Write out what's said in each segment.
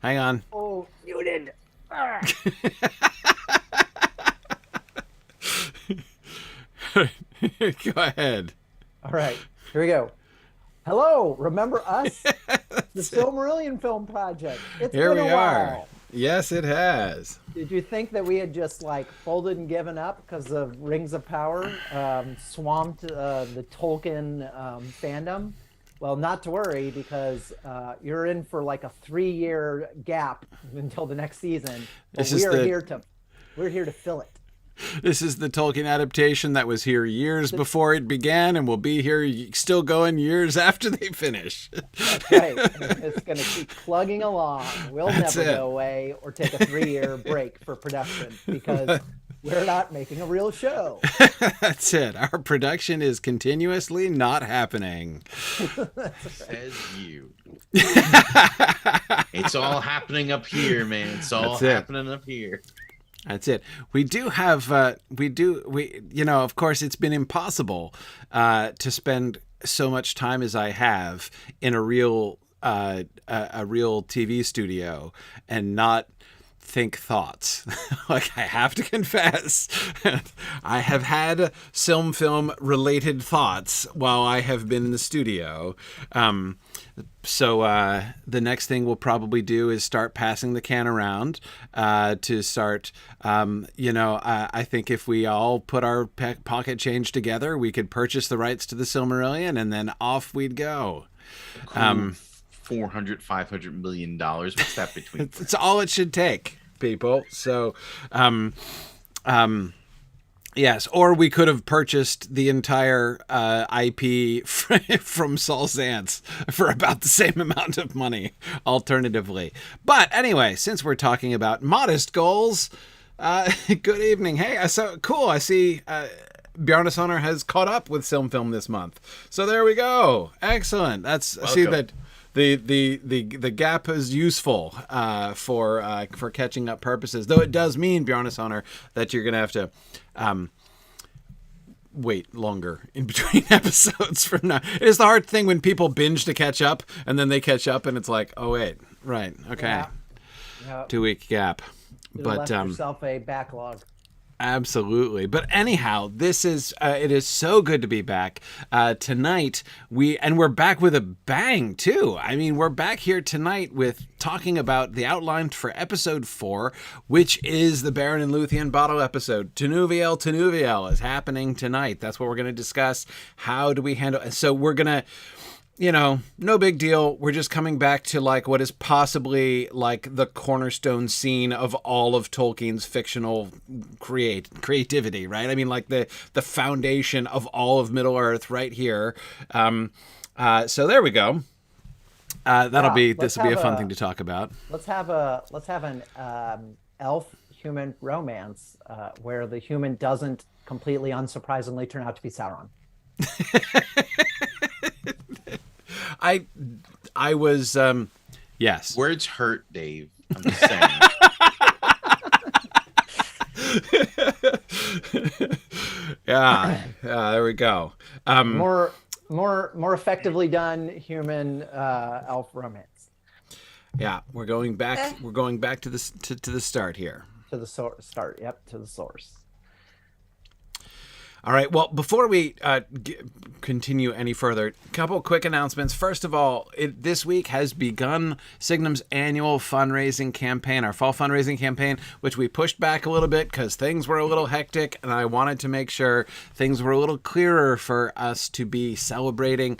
Hang on. Oh, muted. Ah. Go ahead. All right, here we go. Hello, remember us? The Silmarillion film project. It's Here been a we are. while. Yes, it has. Did you think that we had just like folded and given up because of Rings of Power swamped the Tolkien fandom? Well, not to worry because you're in for like a 3-year gap until the next season. But we're here to fill it. This is the Tolkien adaptation that was here years before it began and will be here still going years after they finish. That's right. It's going to keep plugging along. We'll never go away or take a 3-year break for production because we're not making a real show. That's it. Our production is continuously not happening. Says you. It's all happening up here, man. It's all happening up here. That's it. We do have, of course, it's been impossible to spend so much time as I have in a real TV studio and not think thoughts. Like, I have to confess, I have had SilmFilm related thoughts while I have been in the studio. So the next thing we'll probably do is start passing the can around to start, I think if we all put our pocket change together, we could purchase the rights to the Silmarillion and then off we'd go. Cool. $400-500 million. What's that between? It's all it should take, people. So, yes, or we could have purchased the entire IP from Saul Zaentz for about the same amount of money, alternatively. But anyway, since we're talking about modest goals, good evening. Hey, I see Bjarnasonar has caught up with SilmFilm this month. So there we go. Excellent. I see that the gap is useful for catching up purposes, though it does mean, Bjarnasonar, that you're going to have to wait longer in between episodes from now. It is the hard thing when people binge to catch up, and then they catch up, and it's like, oh wait, right, okay, yeah. 2-week gap. But left yourself a backlog. Absolutely. But anyhow, this is it is so good to be back tonight. We're back with a bang too. I mean, we're back here tonight with talking about the outline for episode 4, which is the Beren and Luthien bottle episode. Tinuviel is happening tonight. That's what we're going to discuss. How do we handle? So we're going to, no big deal. We're just coming back to like what is possibly like the cornerstone scene of all of Tolkien's fictional creativity, right? I mean, like the foundation of all of Middle-earth right here. So there we go. This will be a fun thing to talk about. Let's have an elf human romance where the human doesn't completely unsurprisingly turn out to be Sauron. I was, yes. Words hurt, Dave. I'm just saying. Yeah, there we go. More effectively done human elf romance. Yeah, we're going back. We're going back to the start here. To the start. Yep, to the source. All right. Well, before we continue any further, a couple quick announcements. First of all, this week has begun Signum's annual fundraising campaign, our fall fundraising campaign, which we pushed back a little bit because things were a little hectic, and I wanted to make sure things were a little clearer for us to be celebrating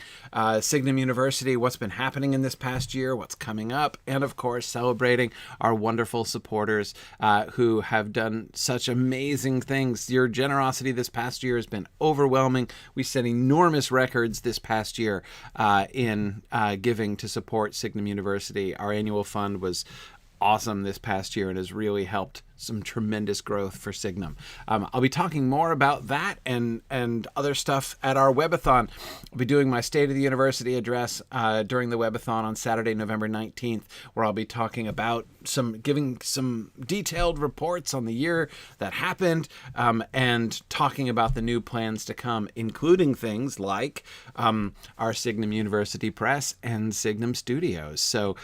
Signum University, what's been happening in this past year, what's coming up, and of course, celebrating our wonderful supporters who have done such amazing things. Your generosity this past year has been overwhelming. We set enormous records this past year in giving to support Signum University. Our annual fund was awesome this past year and has really helped some tremendous growth for Signum. I'll be talking more about that and other stuff at our webathon. I'll be doing my State of the University address during the webathon on Saturday, November 19th, where I'll be talking about giving some detailed reports on the year that happened, and talking about the new plans to come, including things like our Signum University Press and Signum Studios. So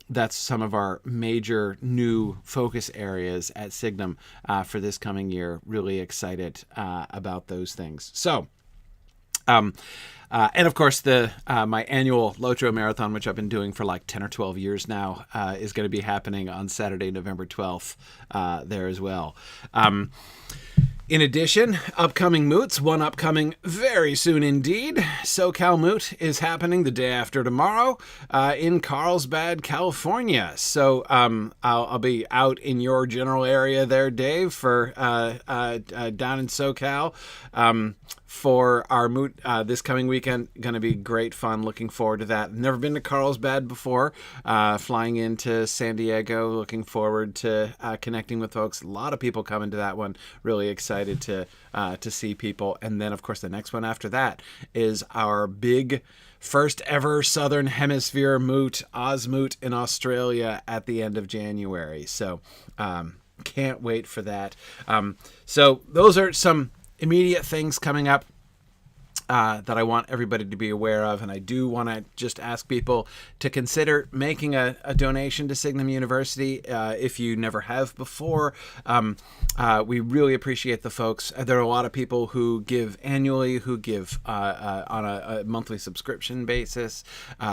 that's some of our major new focus areas at Signum for this coming year. Really excited about those things. So, and of course, my annual Lotro Marathon, which I've been doing for like 10 or 12 years now, is going to be happening on Saturday, November 12th there as well. In addition, upcoming moots, one upcoming very soon indeed. SoCal Moot is happening the day after tomorrow in Carlsbad, California. So I'll be out in your general area there, Dave, for down in SoCal for our moot this coming weekend. Going to be great fun. Looking forward to that. Never been to Carlsbad before. Flying into San Diego. Looking forward to connecting with folks. A lot of people coming to that one. Really excited to see people. And then, of course, the next one after that is our big first ever Southern Hemisphere moot, Osmoot in Australia at the end of January. So can't wait for that. So those are some immediate things coming up that I want everybody to be aware of. And I do want to just ask people to consider making a donation to Signum University if you never have before. We really appreciate the folks. There are a lot of people who give annually, who give on a monthly subscription basis.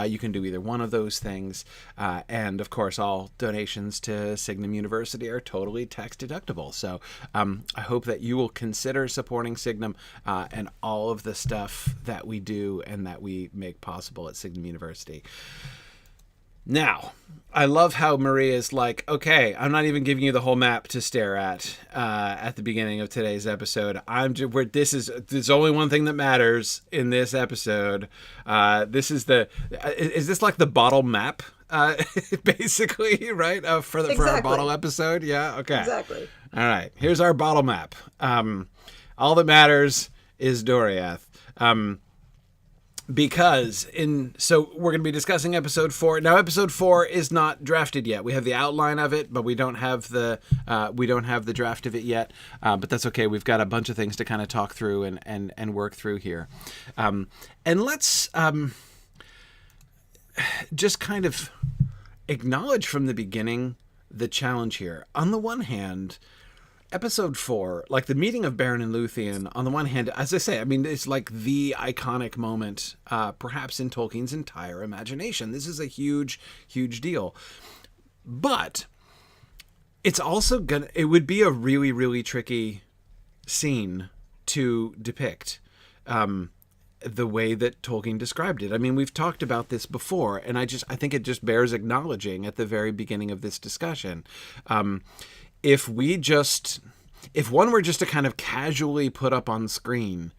You can do either one of those things. And of course, all donations to Signum University are totally tax deductible. So I hope that you will consider supporting Signum and all of the stuff that we do and that we make possible at Signum University. Now, I love how Maria's like, okay, I'm not even giving you the whole map to stare at the beginning of today's episode. There's only one thing that matters in this episode. Is this like the bottle map? Basically, right? For our bottle episode? Yeah, okay. Exactly. All right, here's our bottle map. All that matters is Doriath. So we're going to be discussing episode 4. Now, episode 4 is not drafted yet. We have the outline of it, but we don't have the draft of it yet. But that's okay. We've got a bunch of things to kind of talk through and work through here. And let's just kind of acknowledge from the beginning the challenge here. On the one hand, episode 4, like the meeting of Beren and Luthien, on the one hand, as I say, I mean, it's like the iconic moment, perhaps in Tolkien's entire imagination. This is a huge, huge deal. But it's also it would be a really, really tricky scene to depict the way that Tolkien described it. I mean, we've talked about this before, and I think it just bears acknowledging at the very beginning of this discussion. If one were just to kind of casually put up on screen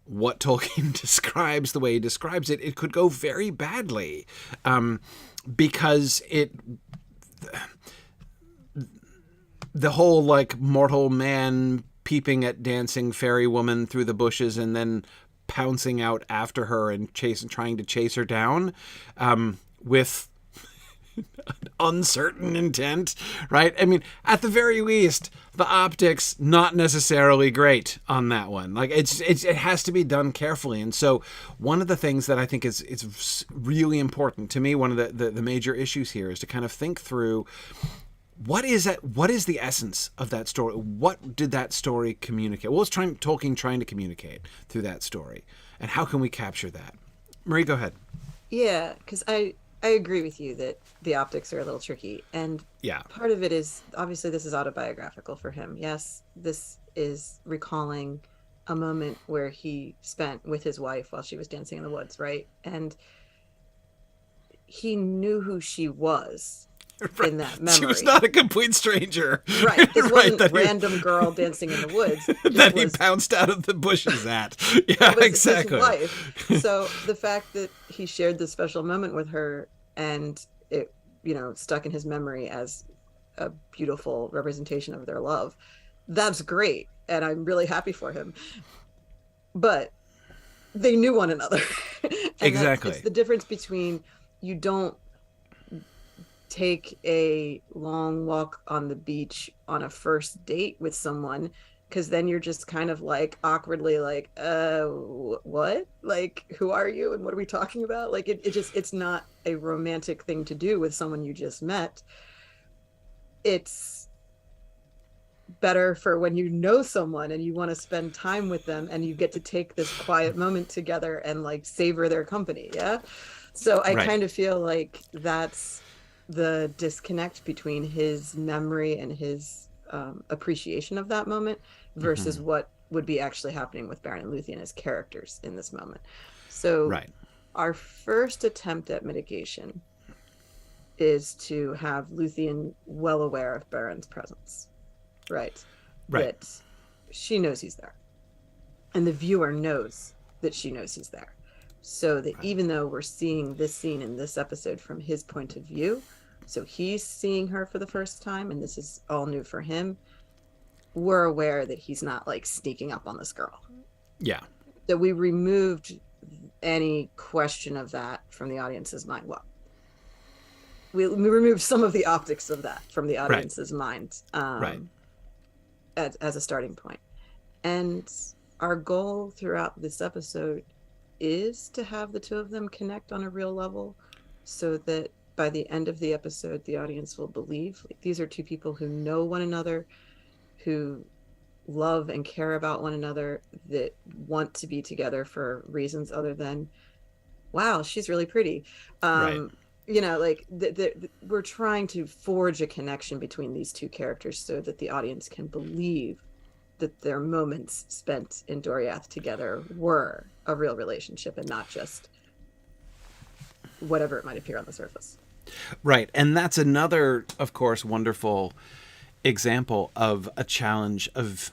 what Tolkien describes the way he describes it, it could go very badly, because the whole like mortal man peeping at dancing fairy woman through the bushes and then pouncing out after her and trying to chase her down with uncertain intent, right? I mean, at the very least, the optics not necessarily great on that one. Like it has to be done carefully. And so one of the things that I think is really important to me, one of the major issues here, is to kind of think through what is the essence of that story? What did that story communicate? What was Tolkien trying to communicate through that story? And how can we capture that? Marie, go ahead. Yeah, because I agree with you that the optics are a little tricky. And yeah, part of it is, obviously, this is autobiographical for him. Yes, this is recalling a moment where he spent with his wife while she was dancing in the woods, right? And he knew who she was. Right. In that memory. She was not a complete stranger. Right. This wasn't a random girl dancing in the woods. That he pounced out of the bushes at. Yeah, exactly. His wife. So the fact that he shared this special moment with her and it, stuck in his memory as a beautiful representation of their love. That's great, and I'm really happy for him. But they knew one another. Exactly. It's the difference between, you don't take a long walk on the beach on a first date with someone, because then you're just kind of like awkwardly like, what? Like, who are you and what are we talking about? Like, it's not a romantic thing to do with someone you just met. It's better for when you know someone and you want to spend time with them and you get to take this quiet moment together and like savor their company. Yeah. So I kind of feel like that's the disconnect between his memory and his appreciation of that moment versus what would be actually happening with Beren and Luthien as characters in this moment. So our first attempt at mitigation is to have Luthien well aware of Beren's presence. Right. That she knows he's there. And the viewer knows that she knows he's there. So that even though we're seeing this scene in this episode from his point of view, so he's seeing her for the first time and this is all new for him, we're aware that he's not like sneaking up on this girl. Yeah. That we removed any question of that from the audience's mind. Well, we removed some of the optics of that from the audience's mind. As a starting point. And our goal throughout this episode is to have the two of them connect on a real level, so that by the end of the episode the audience will believe like, these are two people who know one another, who love and care about one another, that want to be together for reasons other than, wow, she's really pretty. You know, like we're trying to forge a connection between these two characters so that the audience can believe that their moments spent in Doriath together were a real relationship and not just whatever it might appear on the surface. Right. And that's another, of course, wonderful example of a challenge of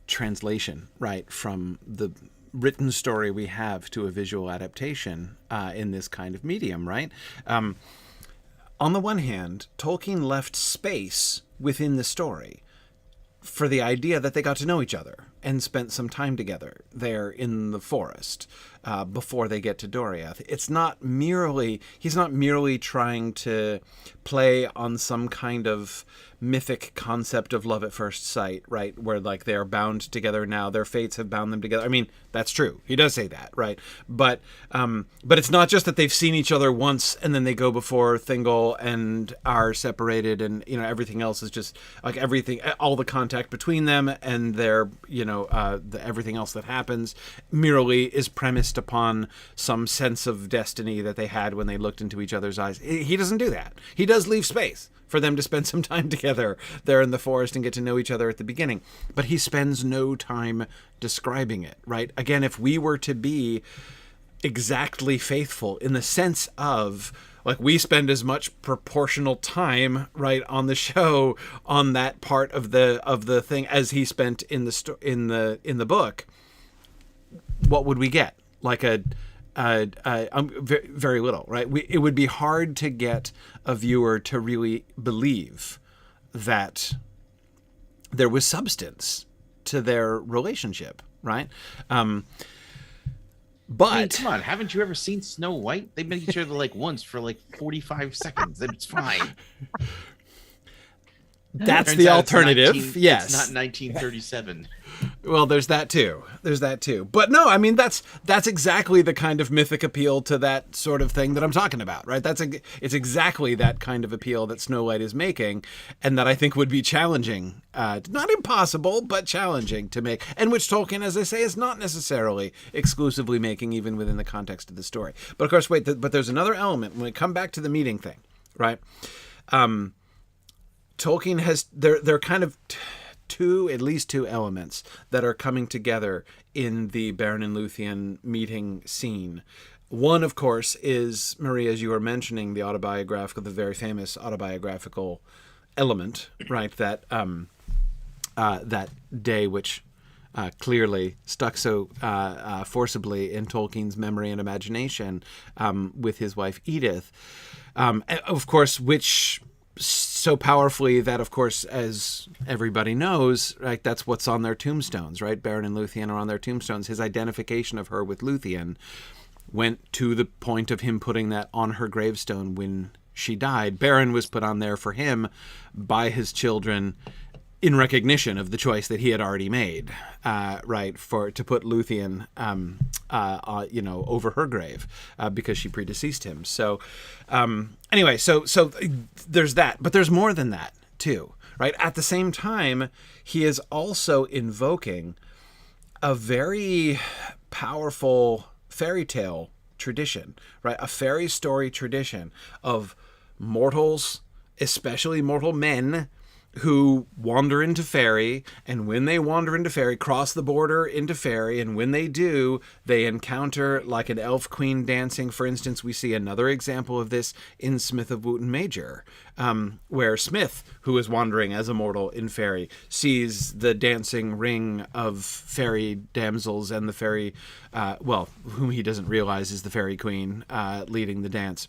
translation, right, from the written story we have to a visual adaptation in this kind of medium, right? On the one hand, Tolkien left space within the story for the idea that they got to know each other and spent some time together there in the forest before they get to Doriath. He's not merely trying to play on some kind of mythic concept of love at first sight, right? Where like they're bound together now, their fates have bound them together. I mean, that's true. He does say that, right? But it's not just that they've seen each other once and then they go before Thingle and are separated, and you know everything else is just like everything, all the contact between them and their everything else that happens merely is premised upon some sense of destiny that they had when they looked into each other's eyes. He doesn't do that. He does leave space for them to spend some time together there in the forest and get to know each other at the beginning. But he spends no time describing it, right? Again, if we were to be exactly faithful in the sense of like we spend as much proportional time right on the show on that part of the thing as he spent in the book, what would we get? Like very little, right? It would be hard to get a viewer to really believe that there was substance to their relationship, right? But I mean, come on, haven't you ever seen Snow White? They met each other like once for like 45 seconds. It's fine. That's Turns the out it's alternative. Yes. It's not 1937. Well, there's that too. But no, I mean, that's exactly the kind of mythic appeal to that sort of thing that I'm talking about, right? It's exactly that kind of appeal that Snow White is making, and that I think would be challenging, not impossible, but challenging to make, and which Tolkien, as I say, is not necessarily exclusively making, even within the context of the story. But of course, but there's another element when we come back to the meeting thing, right? Tolkien has, there are kind of at least two elements that are coming together in the Beren and Luthien meeting scene. One, of course, is, Maria, as you were mentioning, the very famous autobiographical element, right? That that day, which clearly stuck so forcibly in Tolkien's memory and imagination with his wife Edith, of course, which so powerfully that, of course, as everybody knows, right, that's what's on their tombstones, right? Beren and Luthien are on their tombstones. His identification of her with Luthien went to the point of him putting that on her gravestone when she died. Beren was put on there for him by his children in recognition of the choice that he had already made, right, to put Luthien, over her grave because she predeceased him. So, anyway, so there's that, but there's more than that too, right? At the same time, he is also invoking a very powerful fairy tale tradition, right? A fairy story tradition of mortals, especially mortal men, who wander into Faerie, and when they wander into Faerie, cross the border into Faerie, and when they do, they encounter like an elf queen dancing. For instance, we see another example of this in Smith of Wootton Major, where Smith, who is wandering as a mortal in Faerie, sees the dancing ring of fairy damsels and the fairy, whom he doesn't realize is the fairy queen leading the dance.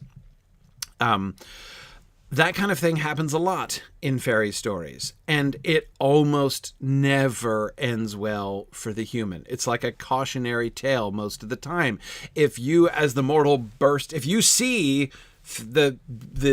That kind of thing happens a lot in fairy stories, and it almost never ends well for the human. It's like a cautionary tale most of the time. If you, as the mortal, if you see the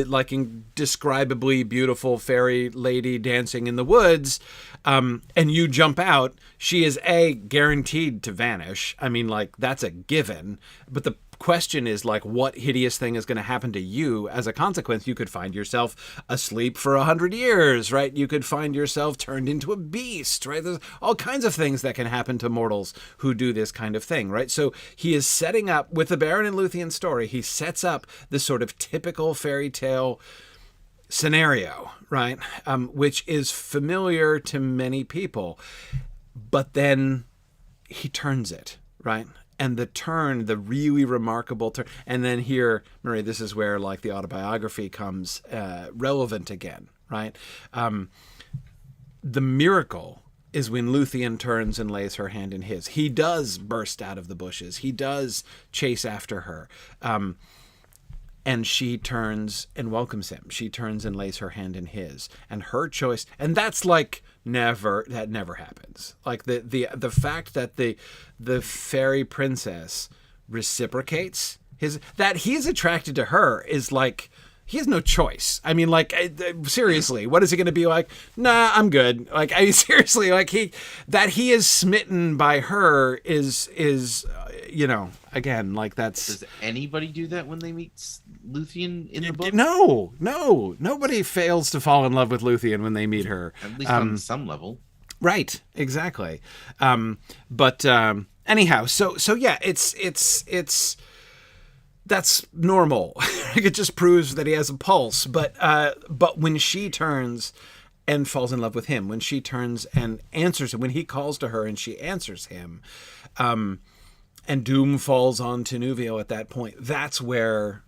like indescribably beautiful fairy lady dancing in the woods, and you jump out, she is guaranteed to vanish. I mean, like, that's a given. But the question is, like, what hideous thing is going to happen to you as a consequence? You could find yourself asleep for 100 years, right? You could find yourself turned into a beast, right? There's all kinds of things that can happen to mortals who do this kind of thing, right? So he is setting up, with the Beren and Luthien story, he sets up this sort of typical fairy tale scenario, right? Which is familiar to many people. But then he turns it, right? And the really remarkable turn. And then here, Marie, this is where, like, the autobiography comes relevant again, right? The miracle is when Luthien turns and lays her hand in his. He does burst out of the bushes. He does chase after her. And she turns and welcomes him. She turns and lays her hand in his. And her choice, and that's like that never happens. Like the fact that the fairy princess reciprocates that he's attracted to her is like, he has no choice. I mean, like, seriously, what is he going to be like? Nah, I'm good. Like, I mean, seriously, like, he is smitten by her is again, like, that's. Does anybody do that when they meet Luthien in the book? No, nobody fails to fall in love with Luthien when they meet her. At least on some level. Right, exactly. But anyhow, so yeah, it's. That's normal. It just proves that he has a pulse. But when she turns and falls in love with him, when she turns and answers him, when he calls to her and she answers him, and doom falls on Tinuviel at that point, that's where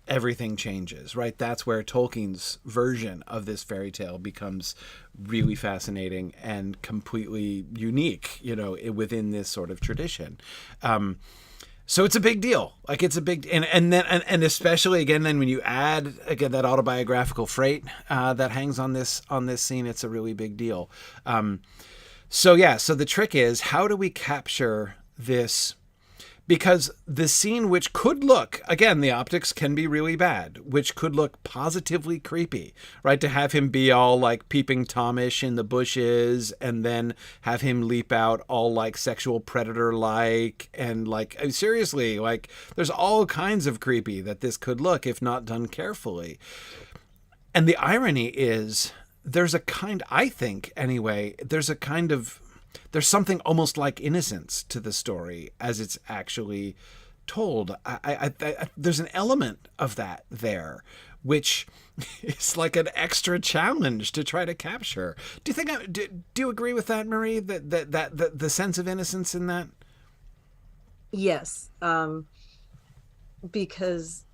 everything changes, right? That's where Tolkien's version of this fairy tale becomes really fascinating and completely unique, within this sort of tradition. So it's a big deal. Like, it's a big, and especially again, then when you add again that autobiographical freight that hangs on this scene, it's a really big deal. So the trick is, how do we capture this? Because the scene, which could look, again, the optics can be really bad, which could look positively creepy, right? To have him be all like peeping Tomish in the bushes, and then have him leap out all like sexual predator-like, and like, seriously, like, there's all kinds of creepy that this could look if not done carefully. And the irony is, there's something almost like innocence to the story as it's actually told. There's an element of that there, which is like an extra challenge to try to capture. Do you think? Do you agree with that, Marie? That the sense of innocence in that? Yes, because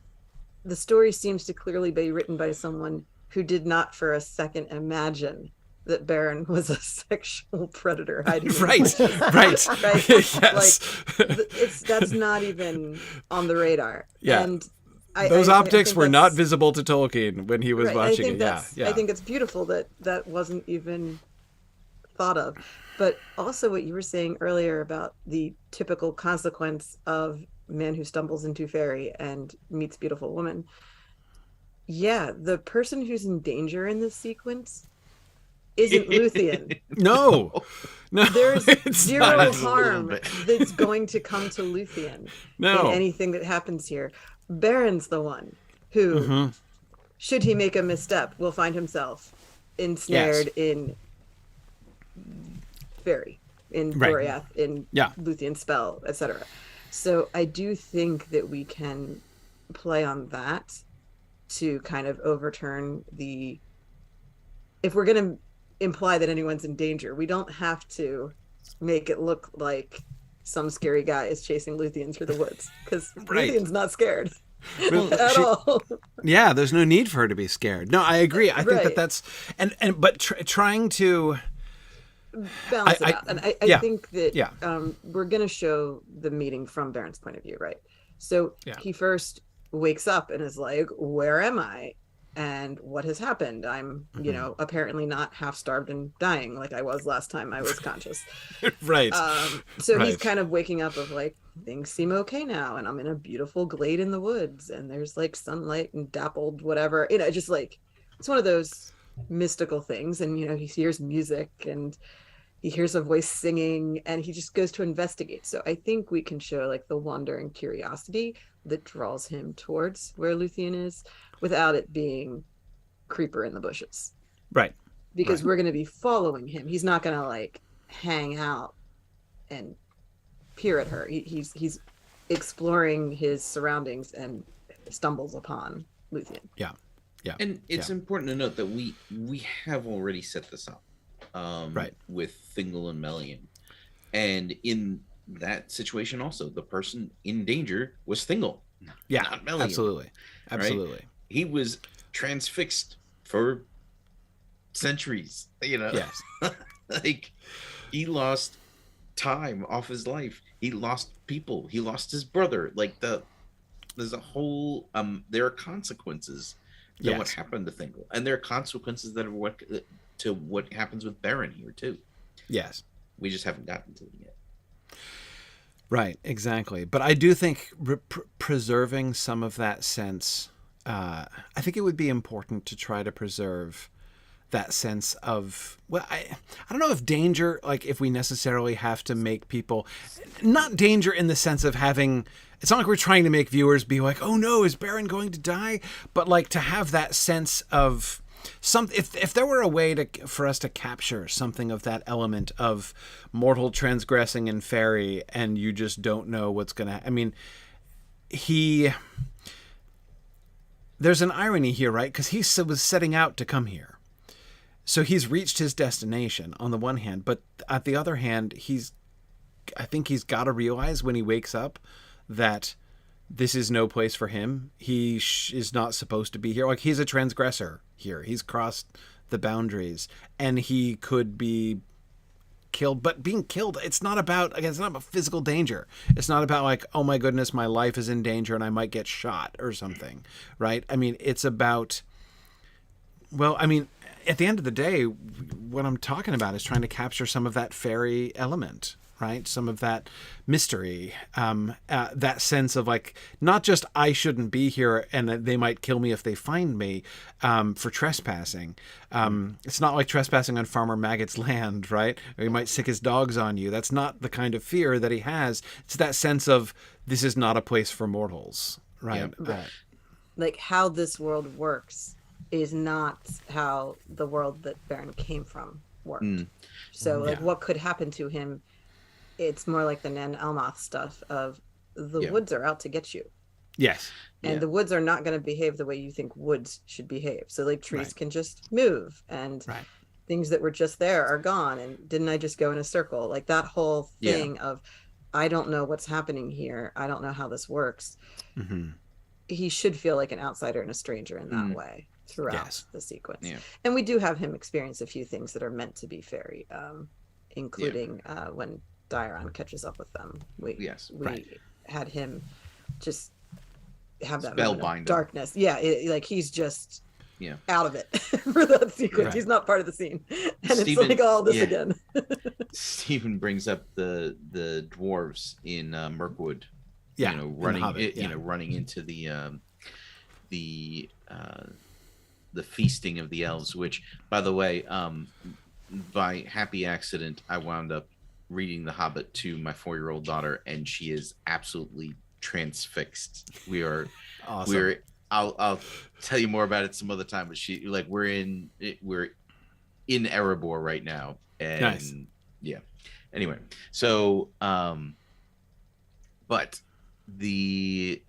the story seems to clearly be written by someone who did not for a second imagine that Beren was a sexual predator hiding in right. Right? Yes. Like, that's not even on the radar. Yeah. And Those optics think were not that's- visible to Tolkien when he was right, watching it. Yeah, yeah. I think it's beautiful that that wasn't even thought of. But also what you were saying earlier about the typical consequence of man who stumbles into Faerie and meets beautiful woman. Yeah, the person who's in danger in this sequence isn't Luthien. No, no, There's it's zero not. Just a little harm bit. that's going to come to Luthien No. in anything that happens here. Beren's the one who, Mhm. should he make a misstep, will find himself ensnared in Faerie, in Right. Doriath, in Yeah. Luthien's spell, etc. So I do think that we can play on that to kind of overturn the. If we're going to imply that anyone's in danger, we don't have to make it look like some scary guy is chasing Luthien through the woods, because Right. Luthien's not scared Well, at all. Yeah, there's no need for her to be scared. No, I agree. I think that Right. that's but trying to. Balance I- it out. And I yeah. think that Yeah. we're going to show the meeting from Beren's point of view, right? So Yeah. he first wakes up and is like, where am I? And what has happened? I'm, Mm-hmm. apparently not half starved and dying like I was last time I was conscious. Right. So he's Right. kind of waking up of like, things seem okay now. And I'm in a beautiful glade in the woods and there's like sunlight and dappled whatever, just like, it's one of those mystical things. And, he hears music and he hears a voice singing and he just goes to investigate. So I think we can show like the wonder and curiosity that draws him towards where Luthien is without it being creeper in the bushes, Right. because we're going to be following him. He's not going to like hang out and peer at her. He's exploring his surroundings and stumbles upon Luthien. Yeah. Yeah. And it's Yeah. important to note that we have already set this up, Right. with Thingle and Melian, and in that situation also the person in danger was Thingle, Yeah. not Melian. Absolutely. Absolutely. He was transfixed for centuries. Yes. Like he lost time off his life. He lost people. He lost his brother. Like there's a whole there are consequences to what Yes. happened to Thingle, and there are consequences that are what happens with Beren here too. Yes. We just haven't gotten to them yet. Right, exactly. But I do think preserving some of that sense, I think it would be important to try to preserve that sense of, well, I don't know if danger, like if we necessarily have to make people, not danger in the sense of having, it's not like we're trying to make viewers be like, oh no, is Beren going to die? But like to have that sense of, if there were a way for us to capture something of that element of mortal transgressing in Faerie, and you just don't know what's gonna. I mean, there's an irony here, right? Because he was setting out to come here, so he's reached his destination on the one hand, but at the other hand, I think he's got to realize when he wakes up that this is no place for him. He is not supposed to be here. Like, he's a transgressor here. He's crossed the boundaries and he could be killed. But being killed, it's not about physical danger. It's not about like, oh my goodness, my life is in danger and I might get shot or something, right? I mean, it's about, well, I mean, at the end of the day, what I'm talking about is trying to capture some of that Faerie element, right? Some of that mystery, that sense of like, not just I shouldn't be here and they might kill me if they find me for trespassing. It's not like trespassing on Farmer Maggot's land, right? Or he might sick his dogs on you. That's not the kind of fear that he has. It's that sense of this is not a place for mortals, right? Yeah. Like how this world works is not how the world that Beren came from worked. So like Yeah. what could happen to him, it's more like the Nen Elmoth stuff of the woods are out to get you. Yes. And the woods are not going to behave the way you think woods should behave. So like trees can just move and things that were just there are gone. And didn't I just go in a circle? Like that whole thing of, I don't know what's happening here. I don't know how this works. Mm-hmm. He should feel like an outsider and a stranger in that way throughout the sequence. Yeah. And we do have him experience a few things that are meant to be Faerie, including when Diron catches up with them. We had him just have that moment of Spellbinding. darkness. Yeah, like he's just Yeah. out of it for that sequence. Right. He's not part of the scene, and Stephen- it's like all this yeah. again. Stephen brings up the dwarves in Mirkwood. Yeah, You know, in The running Hobbit, you yeah. know, running into the feasting of the elves, which, by the way, by happy accident, I wound up reading The Hobbit to my 4-year-old daughter, and she is absolutely transfixed. We're I'll tell you more about it some other time, but we're in Erebor right now, and Nice. yeah. Anyway, so but the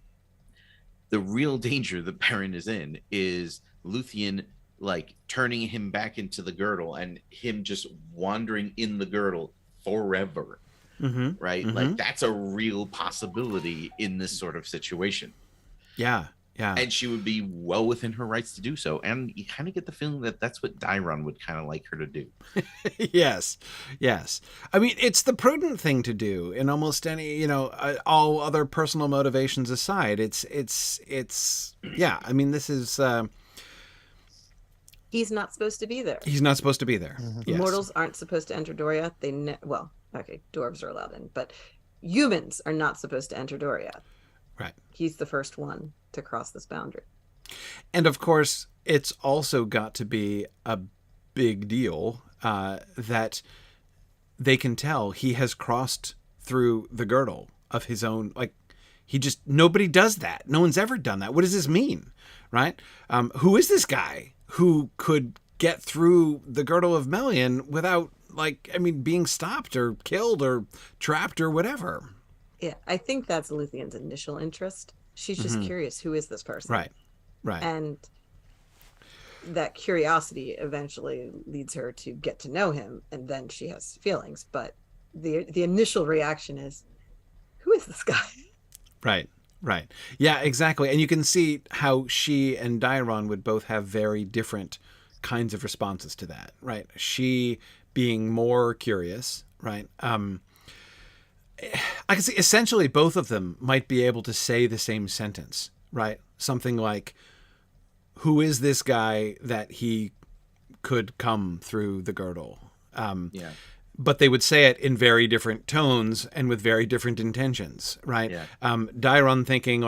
real danger that Beren is in is Luthien like turning him back into the girdle and him just wandering in the girdle forever. Mm-hmm. Right? Mm-hmm. Like that's a real possibility in this sort of situation. Yeah. Yeah. And she would be well within her rights to do so. And you kind of get the feeling that that's what Diron would kind of like her to do. Yes. I mean, it's the prudent thing to do in almost any, all other personal motivations aside. It's yeah. I mean, this is, He's not supposed to be there. he's not supposed to be there. Yes. Mortals aren't supposed to enter Doriath. Well, okay, dwarves are allowed in, but humans are not supposed to enter Doriath. Right. He's the first one to cross this boundary. And of course, it's also got to be a big deal that they can tell he has crossed through the girdle of his own. Like, nobody does that. No one's ever done that. What does this mean? Right? Who is this guy who could get through the girdle of Melian without, being stopped or killed or trapped or whatever? Yeah, I think that's Luthien's initial interest. She's just curious, who is this person? Right. And that curiosity eventually leads her to get to know him, and then she has feelings. But the initial reaction is, who is this guy? Right. Yeah, exactly. And you can see how she and Diron would both have very different kinds of responses to that, right? She being more curious, right? I can see essentially both of them might be able to say the same sentence, right? Something like, who is this guy that he could come through the girdle? Yeah. But they would say it in very different tones and with very different intentions, right? Yeah. Diron thinking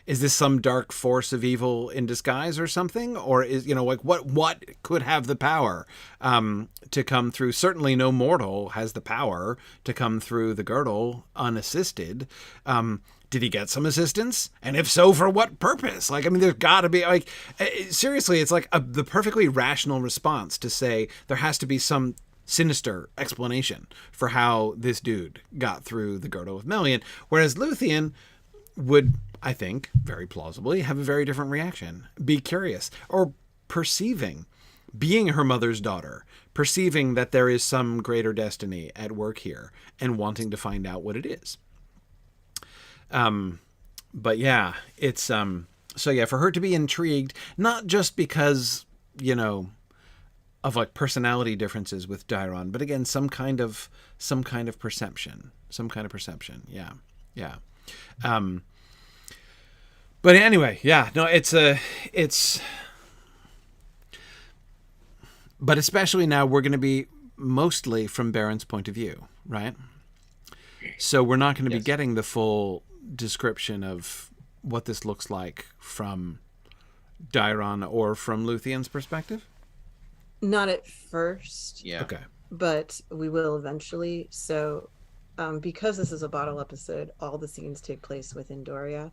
is this some dark force of evil in disguise or something? Or is, what could have the power to come through? Certainly no mortal has the power to come through the girdle unassisted. Did he get some assistance? And if so, for what purpose? There's got to be, seriously, it's the perfectly rational response to say there has to be some sinister explanation for how this dude got through the girdle of Melian. Whereas Luthien would, I think, very plausibly have a very different reaction. Be curious or perceiving, being her mother's daughter, perceiving that there is some greater destiny at work here and wanting to find out what it is. But yeah, it's, so yeah, for her to be intrigued, not just because, of personality differences with Diron, but again, some kind of perception. Yeah. But anyway, yeah, no, but especially now we're going to be mostly from Beren's point of view, right? So we're not going to be getting the full description of what this looks like from Diron or from Luthien's perspective. Not at first. Yeah. Okay. But we will eventually. So because this is a bottle episode, all the scenes take place within Doriath.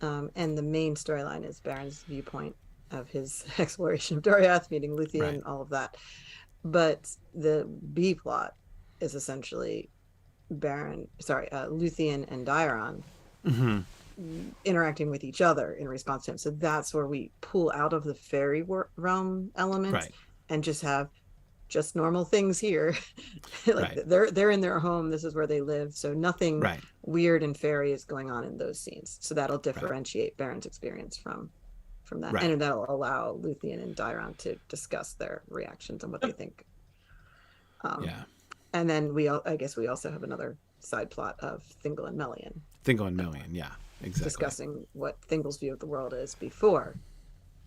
And the main storyline is Beren's viewpoint of his exploration of Doriath, meeting Luthien, Right. all of that. But the B plot is essentially Luthien and Diron interacting with each other in response to him. So that's where we pull out of the fairy realm element Right. and just have just normal things here. Right. They're in their home. This is where they live. So nothing Right. weird and fairy is going on in those scenes. So that'll differentiate Beren's experience from that. Right. And that'll allow Luthien and Diron to discuss their reactions and what they think. Yeah. And then I guess we also have another side plot of Thingle and Melian. Thingle and Melian, yeah, exactly. Discussing what Thingle's view of the world is before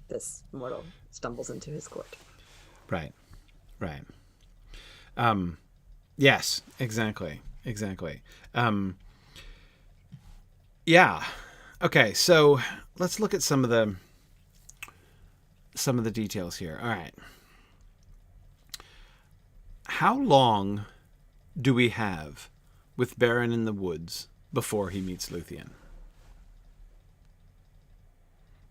this mortal stumbles into his court. Right. Yes, exactly. Yeah. Okay, so let's look at some of the details here. All right. How long do we have with Beren in the woods before he meets Luthien?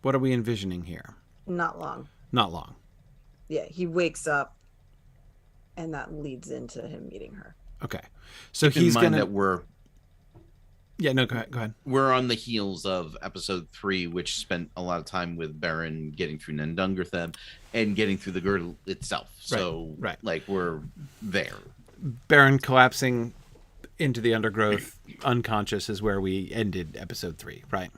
What are we envisioning here? Not long. Not long. Yeah, he wakes up, and that leads into him meeting her. Okay, so Keep he's in mind gonna. that we're Yeah, no, go ahead. we're on the heels of episode 3, which spent a lot of time with Beren getting through Nandungartheb and getting through the girdle itself. So, right. like, we're there. Beren collapsing into the undergrowth, unconscious, is where we ended episode 3, right?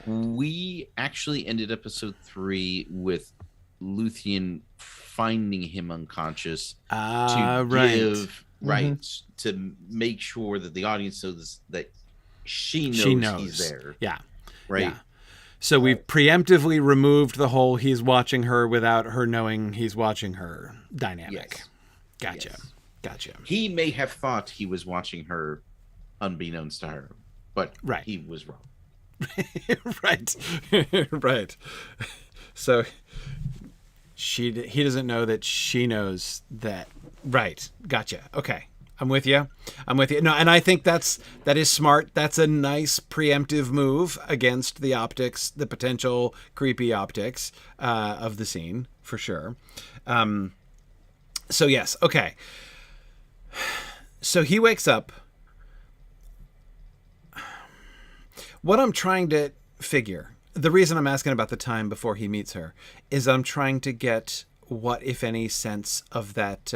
We actually ended episode 3 with Luthien finding him unconscious to give to make sure that the audience knows that she knows he's there. Yeah. Right. Yeah. So we've preemptively removed the whole he's watching her without her knowing he's watching her dynamic. Yes. Gotcha. He may have thought he was watching her unbeknownst to her, but Right. he was wrong. Right. So he doesn't know that she knows that. Right. Gotcha. Okay. I'm with you. No, and I think that is smart. That's a nice preemptive move against the optics, the potential creepy optics of the scene, for sure. So yes. Okay. So he wakes up. What I'm trying to figure, the reason I'm asking about the time before he meets her, is I'm trying to get what, if any, sense of that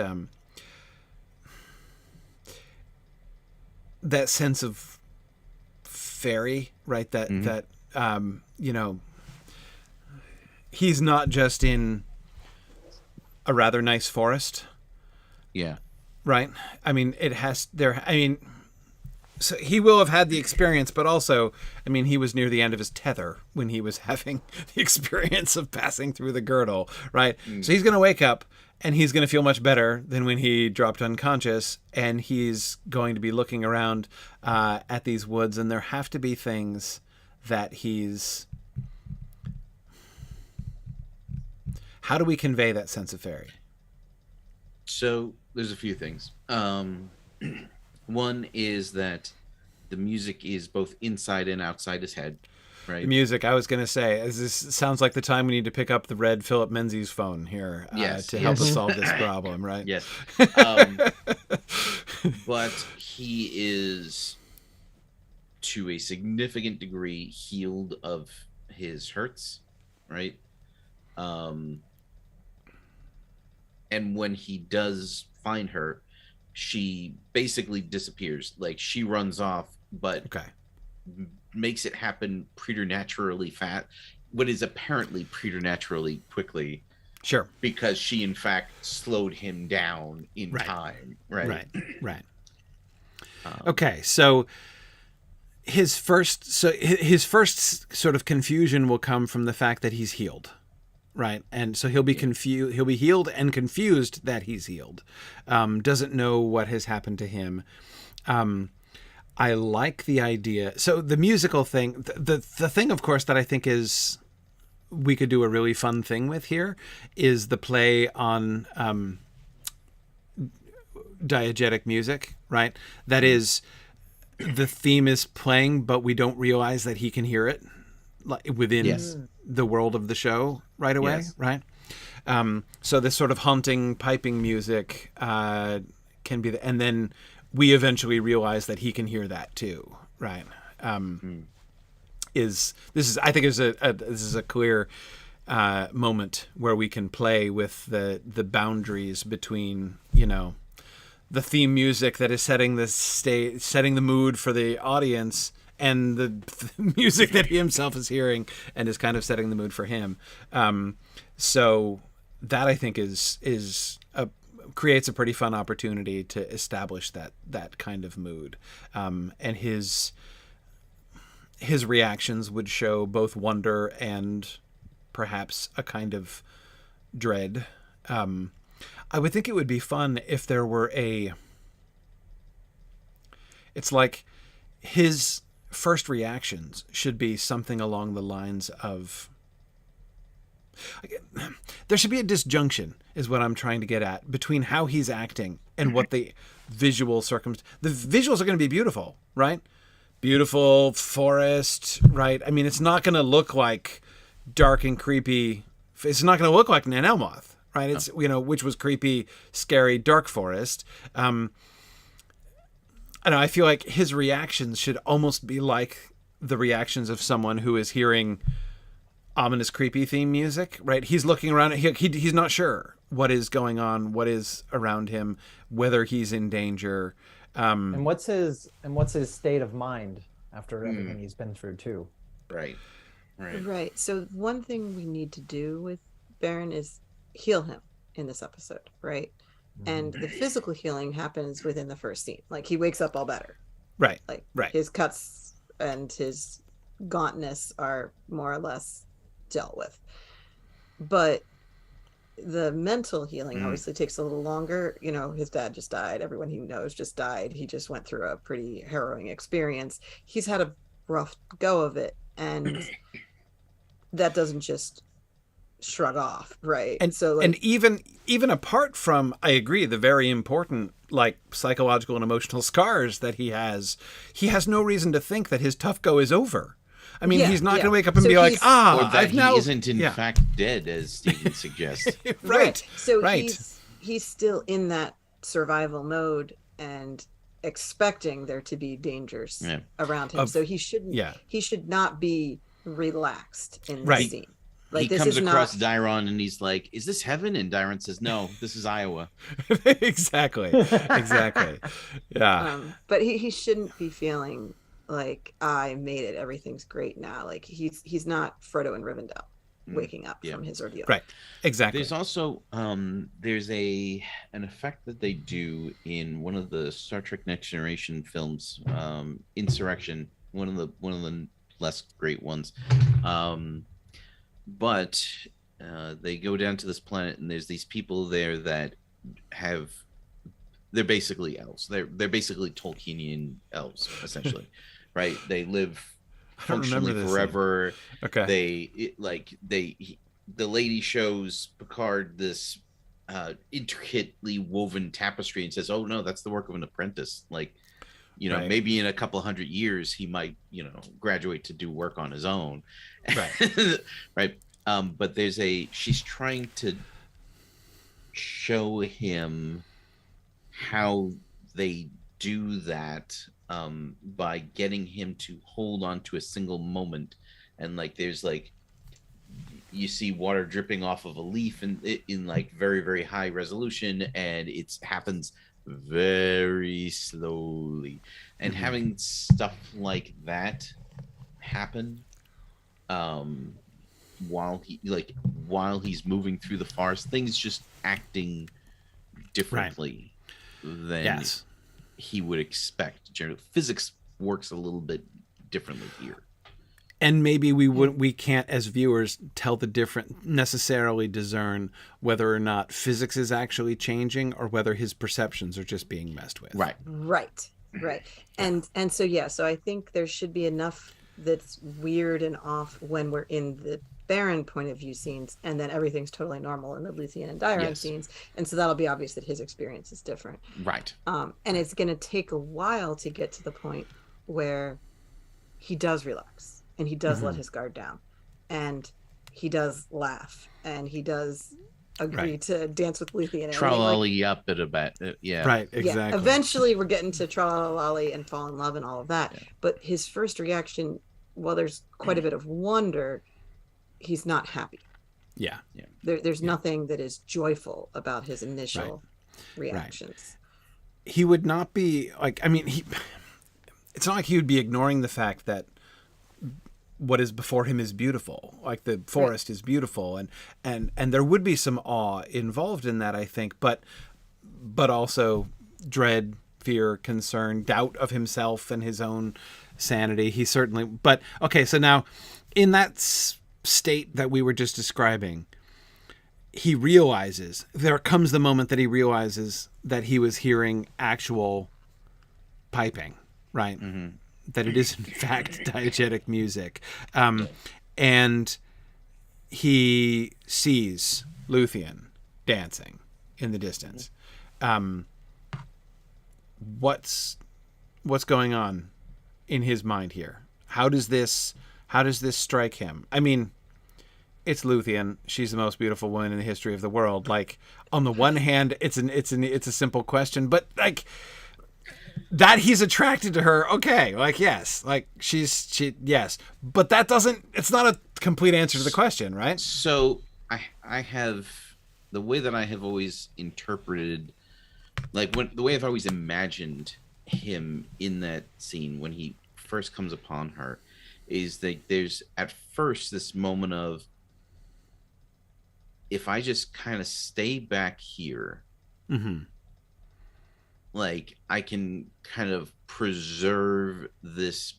that sense of Faerie, right? That he's not just in a rather nice forest. Yeah. Right? I mean, so he will have had the experience, but also, I mean, he was near the end of his tether when he was having the experience of passing through the girdle, right? So he's going to wake up and he's going to feel much better than when he dropped unconscious, and he's going to be looking around at these woods, and there have to be things that he's... How do we convey that sense of Faerie? So there's a few things. One is that the music is both inside and outside his head, right? The music, I was going to say, this sounds like the time we need to pick up the red Philip Menzies phone here to help us solve this problem, right? Yes. But he is, to a significant degree, healed of his hurts, right? And when he does find her, she basically disappears. Like, she runs off, but makes it happen preternaturally fast, what is apparently preternaturally quickly. Sure. Because she, in fact, slowed him down in time. Right. Okay, so his first sort of confusion will come from the fact that he's healed. Right. And so he'll be confused. He'll be healed and confused that he's healed. Doesn't know what has happened to him. I like the idea. So the musical thing, the thing, of course, that I think is we could do a really fun thing with here is the play on diegetic music. Right. That is, the theme is playing, but we don't realize that he can hear it within the world of the show right away, right? So this sort of haunting piping music can be, and then we eventually realize that he can hear that too, right? I think this is a clear moment where we can play with the boundaries between, the theme music that is setting the mood for the audience, and the music that he himself is hearing and is kind of setting the mood for him. So that, I think, is creates a pretty fun opportunity to establish that kind of mood. And his reactions would show both wonder and perhaps a kind of dread. I would think it would be fun if there were it's like his first reactions should be something along the lines of, there should be a disjunction, is what I'm trying to get at, between how he's acting and what the visual the visuals are going to be beautiful, right? Beautiful forest, right? I mean, it's not going to look like dark and creepy. It's not going to look like Nan Elmoth, right? It's, which was creepy, scary, dark forest. I don't know, I feel like his reactions should almost be like the reactions of someone who is hearing ominous, creepy theme music, right? He's looking around. He's not sure what is going on, what is around him, whether he's in danger. And what's his state of mind after everything he's been through too? Right. So one thing we need to do with Beren is heal him in this episode, right? And the physical healing happens within the first scene. Like, he wakes up all better. Right. Like, right. His cuts and his gauntness are more or less dealt with. But the mental healing obviously takes a little longer. His dad just died. Everyone he knows just died. He just went through a pretty harrowing experience. He's had a rough go of it. And that doesn't just shrug off, right? And so, and even apart from, I agree, the very important psychological and emotional scars that he has no reason to think that his tough go is over. I mean, he's not going to wake up and be like, or that he isn't in fact dead, as Stephen suggests. Right. So he's still in that survival mode and expecting there to be dangers around him. So he shouldn't. He should not be relaxed in the scene. He comes across Diron and he's like, "Is this heaven?" And Diron says, "No, this is Iowa." Exactly. Yeah. But he shouldn't be feeling like, I made it, everything's great now. Like, he's not Frodo and Rivendell waking up from his ordeal. Right. Exactly. There's also there's an effect that they do in one of the Star Trek Next Generation films, Insurrection, one of the less great ones. But they go down to this planet, and there's these people there that they're basically elves. They're basically Tolkienian elves, essentially, right? They live functionally forever. Okay. The lady shows Picard this intricately woven tapestry and says, "Oh no, that's the work of an apprentice." Maybe in a couple hundred years he might, graduate to do work on his own. Right. Right. But she's trying to show him how they do that by getting him to hold on to a single moment. And there's you see water dripping off of a leaf in very, very high resolution, and it happens very slowly. And having stuff like that happen while he's moving through the forest, things just acting differently than he would expect. Generally, physics works a little bit differently here. And maybe we can't, as viewers, tell the difference, necessarily discern whether or not physics is actually changing or whether his perceptions are just being messed with. Right. And so I think there should be enough that's weird and off when we're in the Beren point of view scenes, and then everything's totally normal in the Luthien and Diron scenes, and so that'll be obvious that his experience is different. Right. And it's going to take a while to get to the point where he does relax. And he does let his guard down, and he does laugh, and he does agree to dance with Luthien. Tra-lolly up at about Right, exactly. Yeah, eventually we're getting to tra-lolly and fall in love and all of that. Yeah. But his first reaction, while there's quite a bit of wonder, he's not happy. Yeah. There's nothing that is joyful about his initial reactions. He would not be it's not like he would be ignoring the fact that what is before him is beautiful. Like, the forest is beautiful, and there would be some awe involved in that, I think. But but also dread, fear, concern, doubt of himself and his own sanity. He certainly, but okay, so now in that state that we were just describing, he realizes, there comes the moment that he realizes that he was hearing actual piping, right? Mm-hmm. That it is in fact diegetic music. And he sees Luthien dancing in the distance. What's going on in his mind here? How does this strike him? I mean, it's Luthien. She's the most beautiful woman in the history of the world. Like, on the one hand, it's a simple question, but like that he's attracted to her. Okay, like yes, like yes, but that doesn't. It's not a complete answer to the question, right? So I have the way that I have always interpreted, like the way I've always imagined him in that scene when he first comes upon her, is that there's at first this moment of, if I just kind of stay back here, like I can kind of preserve this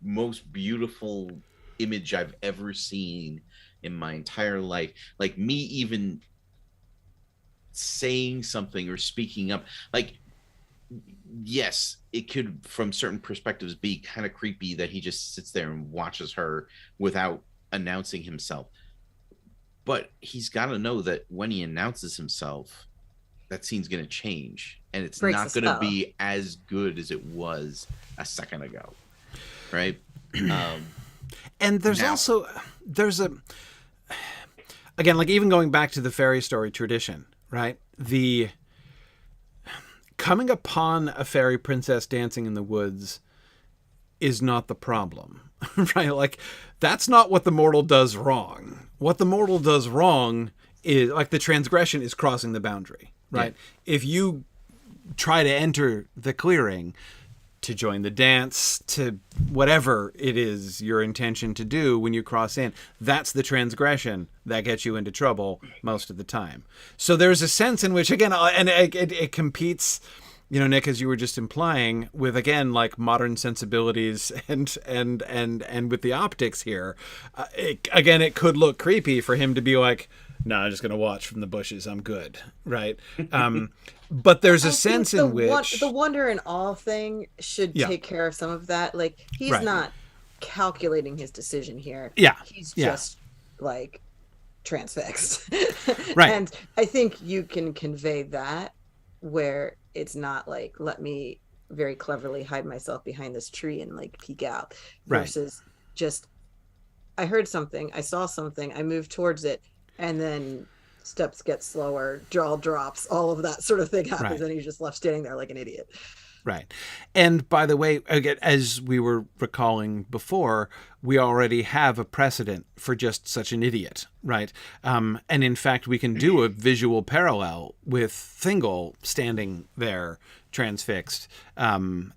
most beautiful image I've ever seen in my entire life. Like me even saying something or speaking up, like, yes, it could from certain perspectives be kind of creepy that he just sits there and watches her without announcing himself. But he's got to know that when he announces himself, that scene's going to change. And it's not going to be as good as it was a second ago. Right? And there's again, like even going back to the fairy story tradition, right? The coming upon a fairy princess dancing in the woods is not the problem, right? Like, that's not what the mortal does wrong. What the mortal does wrong is, like, the transgression is crossing the boundary, right? Yeah. If you try to enter the clearing to join the dance, to whatever it is your intention to do when you cross in, that's the transgression that gets you into trouble most of the time. So there's a sense in which, again, and it competes, you know, Nick, as you were just implying, with, again, like modern sensibilities and with the optics here. It could look creepy for him to be like, no, I'm just going to watch from the bushes. I'm good. Right. But there's a sense in which the wonder and awe thing should take care of some of that. Like, he's not calculating his decision here. Yeah. He's just like transfixed. Right. And I think you can convey that where it's not like, let me very cleverly hide myself behind this tree and like peek out, versus just, I heard something, I saw something, I moved towards it, and then steps get slower, jaw drops, all of that sort of thing happens, and he's just left standing there like an idiot. Right. And by the way, again, as we were recalling before, we already have a precedent for just such an idiot, right? And in fact, we can do a visual parallel with Thingle standing there transfixed when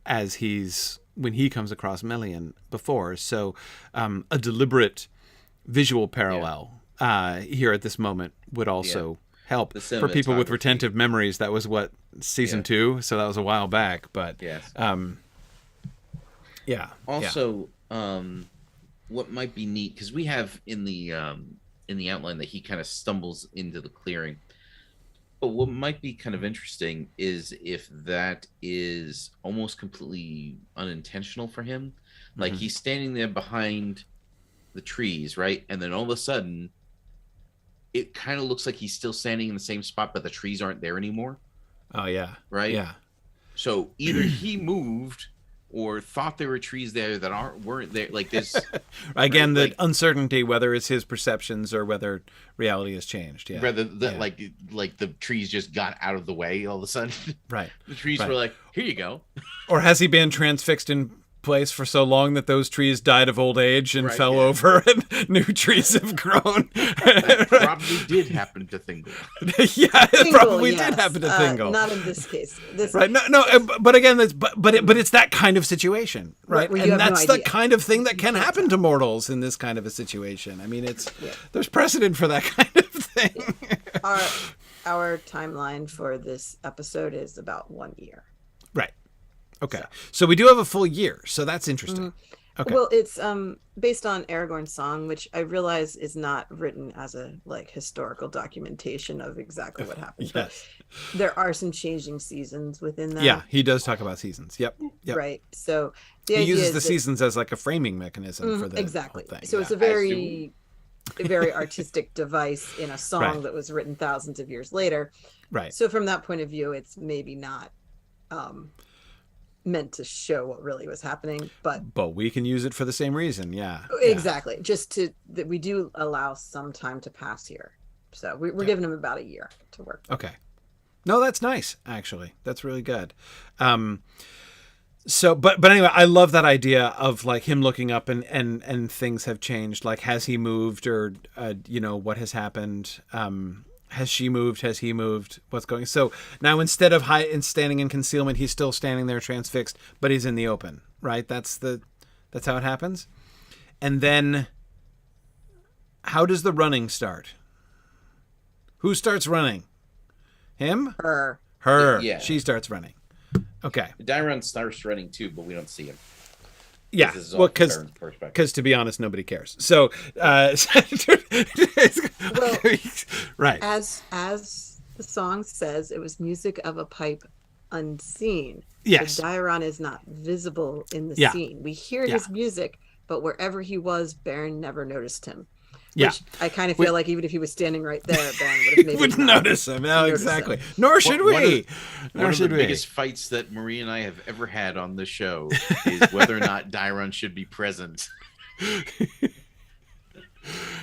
he comes across Melian before. So a deliberate visual parallel here at this moment would also help for people with retentive memories. That was what, season 2, so that was a while back, but also what might be neat, because we have in the outline that he kind of stumbles into the clearing, but what might be kind of interesting is if that is almost completely unintentional for him. Like, he's standing there behind the trees, right, and then all of a sudden it kind of looks like he's still standing in the same spot, but the trees aren't there anymore. Oh, yeah. Right? Yeah. So either he moved or thought there were trees there that weren't there. Like this. Again, the uncertainty, whether it's his perceptions or whether reality has changed. Yeah. Rather than like the trees just got out of the way all of a sudden. Right. The trees were like, here you go. Or has he been transfixed in place for so long that those trees died of old age and fell over and new trees have grown? That probably did happen to Thingle. It probably did happen to Thingle. Not in this case. But again, but it's that kind of situation, right? And that's the kind of thing that can happen to mortals in this kind of a situation. I mean, there's precedent for that kind of thing. our timeline for this episode is about 1 year. Right. Okay. So we do have a full year. So that's interesting. Okay. Well, it's based on Aragorn's song, which I realize is not written as a like historical documentation of exactly what happened. Yes. But there are some changing seasons within that. Yeah, he does talk about seasons. Yep. Right. So the he idea uses is the seasons as like a framing mechanism for the exactly. whole thing. So it's a very artistic device in a song that was written thousands of years later. Right. So from that point of view, it's maybe not meant to show what really was happening, but we can use it for the same reason. Yeah. Exactly. Just that we do allow some time to pass here. So we're giving him about a year to work with. Okay. No, that's nice, actually. That's really good. So, but anyway, I love that idea of like him looking up and things have changed. Like, has he moved, or what has happened? Has she moved? Has he moved? What's going? So now instead of standing in concealment, he's still standing there transfixed, but he's in the open, right? That's how it happens. And then, how does the running start? Who starts running? Him? Her. Yeah. She starts running. Okay. Diron starts running too, but we don't see him. Yeah, well, because to be honest, nobody cares. So, well, right. As the song says, it was music of a pipe unseen. Yes. So Diron is not visible in the scene. We hear his music, but wherever he was, Beren never noticed him. Which I kind of feel like even if he was standing right there, Beren would have maybe wouldn't notice him. No, exactly. Him. Nor should we. One of the biggest fights that Marie and I have ever had on the show is whether or not Diron should be present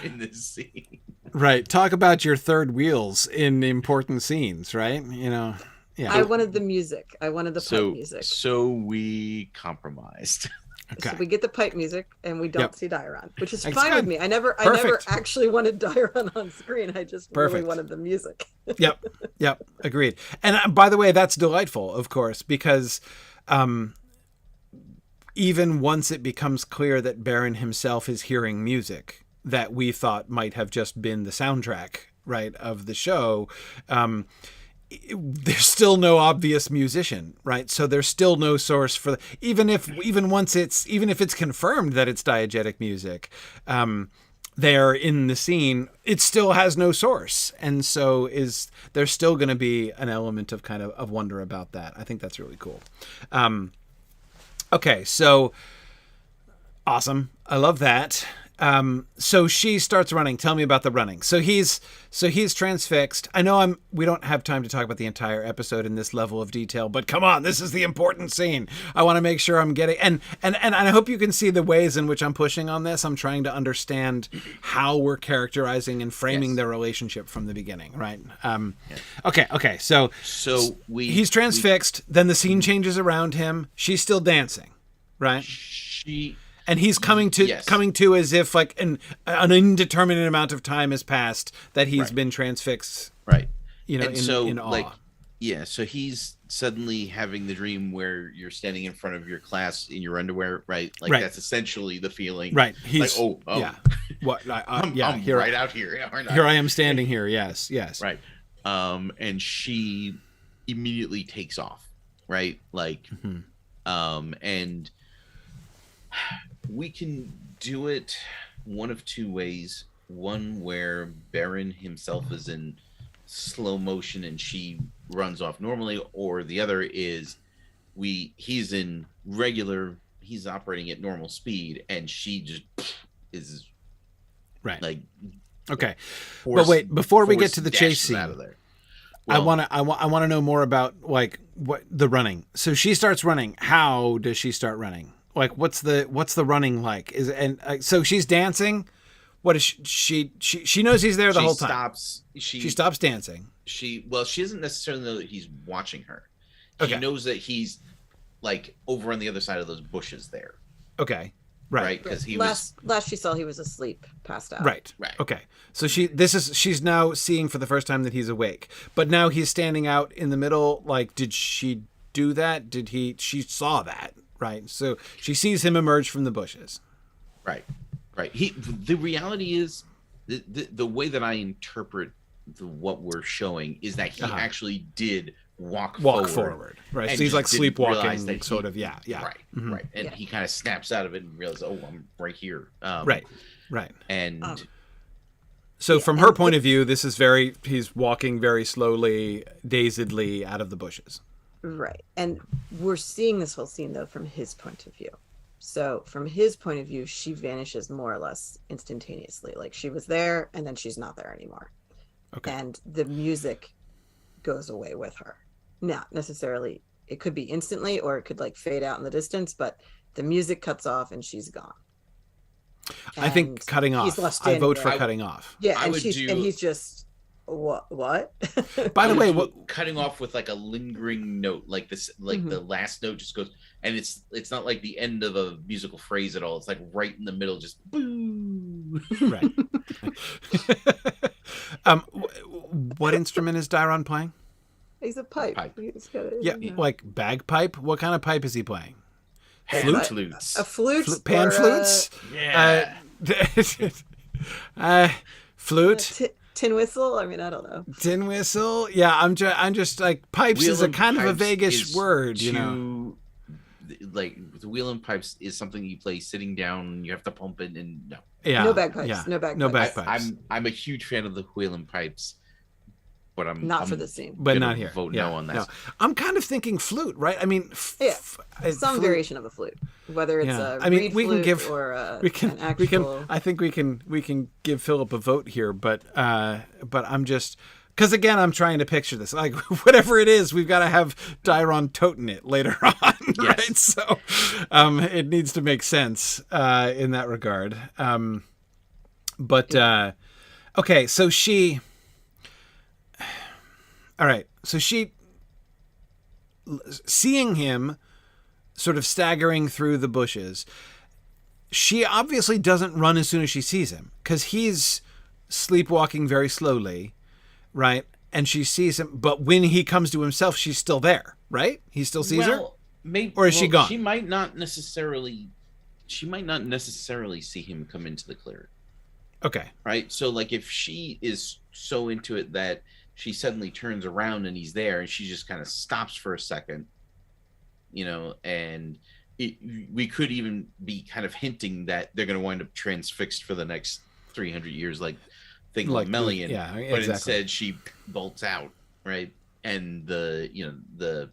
in this scene. Right. Talk about your third wheels in important scenes, right? Yeah. I wanted the music. I wanted the pipe music. So we compromised. Okay. So we get the pipe music and we don't see Diron, which is That's fine good. with me. I never actually wanted Diron on screen. I just really wanted the music. Yep. Agreed. And by the way, that's delightful, of course, because even once it becomes clear that Beren himself is hearing music that we thought might have just been the soundtrack, right, of the show, there's still no obvious musician, right? So there's still no source for even if it's confirmed that it's diegetic music, there in the scene, it still has no source, and so there's still going to be an element of kind of wonder about that. I think that's really cool. Okay, so awesome. I love that. So she starts running. Tell me about the running. So he's transfixed. I know we don't have time to talk about the entire episode in this level of detail, but come on, this is the important scene. I want to make sure I'm getting, and I hope you can see the ways in which I'm pushing on this. I'm trying to understand how we're characterizing and framing their relationship from the beginning, right? Okay. So he's transfixed. Then the scene changes around him. She's still dancing, right? And he's coming to as if like an indeterminate amount of time has passed that he's been transfixed. Right. In awe. So he's suddenly having the dream where you're standing in front of your class in your underwear, right? That's essentially the feeling. Right. He's like, oh. Yeah. What? I'm right out here. Aren't I? Here I am standing here. Yes. Right. And she immediately takes off, right? Like, and we can do it one of two ways. One where Beren himself is in slow motion and she runs off normally, or the other is he's operating at normal speed and she just is right. Like, okay. But wait, before we get to the chase scene, out of there. Well, I want to know more about like what the running. So she starts running. How does she start running? Like, what's the running like? So she's dancing. What is she knows he's there the whole time. She stops dancing. She doesn't necessarily know that he's watching her. Okay. She knows that he's like over on the other side of those bushes there. Okay. Right. Because last she saw he was asleep, passed out. Right. Okay. So she's now seeing for the first time that he's awake. But now he's standing out in the middle. Like, did she do that? She saw that. Right. So she sees him emerge from the bushes. Right. The reality is the way that I interpret what we're showing is that he actually did walk forward. Right. So he's just like didn't realize sleepwalking, that sort of. Yeah. Right. Mhm. Right. And he kind of snaps out of it and realizes, oh, I'm right here. Right. And so from her point of view, this is he's walking very slowly, dazedly out of the bushes. Right. And we're seeing this whole scene, though, from his point of view. So from his point of view, she vanishes more or less instantaneously. Like she was there and then she's not there anymore. Okay. And the music goes away with her. Not necessarily, it could be instantly or it could like fade out in the distance, but the music cuts off and she's gone. I think cutting off. I vote for cutting off. Yeah, and he's just what? By the way, cutting off with like a lingering note, like this, like the last note just goes, and it's not like the end of a musical phrase at all. It's like right in the middle, just boo. Right. What instrument is Diron playing? He's a pipe. Like bagpipe. What kind of pipe is he playing? Flutes. A flute. Pan flutes. Yeah. Flute. Tin whistle. I mean, I don't know. Tin whistle. Yeah, I'm just like pipes is a kind of a vaguish word, you know. Like the wheel and pipes is something you play sitting down. You have to pump it, and no. Yeah. No bagpipes. Yeah. No bagpipes. I'm a huge fan of the wheel and pipes, but I'm not for the scene. But not here. Vote no on that. No. I'm kind of thinking flute, right? I mean, some variation of a flute, whether it's a reed we can give or an actual... I think we can give Philip a vote here, but I'm just. Because again, I'm trying to picture this. Like whatever it is, we've got to have Diron toting it later on, right? So it needs to make sense in that regard. Okay, so she. All right, so she, seeing him, sort of staggering through the bushes, she obviously doesn't run as soon as she sees him because he's sleepwalking very slowly. Right, and she sees him, but when he comes to himself, she's still there. Right, he still sees her. Maybe, or is she gone? She might not necessarily see him come into the clearing. Okay. Right. So, like, if she is so into it that she suddenly turns around and he's there, and she just kind of stops for a second, you know, and we could even be kind of hinting that they're going to wind up transfixed for the next 300 years, like. Thingle and Melian, but instead she bolts out, right? And the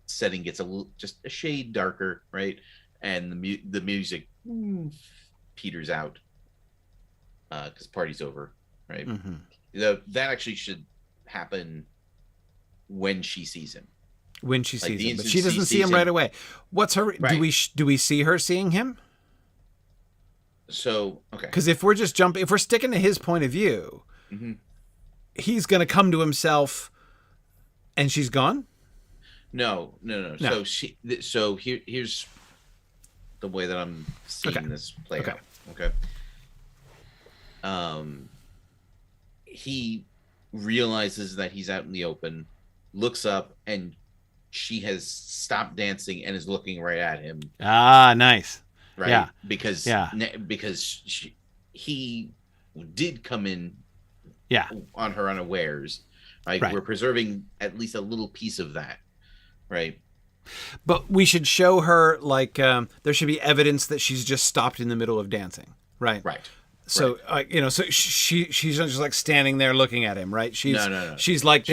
setting gets just a shade darker, right? And the music peters out because party's over, right? Mm-hmm. That actually should happen when she sees him. When she sees him, but she doesn't see him right away. What's her? Right. Do we see her seeing him? So, okay. Because if we're sticking to his point of view, he's going to come to himself and she's gone? No. So here's the way that I'm seeing this play out. Okay. He realizes that he's out in the open, looks up, and she has stopped dancing and is looking right at him. Ah, nice. Right. Yeah. Because he did come in on her unawares. Right? We're preserving at least a little piece of that. Right. But we should show her there should be evidence that she's just stopped in the middle of dancing. Right. Right. So so she's just like standing there looking at him, right? No. She's like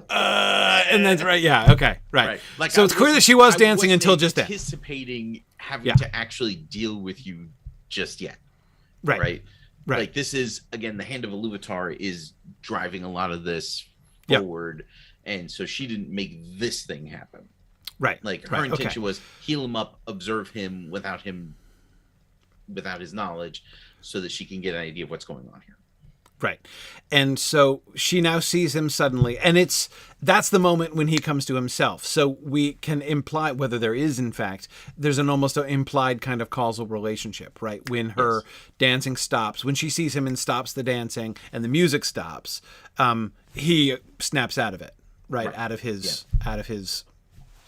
and then okay, right. Like, so it's clear that she was dancing until just then. Anticipating having to actually deal with you just yet, right. Like this is again the hand of Iluvatar is driving a lot of this forward, and so she didn't make this thing happen. Right. Like her intention was heal him up, observe him without his knowledge, so that she can get an idea of what's going on here. Right. And so she now sees him suddenly, and that's the moment when he comes to himself. So we can imply whether there is, in fact, there's an almost implied kind of causal relationship, right? When her dancing stops, when she sees him and stops the dancing and the music stops, he snaps out of it, right? Out of his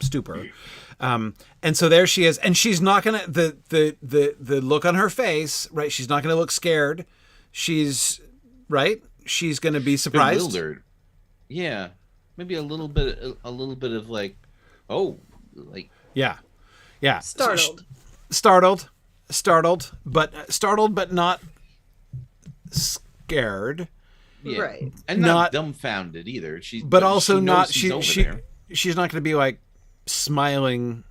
stupor. And so there she is, and she's not gonna the look on her face, right? She's not gonna look scared. She's right. she's going to be surprised. Bewildered. Yeah, maybe a little bit of like, oh, like Yeah. Startled. Startled, but not scared. yeah. Right. And not dumbfounded either. But also not she's there. She's not going to be like smiling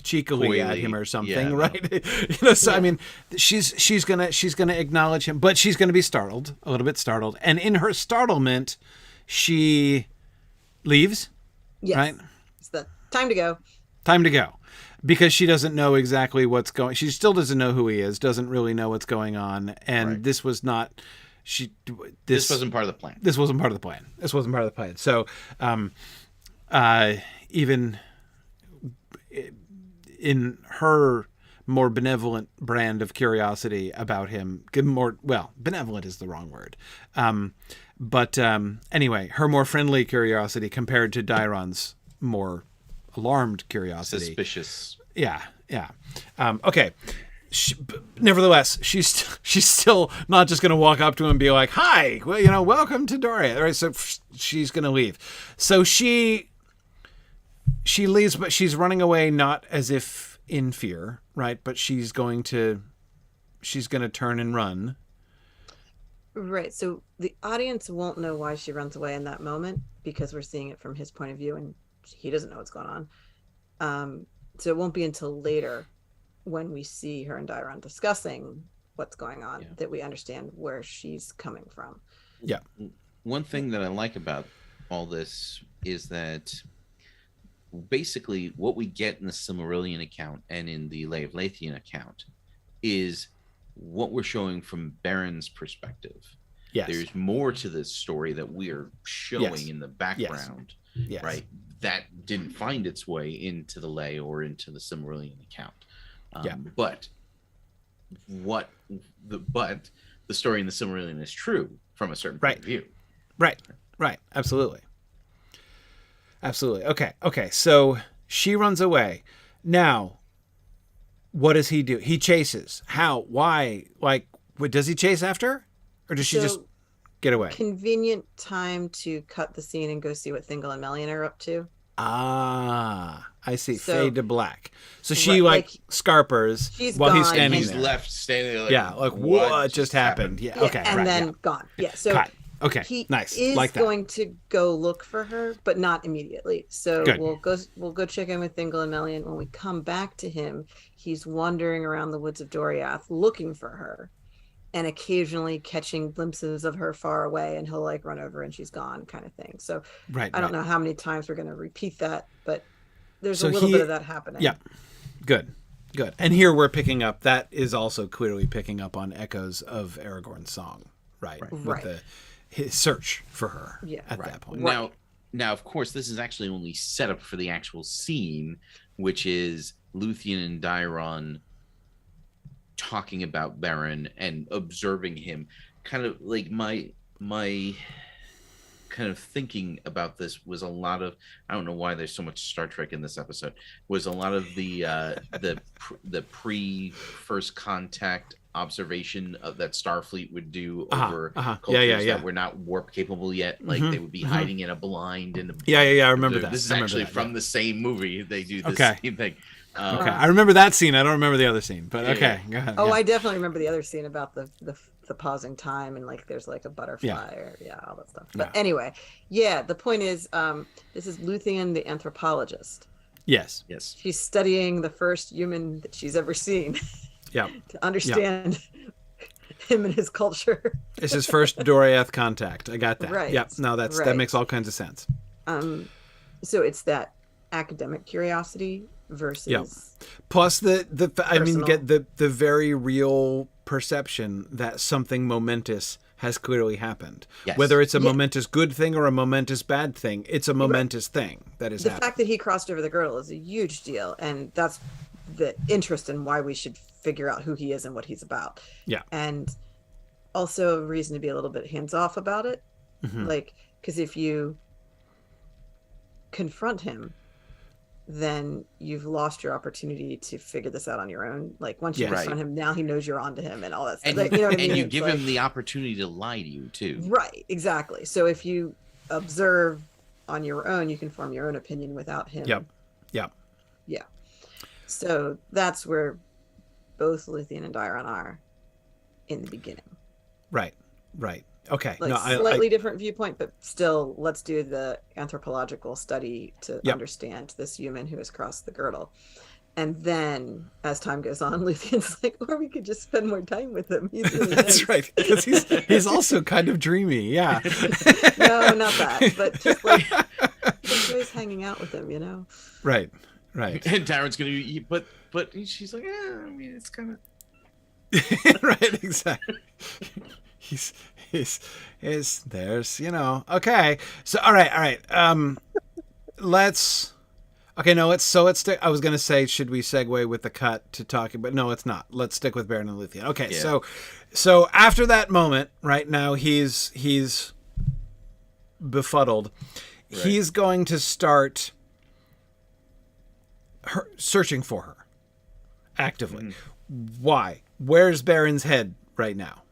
cheekily Coyly. at him or something, Yeah, right? So I mean, she's gonna acknowledge him, but she's gonna be startled, a little bit startled, and in her startlement, she leaves. Yes. Right. It's the time to go. Time to go, because she doesn't know exactly what's going. She still doesn't know who he is. Doesn't really know what's going on, and Right. this was not. This wasn't part of the plan. This wasn't part of the plan. So, even in her more benevolent brand of curiosity about him, benevolent is the wrong word. But anyway, her more friendly curiosity compared to Diron's more alarmed curiosity. Suspicious. Yeah. Okay. Nevertheless, she's still not just going to walk up to him and be like, "Hi, well, welcome to Doria." All right, so she's going to leave. So she leaves, but she's running away not as if in fear, right? But she's going to turn and run. Right. So the audience won't know why she runs away in that moment because we're seeing it from his point of view and he doesn't know what's going on. So it won't be until later when we see her and Diron discussing what's going on that we understand where she's coming from. Yeah. One thing that I like about all this is that basically what we get in the Silmarillion account and in the Lay of Luthien account is what we're showing from Beren's perspective. Yes. There's more to this story that we're showing in the background, Yes. right? That didn't find its way into the Lay or into the Silmarillion account. But the story in the Silmarillion is true from a certain point of view. Right. Absolutely. Okay. So she runs away. Now, what does he do? He chases. How? Why? Like, does he chase after her? Or does she just get away? Convenient time to cut the scene and go see what Thingle and Melian are up to. Ah, I see. So, fade to black. So she like scarpers she's while he's gone, standing He's there. left standing there like, Yeah, like what just happened? Yeah, okay, and right, then yeah. gone. Yeah, so Cut. Okay, he nice. is Like that. going to go look for her, but not immediately. So Good. we'll go check in with Thingle and Melian. When we come back to him, he's wandering around the woods of Doriath looking for her, and occasionally catching glimpses of her far away, and he'll like run over and she's gone, kind of thing. So I don't know how many times we're going to repeat that, but there's a little bit of that happening. Yeah, good. And here we're picking up. That is also clearly picking up on echoes of Aragorn's song, right? With his search for her at that point. Now, of course, this is actually only set up for the actual scene, which is Luthien and Diron talking about Beren and observing him. Kind of like my kind of thinking about this was a lot of, I don't know why there's so much Star Trek in this episode, was a lot of the pre first contact observation of that Starfleet would do over cultures that were not warp capable yet. Like they would be hiding in a blind and I remember that. This is actually from the same movie. They do the same thing. Okay, I remember that scene. I don't remember the other scene, but okay, go ahead. Oh, I definitely remember the other scene about the pausing time and like there's like a butterfly or all that stuff. But anyway, the point is, this is Luthien, the anthropologist. Yes. She's studying the first human that she's ever seen. Yeah. To understand him and his culture. It's his first Doriath contact. I got that. Right. Yep. No, that makes all kinds of sense. So it's that academic curiosity versus plus the the very real perception that something momentous has clearly happened. Yes. Whether it's a momentous good thing or a momentous bad thing, it's a momentous thing that is happening. The fact that he crossed over the girdle is a huge deal, and that's the interest in why we should figure out who he is and what he's about. Yeah. And also a reason to be a little bit hands-off about it. Like, because if you confront him, then you've lost your opportunity to figure this out on your own. Like once you Yeah. confront him, now he knows you're onto him and all that stuff. And, Like, you know what I mean? and you It's give like- him the opportunity to lie to you too. Right, exactly. So if you observe on your own, you can form your own opinion without him. Yep. Yeah. So that's where both Luthien and Diron are in the beginning. Right. Okay. Like No, slightly different viewpoint, but still, let's do the anthropological study to Yep. understand this human who has crossed the girdle. And then, as time goes on, Luthien's like, or we could just spend more time with him. He's really That's nice. right, because he's also kind of dreamy. Yeah. No, not that, but just like he enjoys hanging out with him, you know. Right. And Darren's gonna be, but she's like, I mean, it's kind of Right. Exactly. He's there's okay. So all right. Let's. Okay, no, let's stick. I was gonna say, should we segue with the cut to talking, but no, it's not. Let's stick with Beren and Luthien. Okay, Yeah. so after that moment, right now he's befuddled. Right. He's going to start searching for her actively. Why? Where's Beren's head right now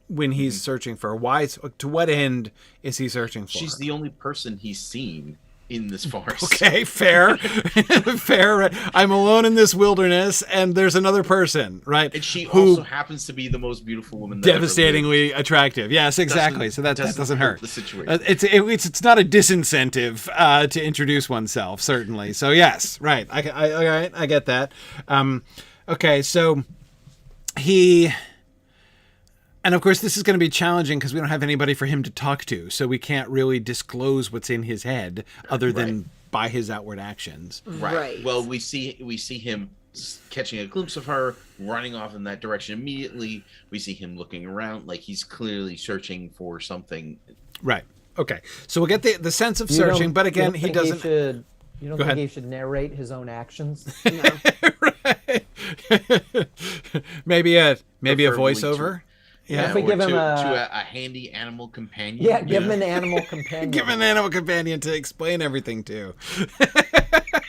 when he's searching for her? Why? To what end is he searching for she's her? the only person he's seen in this forest. Okay, fair. Fair. I'm alone in this wilderness, and there's another person, right? And she who also happens to be the most beautiful woman that ever lived. devastatingly attractive. Yes, exactly. So that doesn't hurt. The situation. It's not a disincentive to introduce oneself, certainly. So yes, right. I get that. Okay, so he. And of course, this is going to be challenging because we don't have anybody for him to talk to, so we can't really disclose what's in his head other than by his outward actions. Right. Well, we see him catching a glimpse of her, running off in that direction immediately. We see him looking around, like he's clearly searching for something. Right. Okay. So we'll get the sense of You don't- searching, but you again, don't he think doesn't. You don't Go think ahead. he should narrate his own actions? No. Right. maybe a Preferably voiceover. If we or give him to a handy animal companion. Yeah, give him an animal companion. Give an animal companion to explain everything to.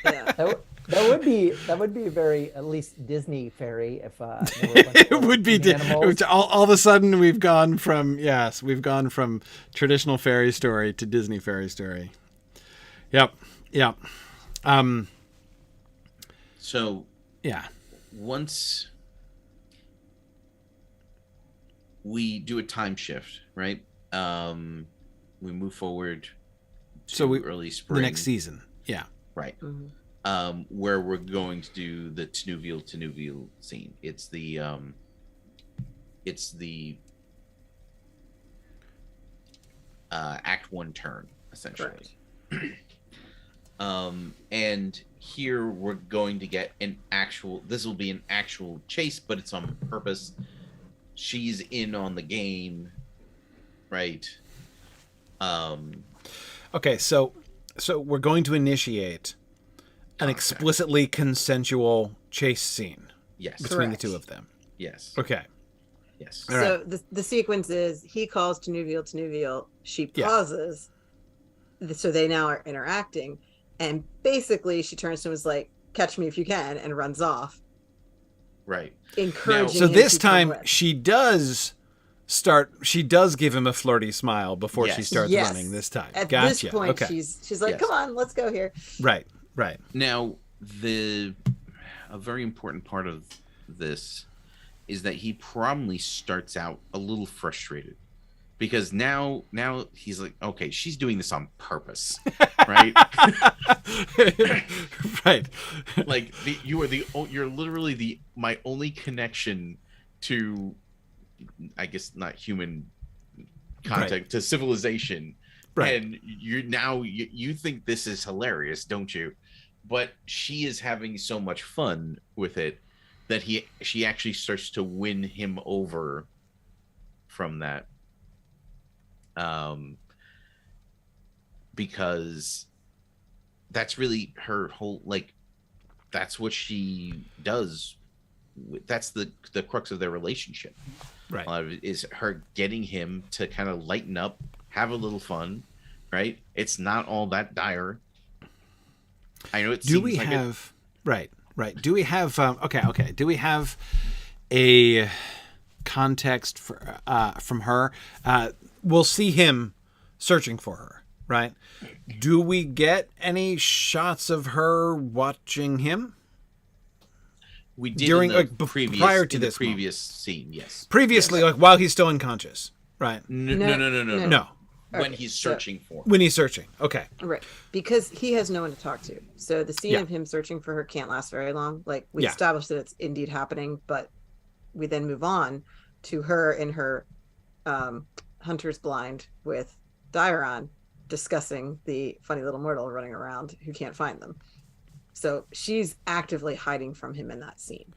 Yeah. That would be a very, at least Disney fairy if there were a bunch It of would be animals. all of a sudden we've gone from traditional fairy story to Disney fairy story. Yep. So Yeah. once we do a time shift, right? We move forward to early spring. The next season. Yeah. Right. Mhm. Where we're going to do the Tinuviel scene. It's the Act 1 turn, essentially. And here we're going to get this will be an actual chase, but it's on purpose. She's in on the game, right? Okay, so we're going to initiate an explicitly consensual chase scene Yes. between Correct. the two of them. Yes. Okay. Yes. All So the sequence is he calls Tinuviel, she Yeah. pauses, so they now are interacting, and basically she turns to him and is like, catch me if you can, and runs off, Right. encouraging So him this to come time with. she does give him a flirty smile before she Yes. starts Yes. running this time. At Gotcha. this point, Okay. she's like, Yes. come on, let's go here. Right. Now, a very important part of this is that he probably starts out a little frustrated because now he's like, okay, she's doing this on purpose, right? Right. Like you're literally my only connection to, I guess not human contact, to civilization. Right. And you think this is hilarious, don't you? But she is having so much fun with it that she actually starts to win him over from that. Because that's really her whole, like, that's what she does. That's the crux of their relationship. Right. A lot of it is her getting him to kind of lighten up, have a little fun, right? It's not all that dire. I know it Do seems we like have right? Do we have okay? Do we have a context for from her? We'll see him searching for her, right? Do we get any shots of her watching him? we did during, in the like, previous, prior to in this the previous scene. Yes. Previously, Yes. like while he's still unconscious, right? No. No, When Okay, he's so- searching for her. when he's searching. Okay, Right. Because he has no one to talk to. So the scene Yeah. of him searching for her can't last very long. Like, we Yeah. established that it's indeed happening, but we then move on to her in her hunter's blind with Diron discussing the funny little mortal running around who can't find them. So she's actively hiding from him in that scene.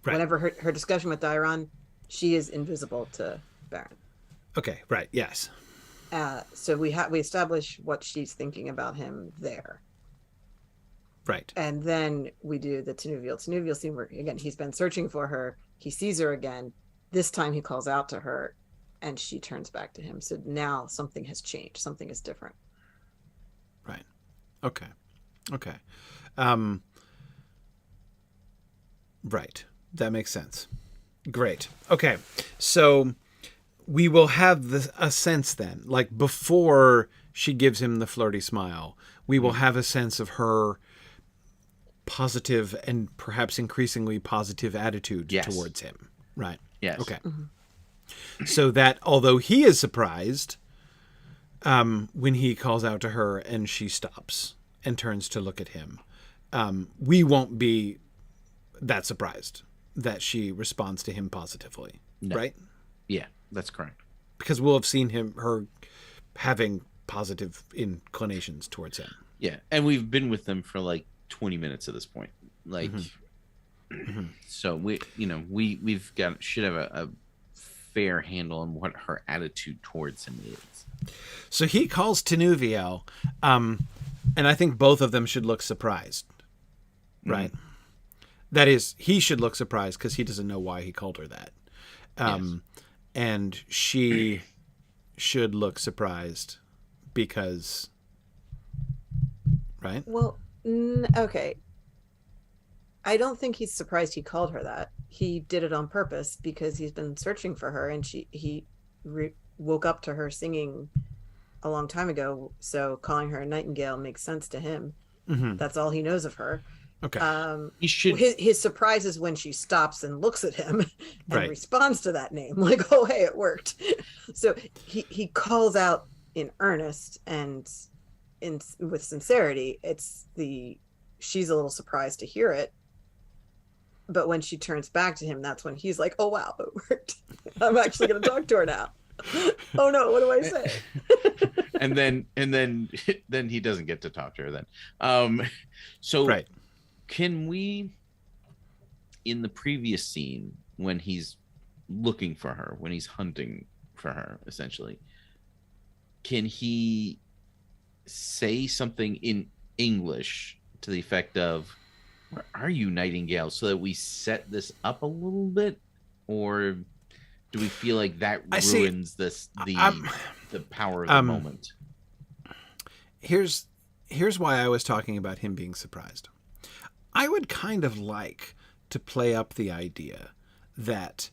Right. Whenever her discussion with Diron, she is invisible to Beren. okay, right, yes, So we establish what she's thinking about him there. right, And then we do the Tinuviel scene where, again, he's been searching for her. He sees her again. This time he calls out to her and she turns back to him. So now something has changed. Something is different. right. Okay. Right. That makes sense. Great. Okay. So we will have a sense then, like before she gives him the flirty smile, we will have a sense of her positive and perhaps increasingly positive attitude Yes. towards him. Right. Yes. Okay. So that although he is surprised when he calls out to her and she stops and turns to look at him, we won't be that surprised that she responds to him positively, No. right? Yeah, that's correct. Because we'll have seen her having positive inclinations towards him. Yeah, and we've been with them for like 20 minutes at this point. Like, so we've got should have a fair handle on what her attitude towards him is. So he calls Tinuviel, and I think both of them should look surprised, right? That is, he should look surprised because he doesn't know why he called her that. And she should look surprised because, right? Well, okay. I don't think he's surprised he called her that. He did it on purpose because he's been searching for her, and he woke up to her singing a long time ago. So calling her a nightingale makes sense to him. That's all he knows of her. Okay. He should. His surprise is when she stops and looks at him and Right. responds to that name, like, "Oh, hey, it worked." So he calls out in earnest and with sincerity. She's a little surprised to hear it, but when she turns back to him, that's when he's like, "Oh wow, it worked. I'm actually going to talk to her now." Oh no, what do I say? and then he doesn't get to talk to her then. So Right. can we, in the previous scene when he's looking for her, when he's hunting for her, essentially, can he say something in English to the effect of, "Where are you, Nightingale?" so that we set this up a little bit? Or do we feel like that ruins the power of the moment? Here's why I was talking about him being surprised. I would kind of like to play up the idea that.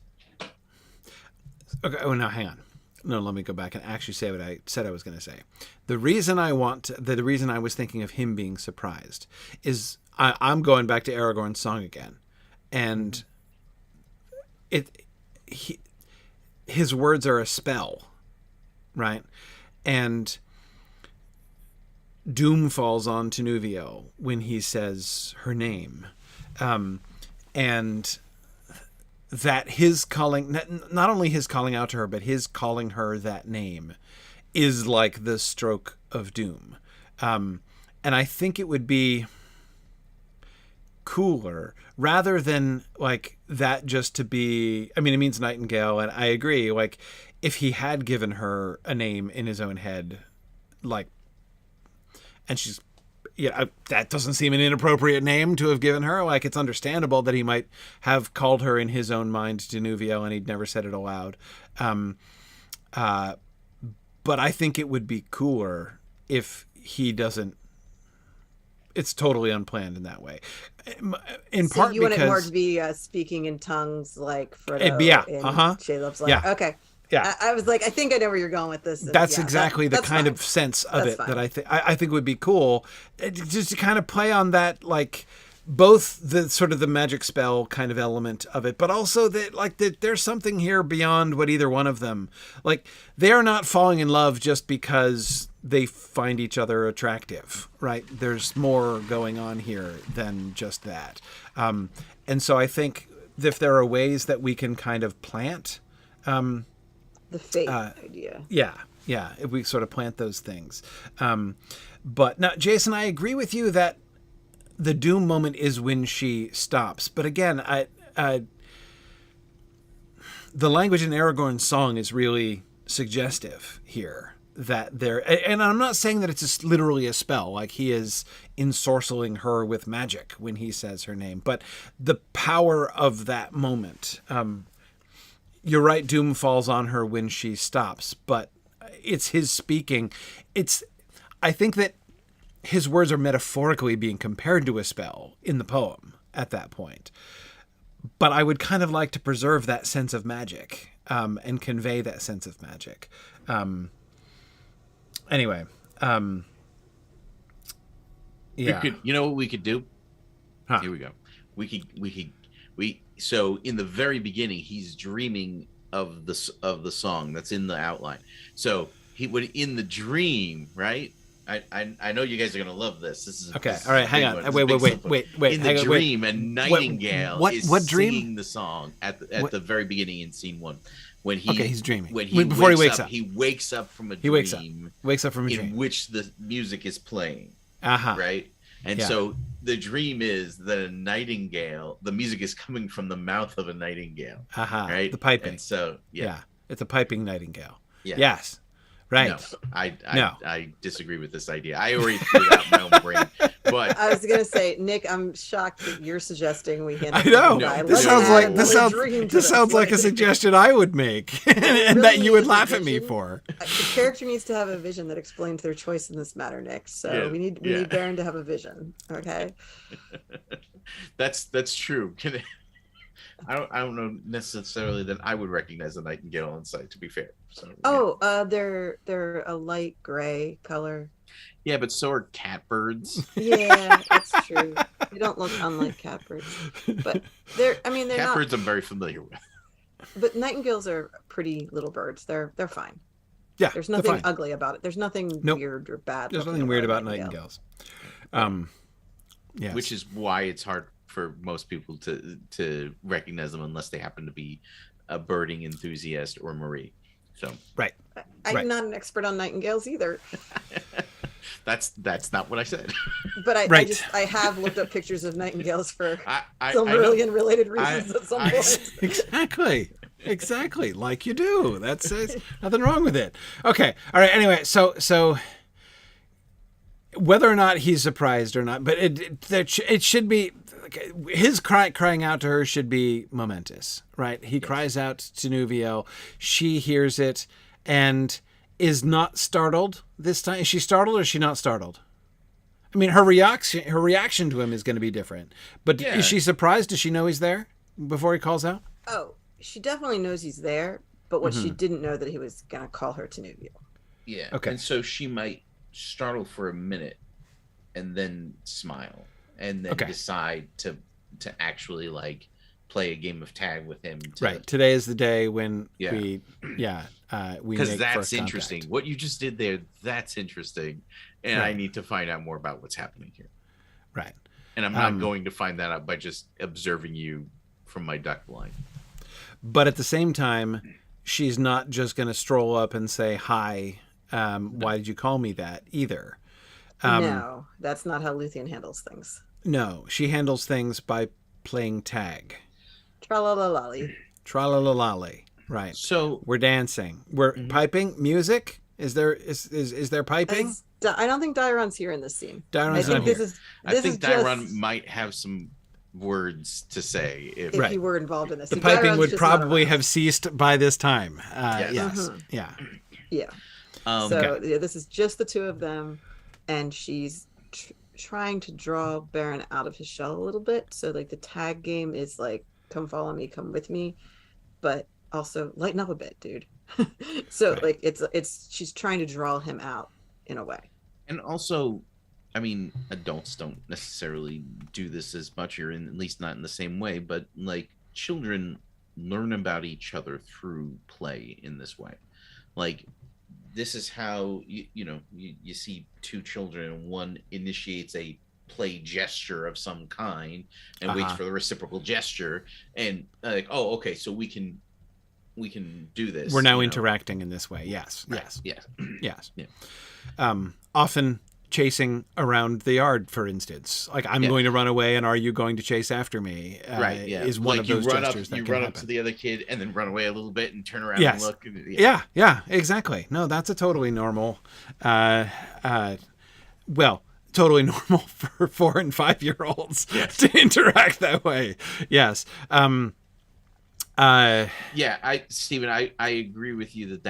Okay, oh no, hang on. No, let me go back and actually say what I said I was going to say. The reason I was thinking of him being surprised is I'm going back to Aragorn's song again, and his words are a spell, right? And doom falls on Tinuviel when he says her name, and that his calling, not only his calling out to her, but his calling her that name is like the stroke of doom. And I think it would be cooler rather than like that just to be, I mean, it means nightingale, and I agree, like if he had given her a name in his own head, like, and she's, that doesn't seem an inappropriate name to have given her. Like, it's understandable that he might have called her in his own mind Tinuviel and he'd never said it aloud. But I think it would be cooler if It's totally unplanned in that way. In So part you want it more because to be speaking in tongues like Frodo yeah, in Shaleb's Life? Yeah. Okay. yeah. I was like, I think I know where you're going with this. And That's yeah, exactly the that's kind fine. of sense of That's it fine. that I think would be cool, just to kind of play on that, like both the sort of the magic spell kind of element of it, but also that there's something here beyond what either one of them, like they are not falling in love just because they find each other attractive, right? There's more going on here than just that. And so I think if there are ways that we can kind of plant, The fate idea. yeah, if we sort of plant those things. But now, Jason, I agree with you that the doom moment is when she stops. But again, the language in Aragorn's song is really suggestive here. That there, and I'm not saying that it's just literally a spell, like he is ensorceling her with magic when he says her name, but the power of that moment. You're right, doom falls on her when she stops, but it's his speaking. I think that his words are metaphorically being compared to a spell in the poem at that point. But I would kind of like to preserve that sense of magic, and convey that sense of magic. Anyway, yeah. You know what we could do? Huh. Here we go. So in the very beginning, he's dreaming of the song that's in the outline. So he would, in the dream, right? I know you guys are gonna love this. This is Okay. this All right. is Hang big on. one. This Wait. is big in the hang on, dream, wait. a nightingale What is dream? singing the song at the very beginning in scene 1. When he's dreaming. Before he wakes up, he wakes up from a dream. Wakes up from a dream in which the music is playing. Uh-huh. Right. And so the dream is that a nightingale, the music is coming from the mouth of a nightingale. Uh-huh. Right. The piping. And so it's a piping nightingale. Yeah. Yes. Right. No, I disagree with this idea. I already threw it out in my own brain. But I was gonna say, Nick, I'm shocked that you're suggesting we hand. I know. No, this sounds like a suggestion I would make, and really that you would needs a laugh at me vision. for. The character needs to have a vision that explains their choice in this matter, Nick. So we need Beren to have a vision. Okay. That's true. I don't know necessarily that I would recognize a nightingale on sight, to be fair. So they're a light gray color. Yeah, but so are catbirds. Yeah, that's true. They don't look unlike catbirds, but they're Catbirds I'm very familiar with. But nightingales are pretty little birds. They're fine. Yeah, there's nothing ugly about it. There's nothing weird or bad. There's nothing weird about nightingales. Yes. Which is why it's hard for most people to recognize them unless they happen to be a birding enthusiast or Marie. So right. I'm not an expert on nightingales either. That's not what I said. But I have looked up pictures of nightingales for Silmarillion related reasons at some point. Exactly, like you do. That's nothing wrong with it. Okay, all right. Anyway, so whether or not he's surprised or not, but it should be his crying out to her should be momentous, right? He cries out to Tinuviel. She hears it and is not startled this time. Is she startled or is she not startled? I mean, her reaction to him is going to be different. But is she surprised? Does she know he's there before he calls out? Oh, she definitely knows he's there. But what she didn't know that he was going to call her Tinuviel. Yeah. Okay. And so she might startle for a minute and then smile and then decide to actually like play a game of tag with him. Right. Today is the day when we because that's interesting. What you just did there, that's interesting. And I need to find out more about what's happening here. Right. And I'm not going to find that out by just observing you from my duck blind. But at the same time, she's not just going to stroll up and say, hi, why did you call me that either? No, that's not how Luthien handles things. No, she handles things by playing tag. Tra-la-la-lally. Tra-la-la-lally. Right. So we're dancing. We're piping. Music? Is there piping? I don't think Diron's here in this scene. Diron's not here. I think Diron might have some words to say if he were involved in this. The piping would probably have ceased by this time. Yes. Yeah. Yeah. This is just the two of them, and she's trying to draw Beren out of his shell a little bit. So like the tag game is like, come follow me, come with me, but also lighten up a bit, dude. So Right. like it's she's trying to draw him out in a way. And also, I mean, adults don't necessarily do this as much, or at least not in the same way, but like children learn about each other through play in this way. Like, this is how you see two children and one initiates a play gesture of some kind and waits for the reciprocal gesture, and like, oh, okay, so we can do this. We're now interacting in this way. Yes. Right. Yes. Yes. Yes. Yeah. Often chasing around the yard, for instance. Like, I'm going to run away, and are you going to chase after me? Right. Yeah. Is one like of those gestures that you can run happen. up to the other kid and then run away a little bit and turn around Yes. and look. Yeah, exactly. No, that's a totally normal, totally normal for 4 and 5 year olds to interact that way. Yes. Stephen, I agree with you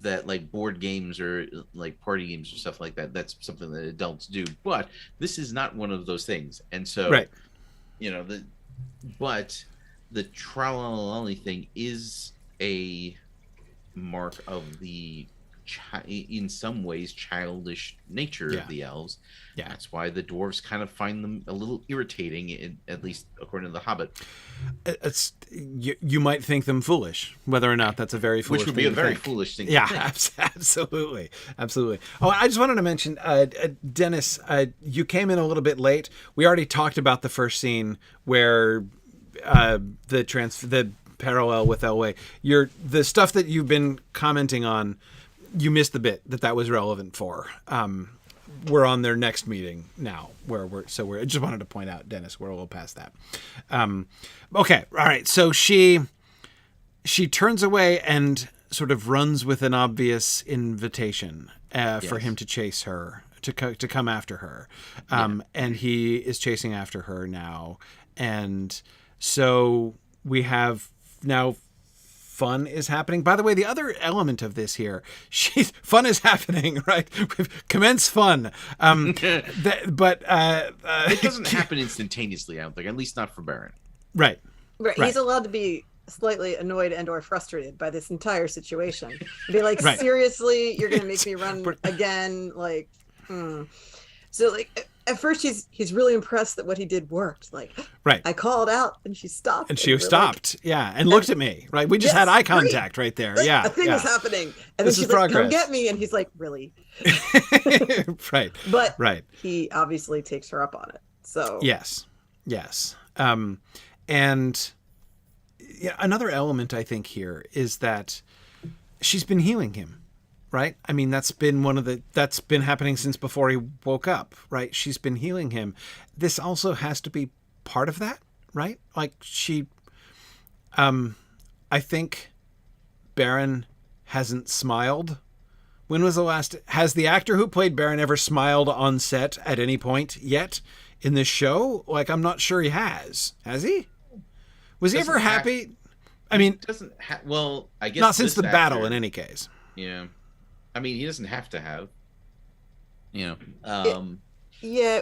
that like board games or like party games or stuff like that, that's something that adults do, but this is not one of those things. And so, right. But the tralala thing is a mark of the in some ways childish nature of the elves. Yeah. That's why the dwarves kind of find them a little irritating, at least according to the Hobbit. You might think them foolish, whether or not that's a very foolish thing. Which would be a very think. foolish thing. Yeah, to think. absolutely. Oh, I just wanted to mention, Dennis, you came in a little bit late. We already talked about the first scene where the parallel with Elway. The stuff that you've been commenting on, you missed the bit that was relevant for. We're on their next meeting now, I just wanted to point out, Dennis, we're a little past that. Okay, all right. So she turns away and sort of runs with an obvious invitation for him to chase her, to come after her, and he is chasing after her now, and so we have now. Fun is happening. By the way, the other element of this here, fun is happening, right? Commence fun. But it doesn't happen instantaneously, I don't think, at least not for Beren. Right. He's allowed to be slightly annoyed and or frustrated by this entire situation. Be like, right. Seriously, you're going to make me run again? Like, So like at first he's really impressed that what he did worked. Like, right. I called out and she stopped. And she stopped. Like, and looked at me. Right. We just had eye contact right there. Like, yeah. A thing was happening. And this then she's is progress. Like, come get me. And he's like, really? Right. But right. He obviously takes her up on it. So yes. And another element I think here is that she's been healing him. Right. I mean, that's been happening since before he woke up. Right. She's been healing him. This also has to be part of that. Right. Like I think Beren hasn't smiled. When was the last, has the actor who played Beren ever smiled on set at any point yet in this show? Like, I'm not sure he has. Has he? Was he ever happy? I mean, I guess not since the battle in any case. Yeah. I mean, he doesn't have to have, yeah,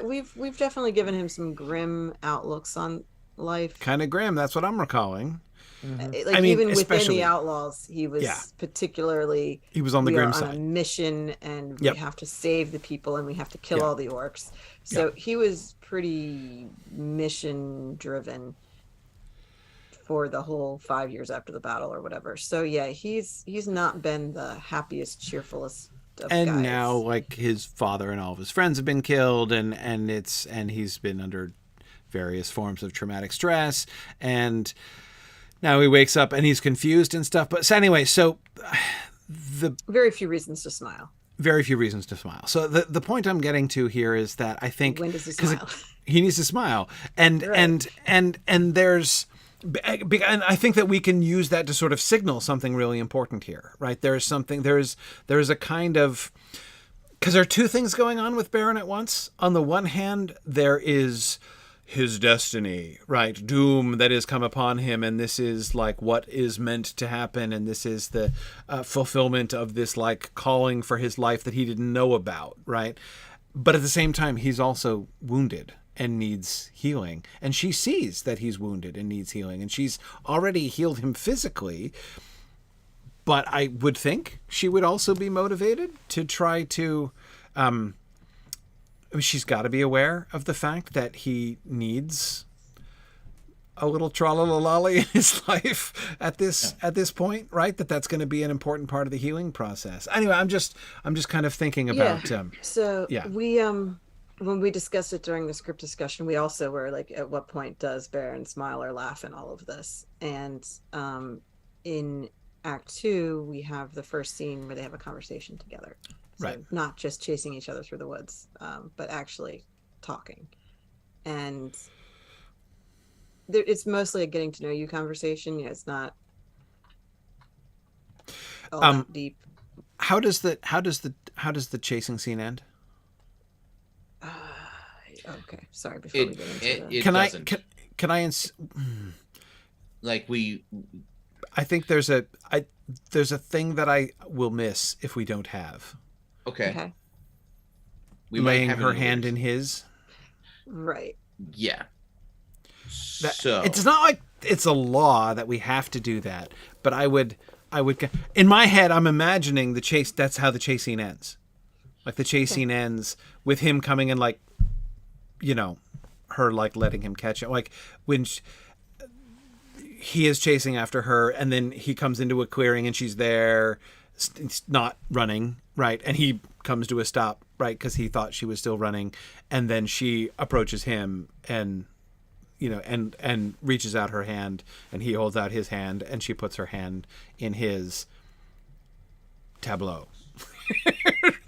we've definitely given him some grim outlooks on life. Kind of grim. That's what I'm recalling. Mm-hmm. Like, even within the Outlaws, he was particularly. He was on the grim side. On a mission, and we have to save the people, and we have to kill all the orcs. So he was pretty mission driven for the whole 5 years after the battle or whatever. So yeah, he's not been the happiest, cheerfulest of guys. And now, like, his father and all of his friends have been killed, and he's been under various forms of traumatic stress, and now he wakes up and he's confused and stuff. But so anyway, the very few reasons to smile. Very few reasons to smile. So the point I'm getting to here is that I think when does he smile? He needs to smile, and there's. And I think that we can use that to sort of signal something really important here, right? There's a kind of, because there are two things going on with Beren at once. On the one hand, there is his destiny, right? Doom that has come upon him, and this is like what is meant to happen, and this is the fulfillment of this like calling for his life that he didn't know about, right? but at the same time, he's also wounded and needs healing. And she sees that he's wounded and needs healing. And she's already healed him physically. But I would think she would also be motivated to try to... she's got to be aware of the fact that he needs a little tra-la-la-lolly in his life at this point, right? That's going to be an important part of the healing process. Anyway, I'm just kind of thinking about. We when we discussed it during the script discussion, we also were like, at what point does Beren smile or laugh in all of this? And in Act 2, we have the first scene where they have a conversation together. So right. Not just chasing each other through the woods, but actually talking. And it's mostly a getting to know you conversation. It's not all that deep. How does the chasing scene end? Okay, sorry. Before we get into it can I like we? I think there's a thing that I will miss if we don't have. Okay. We laying her hand in his. Right. Yeah. So it's not like it's a law that we have to do that, but I would in my head I'm imagining the chase. That's how the chase scene ends. Like the chase scene ends with him coming and like, her like letting him catch it. Like when he is chasing after her, and then he comes into a clearing and she's there, not running, right? And he comes to a stop, right? Because he thought she was still running, and then she approaches him and. And reaches out her hand, and he holds out his hand, and she puts her hand in his tableau.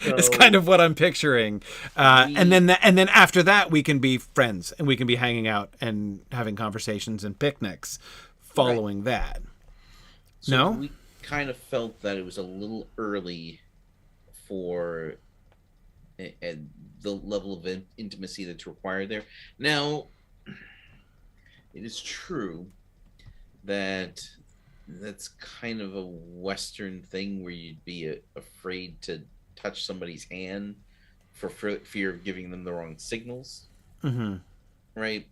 It's kind of what I'm picturing. And then after that, we can be friends, and we can be hanging out and having conversations and picnics following that. So no? We kind of felt that it was a little early for the level of intimacy that's required there. Now, it is true that that's kind of a Western thing where you'd be afraid to touch somebody's hand for fear of giving them the wrong signals. Mm-hmm. Right?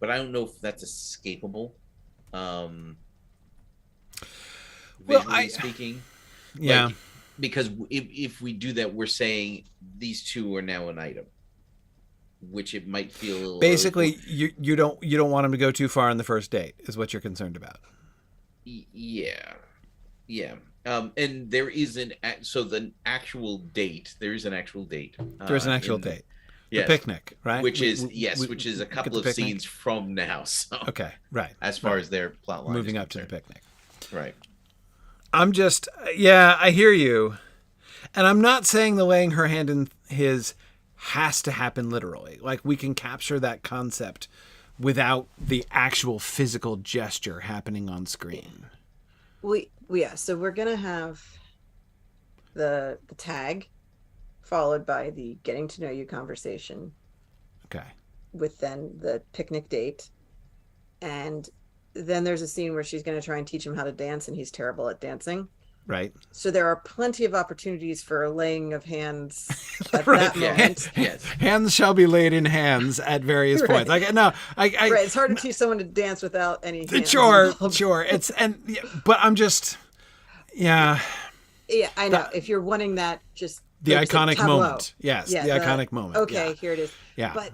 But I don't know if that's escapable. Visually speaking. Yeah. Like, because if we do that, we're saying these two are now an item. Which it might feel a little basically you don't want him to go too far on the first date is what you're concerned about. Yeah. And there is the actual date. There is an actual date. There's an actual date. Yes. The picnic, right? Which is a couple of scenes from now. So okay, right. As far as their plot line moving up to the picnic. Right. I'm just I hear you. And I'm not saying the laying her hand in his has to happen literally. Like we can capture that concept without the actual physical gesture happening on screen. So we're gonna have the tag followed by the getting to know you conversation. Okay. With then the picnic date. And then there's a scene where she's gonna try and teach him how to dance and he's terrible at dancing. Right. So there are plenty of opportunities for a laying of hands at that moment. Yes. Hands shall be laid in hands at various points. Right. It's hard to teach someone to dance without any hands. Sure. But I'm just, Yeah, I know. If you're wanting that, just the iconic moment. Yes, the iconic moment. Okay, here it is. Yeah. But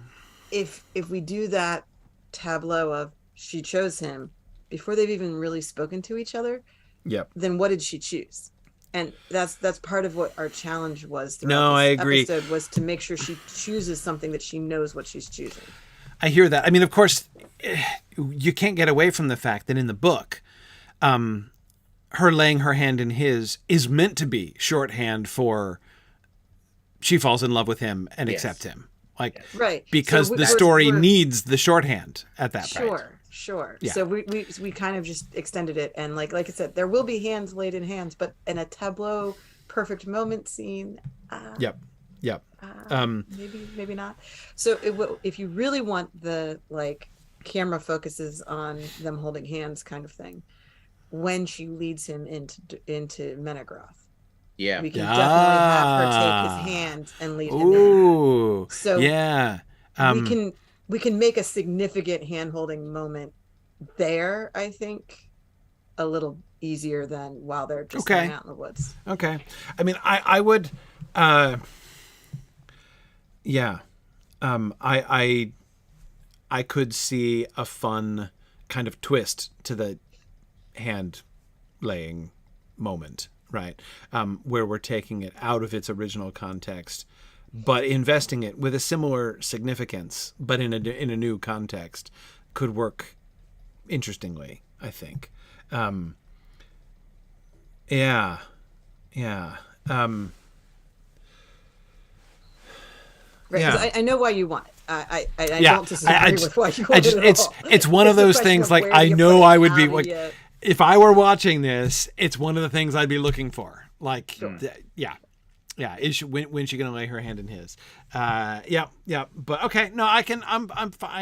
if we do that tableau of she chose him before they've even really spoken to each other, then what did she choose? And that's part of what our challenge was throughout this episode, was to make sure she chooses something that she knows what she's choosing. I hear that. I mean, of course, you can't get away from the fact that in the book, her laying her hand in his is meant to be shorthand for she falls in love with him and accepts him. Like, right. Because the story needs the shorthand at that point. Sure. Yeah. So we kind of just extended it, and like I said, there will be hands laid in hands, but in a tableau perfect moment scene. Yep. Maybe not. So if you really want the camera focuses on them holding hands kind of thing, when she leads him into Menegroth, Yeah. We can definitely have her take his hand and lead him in. Ooh. So yeah. we can make a significant hand-holding moment there, I think, a little easier than while they're just hanging out in the woods. Okay. I mean, I would, yeah. I could see a fun kind of twist to the hand laying moment, right? Where we're taking it out of its original context, but investing it with a similar significance, but in a new context, could work interestingly, I think. Yeah. Right, yeah. 'cause I know why you want it. I don't disagree with why you want it at all. It's one of those things, like, I know I would be like, if I were watching this, it's one of the things I'd be looking for. Like, Sure. yeah. Is she, when's she gonna lay her hand in his? Yeah. But okay, no, I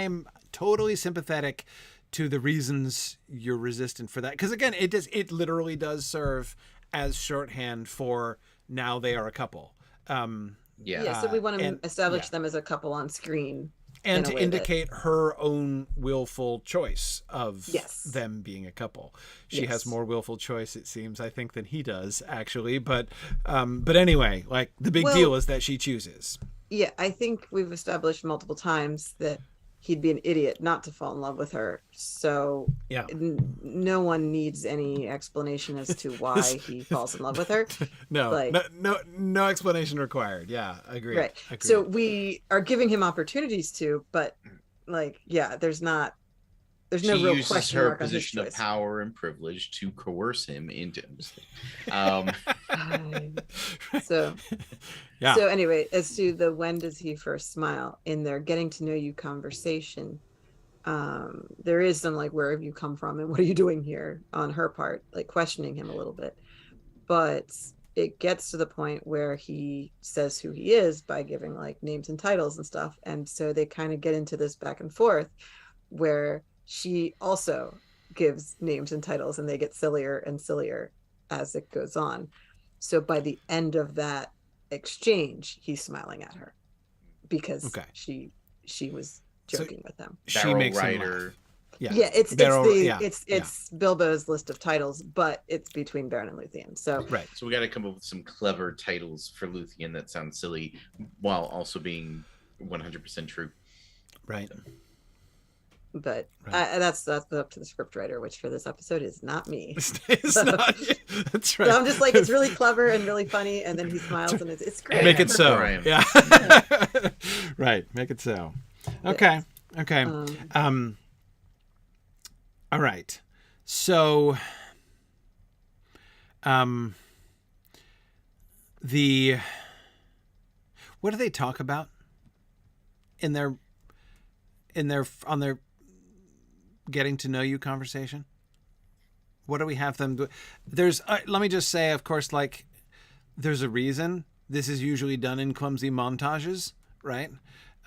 am totally sympathetic to the reasons you're resistant for that, because again, it literally does serve as shorthand for now they are a couple. Yeah. So we want to establish them as a couple on screen. And to indicate her own willful choice of Yes. them being a couple. She Yes. has more willful choice, it seems, I think, than he does, actually. But anyway, like, the big deal is that she chooses. Yeah, I think we've established multiple times that he'd be an idiot not to fall in love with her. So Yeah. No one needs any explanation as to why he falls in love with her. No explanation required. Yeah, agreed. Right. Agreed. So we are giving him opportunities to, but like, yeah, there's no real uses question her mark on his position of choice. power and privilege to coerce him into. So yeah. So anyway, as to the when does he first smile in their getting to know you conversation, there is some like, where have you come from and what are you doing here on her part, like questioning him a little bit. But it gets to the point where he says who he is by giving like names and titles and stuff. And so they kind of get into this back and forth where she also gives names and titles and they get sillier and sillier as it goes on. So by the end of that exchange, he's smiling at her because she was joking with him. She makes him writer. laugh. Yeah, it's Bilbo's list of titles, but it's between Beren and Luthien. So right. So we got to come up with some clever titles for Luthien that sound silly while also being 100% true. Right. But that's up to the scriptwriter, which for this episode is not me. It's not. That's right. So I'm just like, it's really clever and really funny, and then he smiles and it's great. Make it so. Yeah. Right. Make it so. Okay. All right. So, what do they talk about on their getting to know you conversation? What do we have them do? There's, let me just say, of course, like, there's a reason this is usually done in clumsy montages, right?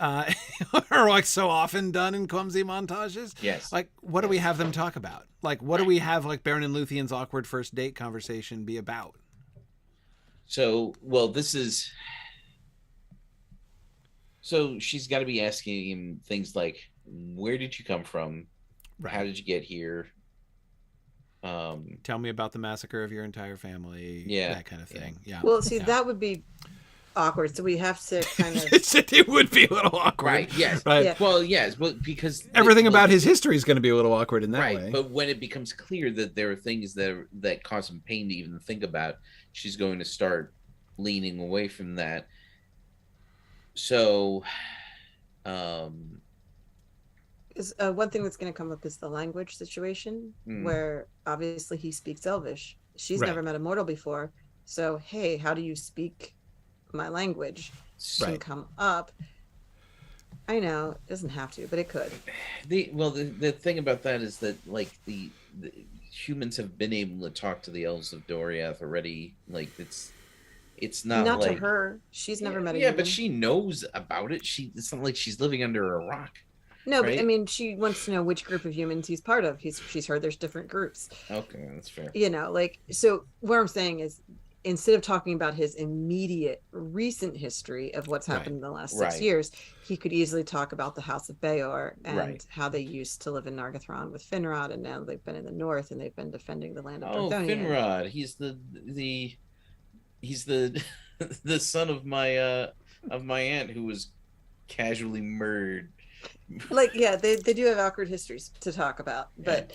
Or like so often done in clumsy montages. Yes. Like, what do we have them talk about? Like, what do we have like Beren and Luthien's awkward first date conversation be about? So she's got to be asking him things like, where did you come from? Right. How did you get here? Tell me about the massacre of your entire family. Yeah. That kind of thing. Yeah. Well, see, that would be awkward. So we have to kind of. It would be a little awkward. Right. Yes. Right. Yeah. Well, yes, but because everything about his history is going to be a little awkward in that right. way. But when it becomes clear that there are things that cause him pain to even think about, she's going to start leaning away from that. So, one thing that's going to come up is the language situation, where obviously he speaks Elvish. She's never met a mortal before. So, hey, how do you speak my language? Can come up. I know it doesn't have to, but it could. The thing about that is that like the humans have been able to talk to the elves of Doriath already. Like it's not like, to her. She's never met a human. human. But she knows about it. It's not like she's living under a rock. No, right? But I mean, she wants to know which group of humans he's part of. She's heard there's different groups. Okay, that's fair. You know, like, so what I'm saying is, instead of talking about his immediate recent history of what's happened in the last 6 years, he could easily talk about the House of Baor and how they used to live in Nargothrond with Finrod, and now they've been in the north and they've been defending the land of Dorthonion. Finrod, he's the the son of my aunt who was casually murdered. Like, they do have awkward histories to talk about, but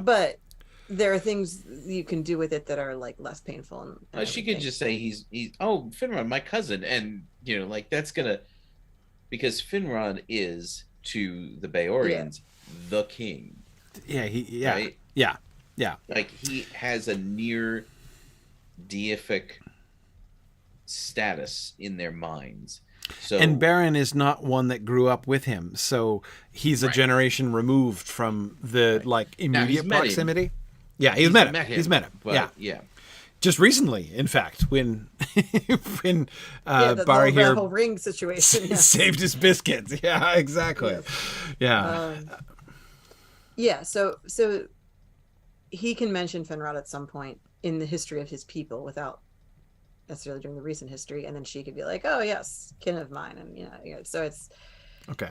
but there are things you can do with it that are like less painful. And she could just say he's Finrod, my cousin, and like that's gonna, because Finrod is to the Baorians the king. Right? Like he has a near deific status in their minds. So, and Beren is not one that grew up with him, so he's a generation removed from the like immediate proximity. Yeah, he's met him. He's met him. Yeah. Just recently, in fact, when Bar here whole ring situation saved his biscuits. Yeah, exactly. So he can mention Finrod at some point in the history of his people without necessarily during the recent history, and then she could be like, oh yes, kin of mine, and so it's okay.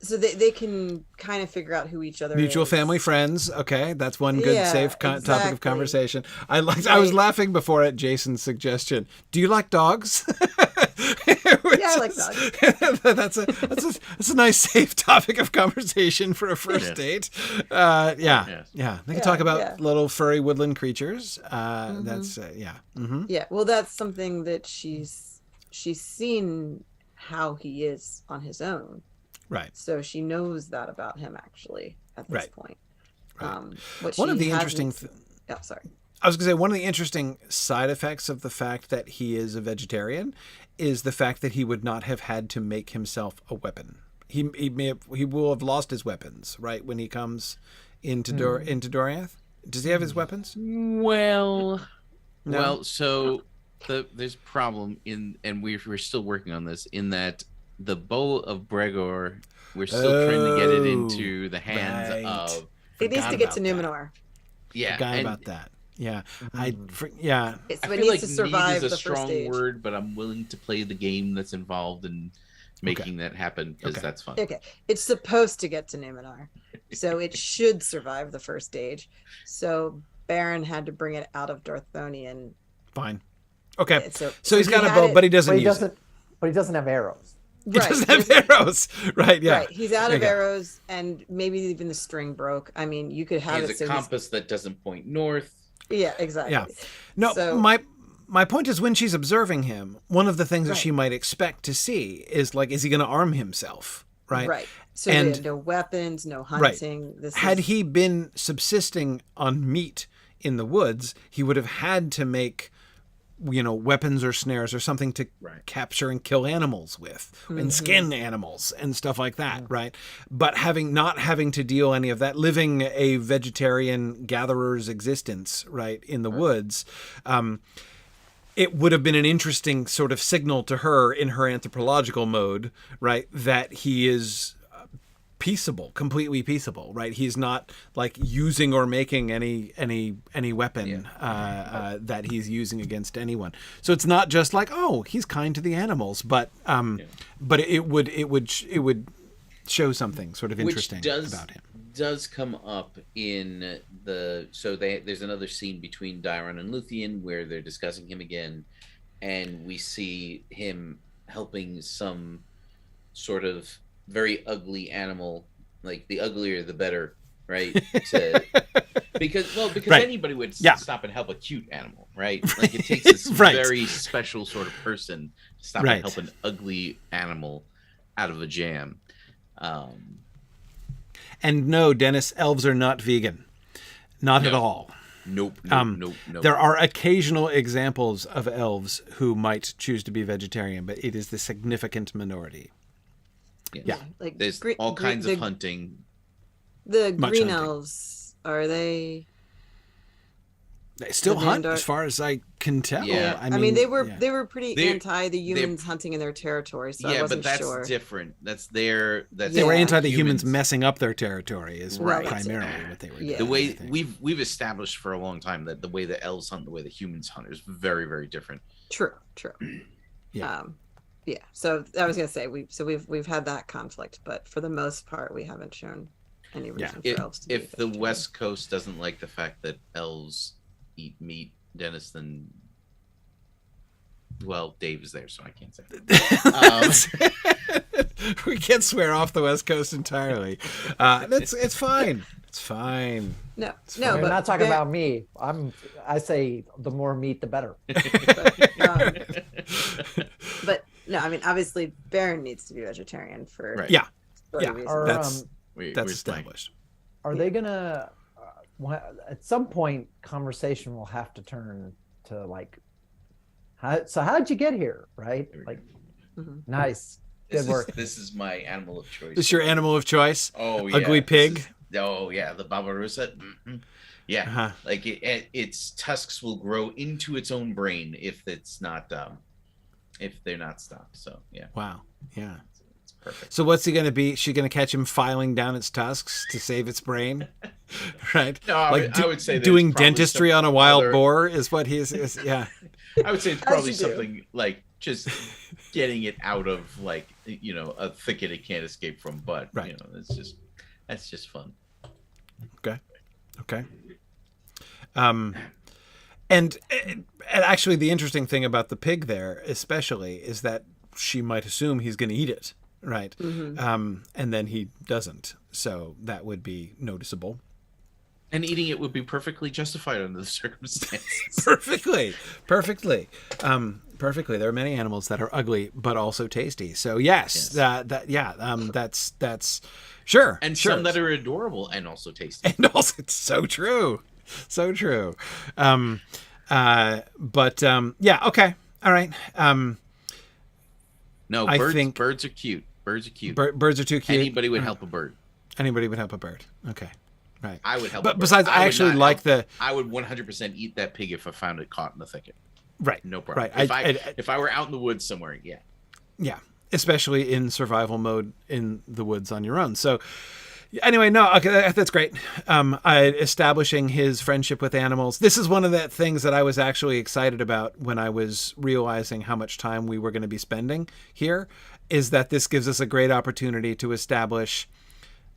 So they can kind of figure out who each other mutual is. Family, friends. Okay, that's one good safe topic of conversation. I was laughing before at Jason's suggestion. Do you like dogs? I like dogs. That's a nice safe topic of conversation for a first date. They can talk about little furry woodland creatures. That's Well, that's something that she's seen how he is on his own. Right. So she knows that about him actually at this point. Right. One of the interesting I was going to say, one of the interesting side effects of the fact that he is a vegetarian is the fact that he would not have had to make himself a weapon. He will have lost his weapons, right, when he comes into Doriath. Does he have his weapons? Well, so there's a problem and we're still working on this, in that the bow of Bregor, we're still trying to get it into the hands of. It needs to get to Numenor. Yeah, forgot about that. Yeah, I feel like like to survive need is a the strong first stage. word, but I'm willing to play the game that's involved in making that happen, because that's fun. Okay, it's supposed to get to Numenor, so it should survive the first stage. So Beren had to bring it out of Dorthonion. Fine. Okay. So he's he got a bow, but he doesn't use it. But he doesn't have arrows. He doesn't have arrows. Right, yeah. Right. He's out of arrows, and maybe even the string broke. I mean, you could have a compass that doesn't point north. Yeah, exactly. Yeah. No, my point is, when she's observing him, one of the things that she might expect to see is, like, is he going to arm himself? Right. Right. So they had no weapons, no hunting. Right. Had he been subsisting on meat in the woods, he would have had to make, weapons or snares or something to capture and kill animals with, and skin animals and stuff like that, right? But not having to deal any of that, living a vegetarian gatherer's existence, right, in the woods, it would have been an interesting sort of signal to her in her anthropological mode, right, that he is completely peaceable, right? He's not like using or making any weapon that he's using against anyone. So it's not just like, oh, he's kind to the animals, but it would show something sort of interesting about him. Does come up in there's another scene between Diron and Luthien where they're discussing him again, and we see him helping some sort of very ugly animal, like the uglier the better, right? Because anybody would stop and help a cute animal, right? Like it takes this very special sort of person to stop and help an ugly animal out of a jam. And no, Dennis, elves are not vegan. Not at all. Nope. There are occasional examples of elves who might choose to be vegetarian, but it is the significant minority. Yeah. Like there's all kinds of hunting. The green elves, are they They still The hunt, Vandar- as far as I can tell. Yeah. I mean, they were yeah. pretty They're- anti the humans hunting in their territory, so I yeah, wasn't but that's sure. different. That's their. That's They were Yeah. anti the humans messing up their territory is Right. primarily what they were doing. Yeah. The way I think. we've established for a long time that the way the elves hunt, and the way the humans hunt is very, very different. True. Yeah. Yeah. So I was gonna say we've had that conflict, but for the most part, we haven't shown any reason for elves to be If the vegetarian. West Coast doesn't like the fact that elves eat meat, Dennis, then well, Dave is there, so I can't say that. We can't swear off the West Coast entirely. It's fine. It's fine. No, We're but not talking about me. I say the more meat, the better. But no, I mean, obviously, Beren needs to be vegetarian for Right. Yeah. story Yeah. reasons. Or, That's We're that's explaining. established. Are they gonna? At some point, conversation will have to turn to like, how'd you get here? Right? There we Like, Mhm. nice, good work. This is my animal of choice. This is your animal of choice? Oh yeah, Ugly this pig? Oh yeah, the Barbarossa. Yeah, Uh-huh. like its tusks will grow into its own brain if it's not if they're not stopped. So yeah, Wow. Yeah. it's perfect. So what's he going to be? She going to catch him filing down its tusks to save its brain? Right? No, I would say that doing it's probably dentistry some on a wild other- boar is what he is. Yeah. I would say it's As probably you do. something like just getting it out of like a thicket it can't escape from. But Right. that's just fun. Okay. And actually, the interesting thing about the pig there, especially, is that she might assume he's going to eat it, right? Mhm. And then he doesn't. So that would be noticeable. And eating it would be perfectly justified under the circumstances. Perfectly. There are many animals that are ugly but also tasty. So yes. That's sure. And sure. some that are adorable and also tasty. And also, it's so true. So true. Yeah, okay. All right. No, I birds think- birds are cute. Birds are cute. Birds are too cute. Anybody would help a bird. Anybody would help a bird. Okay. Right. I would help. But a bird. besides, I would actually not like help- I would 100% eat that pig if I found it caught in the thicket. Right. No problem. Right. If I were out in the woods somewhere, yeah. Yeah. Especially in survival mode in the woods on your own. So anyway, no, okay, that's great. Establishing his friendship with animals. This is one of the things that I was actually excited about when I was realizing how much time we were going to be spending here, is that this gives us a great opportunity to establish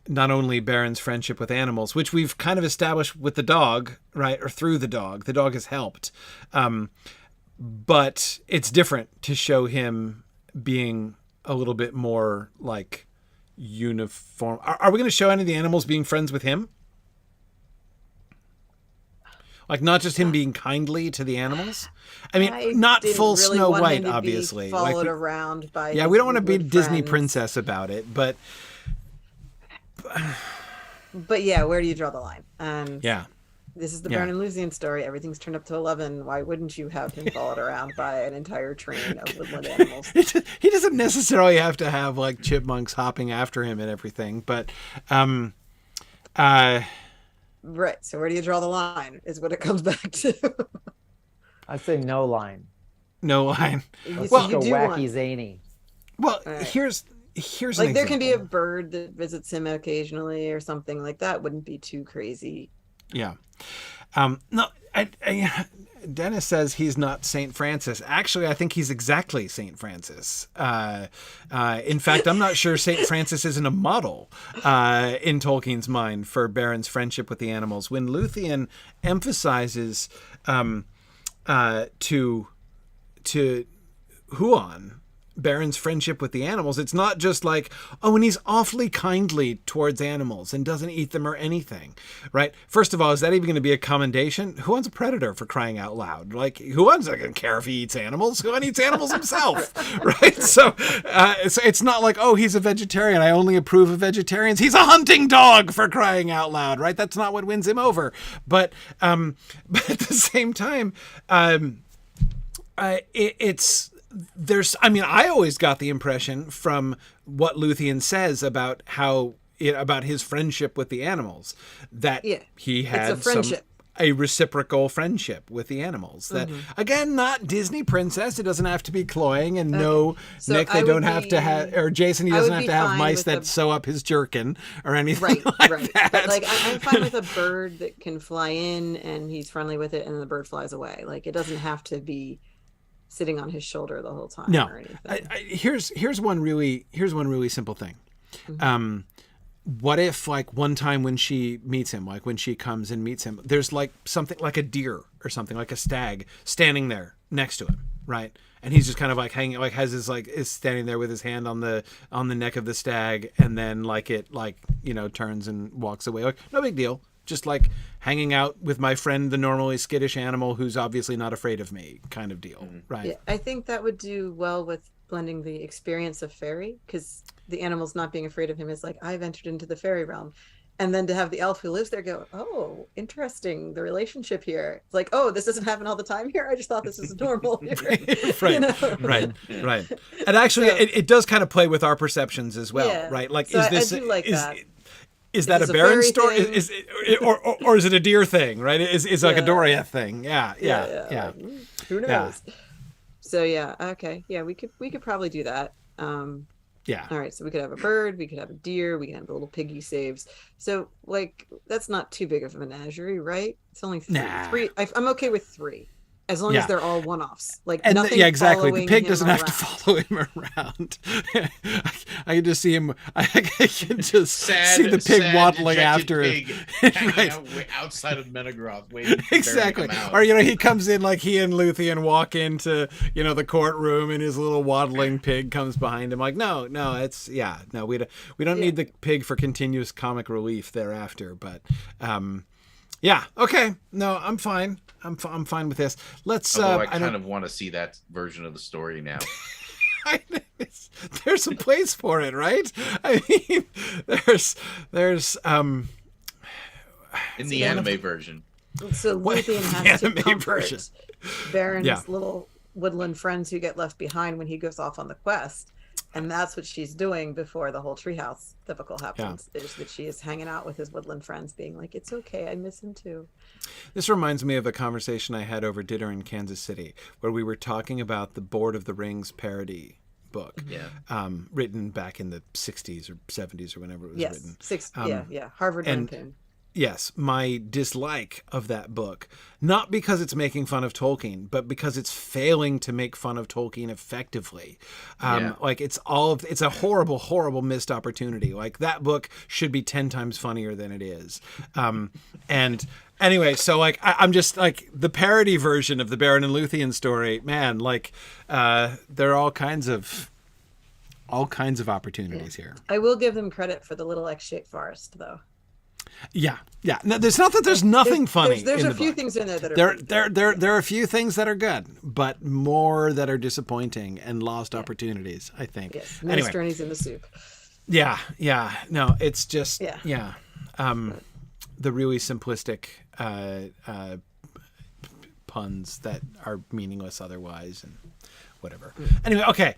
not only Beren's friendship with animals, which we've kind of established with the dog, right? Or through the dog. The dog has helped. But it's different to show him being a little bit more like uniform. Are we going to show any of the animals being friends with him? Like not just him being kindly to the animals. I mean, not didn't full really Snow want him White, to be obviously. Followed Like around by yeah, his we don't want to be wood Disney friends. princess about it, but But yeah, where do you draw the line? And yeah, this is the Yeah. Beren and Luthien story. Everything's turned up to 11. Why wouldn't you have him followed around by an entire train of woodland animals? he doesn't necessarily have to have like chipmunks hopping after him and everything, but Right. So where do you draw the line? Is what it comes back to. I say no line. no line. Let's Well, just go you do wacky want- zany. Well, All right. here's like an there can be a example. bird that visits him occasionally or something like that. Wouldn't be too crazy. Yeah. No, Dennis says he's not St. Francis. Actually, I think he's exactly St. Francis. In fact, I'm not sure St. Francis isn't a model in Tolkien's mind for Beren's friendship with the animals. When Luthien emphasizes to Huon Beren's friendship with the animals, it's not just like, oh, and he's awfully kindly towards animals and doesn't eat them or anything, right? First of all, is that even going to be a commendation? Huon's a predator, for crying out loud. Like, Huon's not going to care if he eats animals. Huon eats animals himself, right? So it's not like, oh, he's a vegetarian. I only approve of vegetarians. He's a hunting dog, for crying out loud, right? That's not what wins him over. But at the same time, I always got the impression from what Luthien says about about his friendship with the animals that Yeah, he had it's a friendship. a reciprocal friendship with the animals. That again, not Disney princess. It doesn't have to be cloying, and no, So Nick, I they would don't have to have, or Jason, he I doesn't would have be to have fine mice with that the- sew up his jerkin or anything Right, like right. that. But like I'm fine with a bird that can fly in and he's friendly with it, and the bird flies away. Like it doesn't have to be sitting on his shoulder the whole time No, or anything. here's one really simple thing. What if like one time when she meets him, like when she comes and meets him, there's like something like a deer or something like a stag standing there next to him, right? And he's just kind of like hanging, like has his like is standing there with his hand on the neck of the stag, and then like it like turns and walks away, like no big deal, just like hanging out with my friend, the normally skittish animal who's obviously not afraid of me, kind of deal, right? Yeah, I think that would do well with blending the experience of Faerie, because the animals not being afraid of him is like, I've entered into the fairy realm. And then to have the elf who lives there go, oh, interesting, the relationship here. It's like, oh, this doesn't happen all the time here. I just thought this was normal here. Right. And actually, So- it does kind of play with our perceptions as well, Yeah. right? Like, So is I this do like that. Is that a this a Beren fairy story? thing? Is it, or is it a deer thing? Right? Is like a Yeah. Doria thing? Yeah. Like, who knows? Yeah. So yeah, okay, yeah, we could probably do that. Yeah. All right, so we could have a bird, we could have a deer, we can have the little piggy saves. So like that's not too big of a menagerie, right? It's only three. Nah. I'm okay with 3, as long Yeah. as they're all one-offs. Like And nothing. yeah, exactly. The following pig him doesn't have to around. follow him around. I can just see him. I can just see the pig waddling after him. hanging Right. out outside of Menegroth, waiting for Beren to Exactly. come out. Or he comes in like he and Luthien walk into the courtroom, and his little waddling pig comes behind him. Like no, it's no. We don't need the pig for continuous comic relief thereafter. But yeah, okay. No, I'm fine. I'm fine with this. Let's. Although I kind of want to see that version of the story now. There's a place for it, right? I mean, there's In the anime version. So Luthien has to anime comfort version. Baron's little woodland friends who get left behind when he goes off on the quest. And that's what she's doing before the whole treehouse debacle happens, is that she is hanging out with his woodland friends being like, it's okay, I miss him too. This reminds me of a conversation I had over dinner in Kansas City, where we were talking about the Board of the Rings parody book, written back in the 60s or 70s or whenever it was written. Harvard and- Lampoon. Yes, my dislike of that book, not because it's making fun of Tolkien, but because it's failing to make fun of Tolkien effectively. Like it's a horrible, horrible missed opportunity. Like that book should be 10 times funnier than it is. And anyway, so like I'm just like the parody version of the Beren and Luthien story, man, like there are all kinds of opportunities here. I will give them credit for the little X-shaped forest, though. Yeah. No, there's not that there's nothing funny. There's in a the few book. things in there that are There are a few things that are good, but more that are disappointing and lost opportunities, I think. Yes, Anyway, minestroni's in the soup. yeah. No, it's just Yeah. the really simplistic puns that are meaningless otherwise and whatever. Anyway, okay.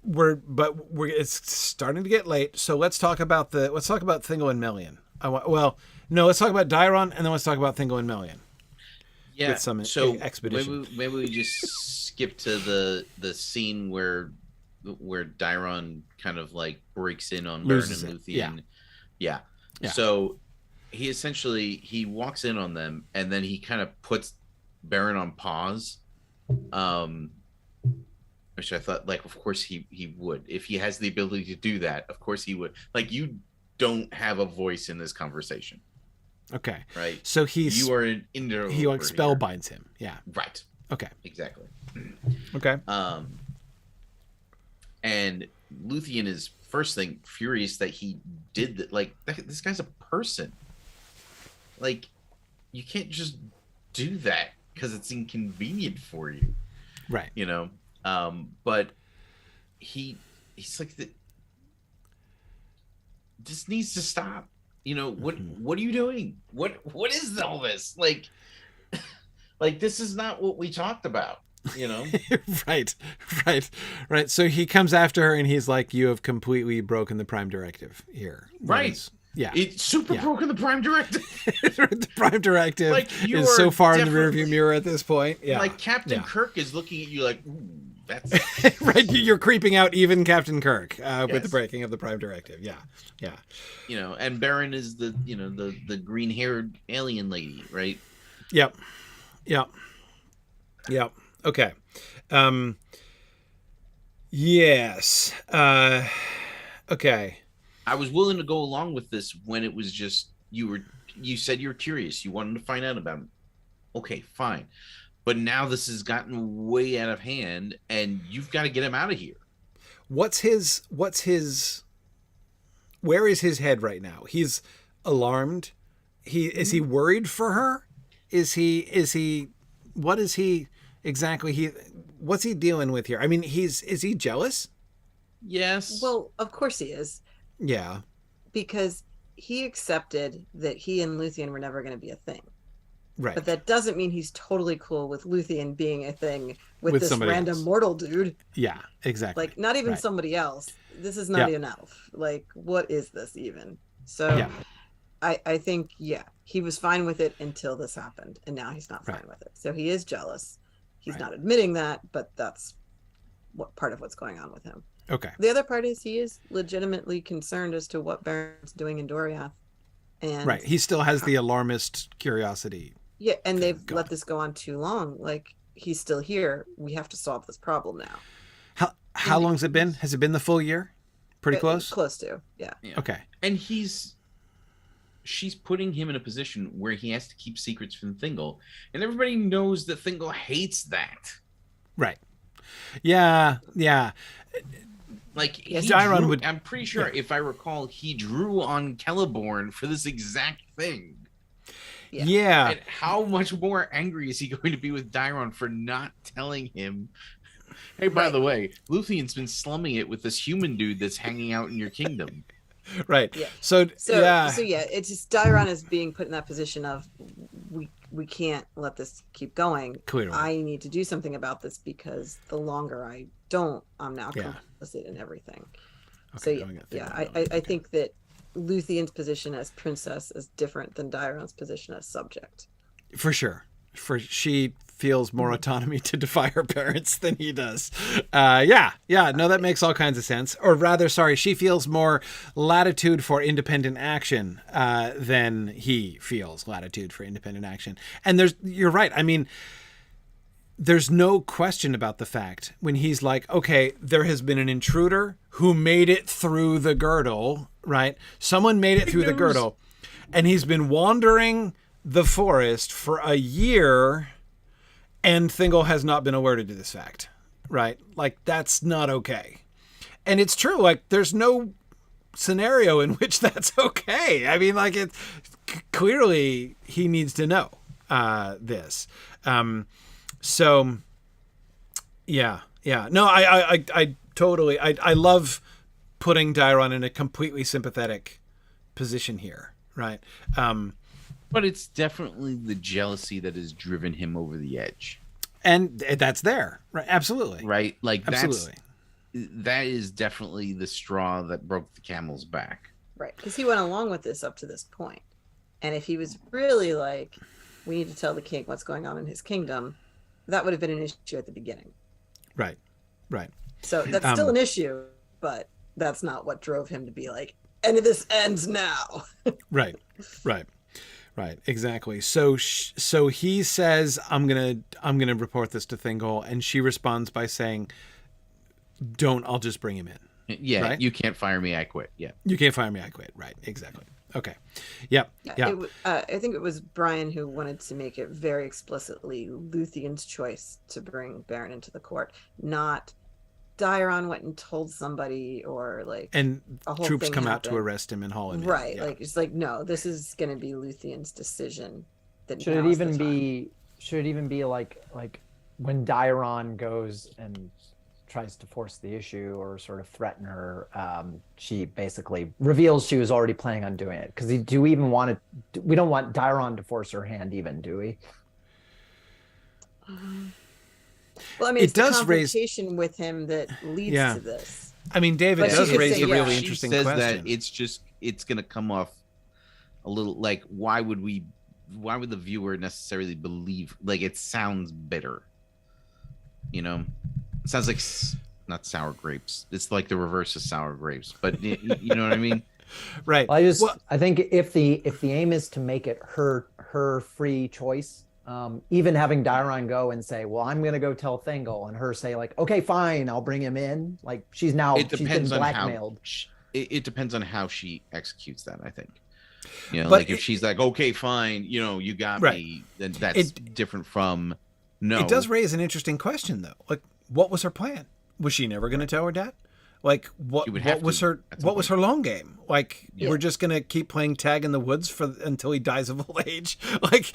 It's starting to get late, so let's talk about Thingle and Melian. Let's talk about Diron, and then let's talk about Thingle and Melian. Yeah. With some expedition. Maybe we just skip to the scene where Diron kind of like breaks in on Beren Loses and it. Luthien. Yeah. So he walks in on them, and then he kind of puts Beren on pause. Which I thought, like, of course he would. If he has the ability to do that, of course he would. Like, you don't have a voice in this conversation. Okay. Right. So you are an interloper. He like spellbinds him. Yeah. Right. Okay. Exactly. Okay. And Luthien is first thing furious that he did that. Like, this guy's a person. Like, you can't just do that because it's inconvenient for you. Right. But he's like, this needs to stop. What are you doing? What is all this? Like this is not what we talked about, Right. So he comes after her and he's like, you have completely broken the Prime Directive here. Right. Yeah. It's super broken the Prime Directive. The Prime Directive Like, you is are so far in the definitely- rearview mirror at this point. Yeah. Like Captain Yeah. Kirk is looking at you like, ooh, that's Right. You're creeping out even Captain Kirk with the Yes. breaking of the Prime Directive. Yeah. Yeah. and Beren is the the green-haired alien lady, right? Yep. Yep. Yep. Okay. Yes. Okay. I was willing to go along with this when it was just you said you were curious, you wanted to find out about him. Okay, fine. But now this has gotten way out of hand and you've got to get him out of here. What's his where is his head right now? He's alarmed. Is he worried for her? Is he what is he exactly what's he dealing with here? I mean, is he jealous? Yes. Well, of course he is. Yeah. Because he accepted that he and Luthien were never going to be a thing. Right. But that doesn't mean he's totally cool with Luthien being a thing with this somebody random else. mortal dude. Yeah, exactly. Like, not even Right. somebody else. This is not Yeah. an elf. Like, what is this even? So Yeah. I think, he was fine with it until this happened. And now he's not fine Right. with it. So he is jealous. He's Right. not admitting that, but that's what part of what's going on with him. Okay. The other part is he is legitimately concerned as to what Beren's doing in Doriath. And Right. He still has the alarmist curiosity. yeah, and they've God. let this go on too long. Like, he's still here. We have to solve this problem now. How long's it been? Has it been the full year? Pretty close? Close to, yeah. Okay. And she's putting him in a position where he has to keep secrets from Thingle. And everybody knows that Thingle hates that. Right. Yeah. Yeah. Like, Yes, Diron would- I'm pretty sure, if I recall, he drew on Celeborn for this exact thing. Yeah. Yeah. And how much more angry is he going to be with Diron for not telling him, hey, by the way, Luthien's been slumming it with this human dude that's hanging out in your kingdom. Right. Yeah. So yeah. It's just Diron is being put in that position of we can't let this keep going. Clearly. I need to do something about this because the longer I don't, I'm now Yeah. complicit in everything. Okay, So going at yeah, Thingle. I think that Luthien's position as princess is different than Diron's position as subject. For sure. She feels more autonomy to defy her parents than he does. Yeah. No, that makes all kinds of sense. Or rather, sorry, she feels more latitude for independent action than he feels latitude for independent action. And you're right. I mean, there's no question about the fact when he's like, okay, there has been an intruder who made it through the girdle, right? Someone made it through the girdle, and he's been wandering the forest for a year, and Thingle has not been alerted to this fact, right? Like, that's not okay. And it's true. Like, there's no scenario in which that's okay. I mean, like, clearly he needs to know this. So, yeah. No, I totally, I love putting Diron in a completely sympathetic position here, right? But it's definitely the jealousy that has driven him over the edge. And that's there, right? Absolutely. Right? Like, Absolutely. that is definitely the straw that broke the camel's back. Right. Because he went along with this up to this point. And if he was really like, we need to tell the king what's going on in his kingdom, that would have been an issue at the beginning. Right. So that's still an issue, but that's not what drove him to be like, and this ends now. Right. Exactly. So he says, I'm gonna report this to Thingle, and she responds by saying, "Don't. I'll just bring him in." Yeah, Right? You can't fire me, I quit. Yeah. You can't fire me. I quit. Right. Exactly. Okay. Yep. Yeah. I think it was Brian who wanted to make it very explicitly Luthien's choice to bring Beren into the court, not Diron went and told somebody or like And a whole troops thing come out to happened. arrest him and haul him in. Right. Yeah. Like, it's like, no, this is going to be Luthien's decision. That Should now it is the even time. be? Should it even be like when Diron goes and tries to force the issue or sort of threaten her? She basically reveals she was already planning on doing it. Because do we even want to? We don't want Diron to force her hand, even, do we? Well, I mean, it's It does the raise- confrontation with him that leads to this. I mean, David But she does could raise say, a yeah, really she interesting says question. that it's going to come off a little like why would the viewer necessarily believe, like, it sounds bitter, you know? It sounds like not sour grapes. It's like the reverse of sour grapes, but you know what I mean? Right. Well, I think if the aim is to make it her free choice, even having Diron go and say, well, I'm going to go tell Thingle, and her say like, okay, fine, I'll bring him in. Like she's been blackmailed. It depends on how she executes that, I think. You know, But like if she's like, okay, fine, you know, you got me, then that's different from no. It does raise an interesting question though. Like, what was her plan? Was she never going to tell her dad? Like what was her long game? Like we're just gonna keep playing tag in the woods until he dies of old age. Like,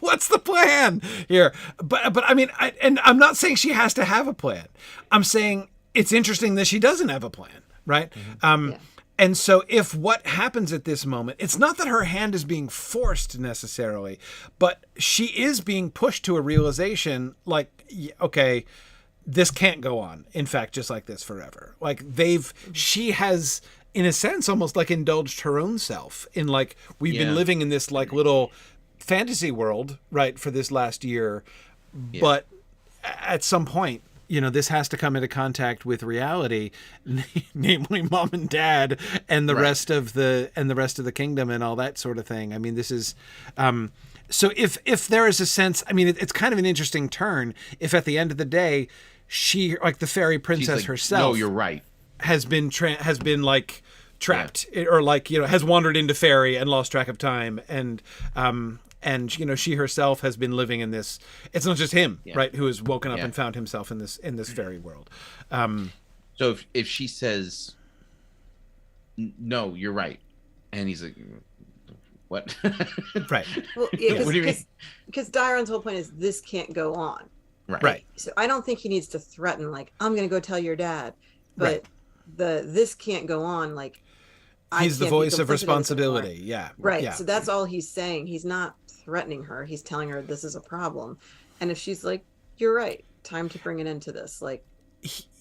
what's the plan here? But I mean, I'm not saying she has to have a plan. I'm saying it's interesting that she doesn't have a plan, right? Mm-hmm. And so if what happens at this moment, it's not that her hand is being forced necessarily, but she is being pushed to a realization like, okay, this can't go on, in fact, just like this forever. Like she has, in a sense, almost like indulged her own self in like, we've been living in this like little fantasy world, right, for this last year. Yeah. But at some point, you know, this has to come into contact with reality, namely mom and dad and the rest of the kingdom and all that sort of thing. I mean, this is, so if there is a sense, I mean, it's kind of an interesting turn if at the end of the day, she, like the fairy princess herself, no, you're right, has been like trapped or like, you know, has wandered into fairy and lost track of time. And you know, she herself has been living in this, it's not just him, right, who has woken up and found himself in this fairy world. So if she says, no, you're right. And he's like, what? Right. Well, yeah, what do you mean? Because Diron's whole point is this can't go on. Right. So I don't think he needs to threaten like, I'm going to go tell your dad. But this can't go on. Like, he's the voice of responsibility. Yeah. Right. Yeah. So that's all he's saying. He's not threatening her. He's telling her this is a problem. And if she's like, you're right, time to bring an end to this. Like,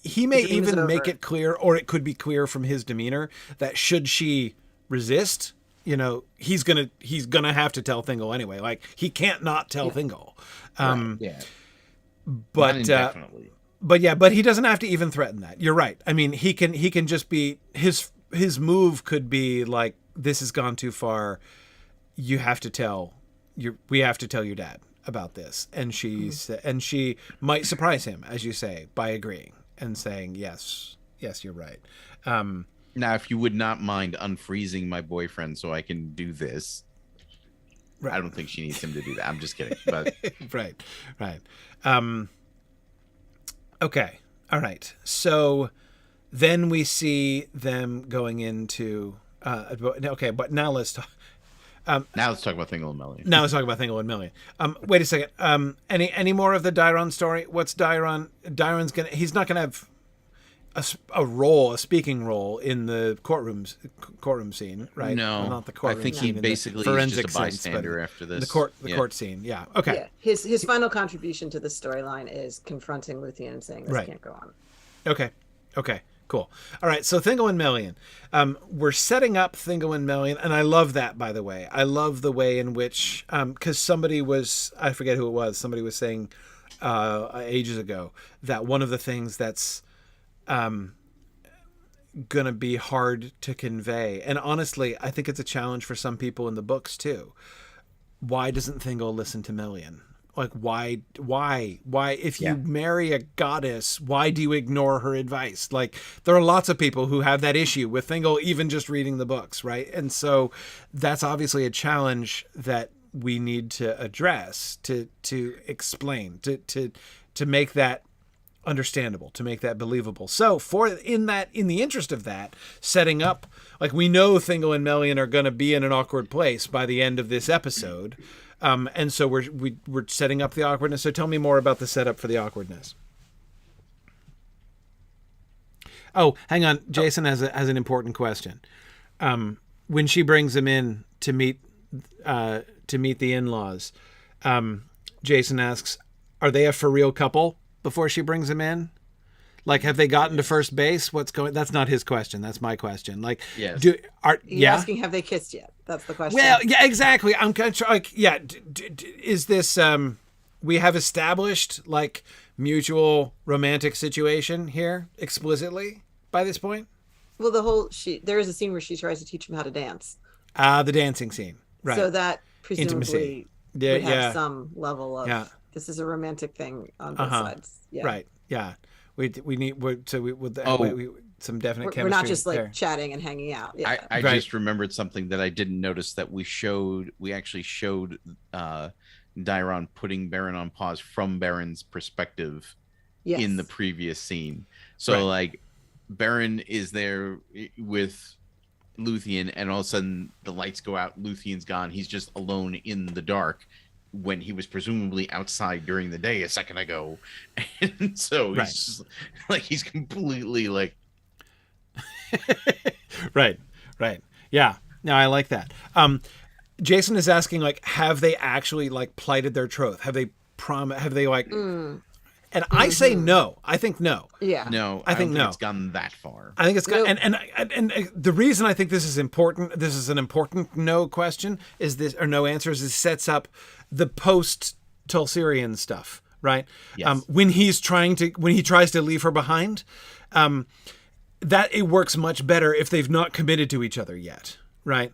he may even make it clear, or it could be clear from his demeanor, that should she resist, you know, he's gonna have to tell Thingle anyway. Like, he can't not tell Thingle. But but he doesn't have to even threaten that. You're right. I mean, he can just be, his move could be like, this has gone too far. We have to tell your dad about this. And she might surprise him, as you say, by agreeing and saying, yes, you're right. Now, if you would not mind unfreezing my boyfriend so I can do this, I don't think she needs him to do that. I'm just kidding. But right. Okay. All right. So then we see them going into okay, but now let's talk. Now let's talk about Thingle and Melian. Wait a second. Any more of the Diron story? What's Diron? He's not gonna have a speaking role in the courtroom scene, right? No, well, not the courtroom. I think he basically is just a bystander after this. The court scene. Yeah. Okay. Yeah. His final contribution to the storyline is confronting Luthien and saying this can't go on. Okay. Cool. All right. So Thingle and Melian. We're setting up Thingle and Melian, and I love that, by the way. I love the way in which, because somebody was, I forget who it was, somebody was saying ages ago that one of the things that's gonna be hard to convey, and honestly I think it's a challenge for some people in the books too. Why doesn't Thingle listen to Melian? Like, why if you marry a goddess, why do you ignore her advice? Like, there are lots of people who have that issue with Thingle even just reading the books, right? And so that's obviously a challenge that we need to address, to explain, to make that understandable, to make that believable. So in the interest of that, setting up, like, we know Thingle and Melian are going to be in an awkward place by the end of this episode, and so we're setting up the awkwardness. So tell me more about the setup for the awkwardness. Oh, hang on, Jason has an important question. When she brings him in to meet the in-laws, Jason asks, are they a for real couple? Before she brings him in, Like, have they gotten to first base? What's going? That's not his question. That's my question. Like, Yes. You're asking, have they kissed yet? That's the question. Well, yeah, exactly. I'm kind of like, yeah. Is this we have established like mutual romantic situation here explicitly by this point? Well, there is a scene where she tries to teach him how to dance. The dancing scene, right? So that presumably Intimacy. would have some level of this is a romantic thing on both sides. Yeah. Right. Yeah. We need some definite chemistry. We're not just like there. chatting and hanging out. Yeah. I just remembered something that I didn't notice that we actually showed Diron putting Beren on pause from Beren's perspective in the previous scene. So like Beren is there with Luthien, and all of a sudden the lights go out, Luthien's gone, he's just alone in the dark when he was presumably outside during the day a second ago. And so he's just, like, he's completely like right. Yeah. No, I like that. Jason is asking, like, have they actually like plighted their troth? Have they like and I say no. I think no. Yeah. No, I think no. It's gone that far. I think it's got, and the reason I think this is important, this is an important no question, is this, or no answers, is sets up the post Tolkien stuff, right? Yes. When he tries to leave her behind, that it works much better if they've not committed to each other yet. Right.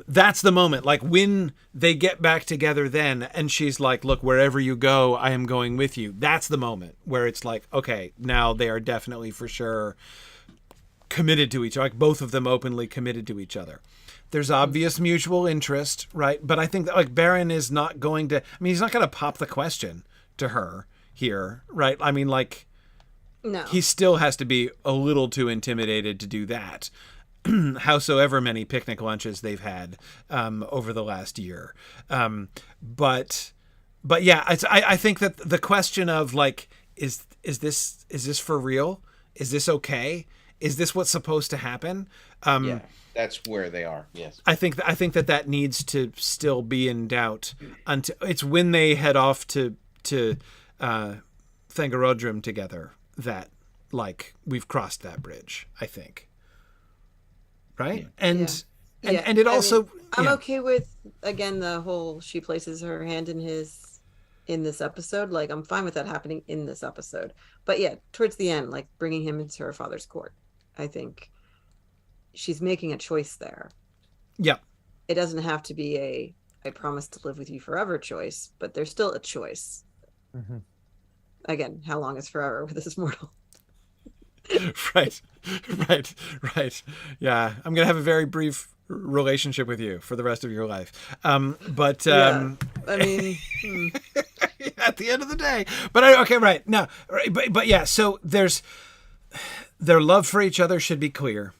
That's the moment, like when they get back together then, and she's like, look, wherever you go, I am going with you. That's the moment where it's like, okay, now they are definitely for sure committed to each other. Like both of them openly committed to each other. There's obvious mutual interest, right? But I think that like Beren is not going to, he's not going to pop the question to her here, right? I mean, like, no, he still has to be a little too intimidated to do that. Howsoever many picnic lunches they've had over the last year. But yeah, I think that the question of like, is this for real? Is this okay? Is this what's supposed to happen? Yeah, that's where they are. Yes. I think that needs to still be in doubt until it's when they head off to Thangarodrim together that like we've crossed that bridge, I think. Right. And it also, I'm okay with, again, the whole, she places her hand in this episode. Like, I'm fine with that happening in this episode, but yeah, towards the end, like bringing him into her father's court, I think she's making a choice there. Yeah. It doesn't have to be I promise to live with you forever choice, but there's still a choice. Mm-hmm. Again, how long is forever with this mortal? Right. Yeah, I'm gonna have a very brief relationship with you for the rest of your life. But I mean, at the end of the day. But okay, right. No, right, but yeah. So their love for each other should be clear.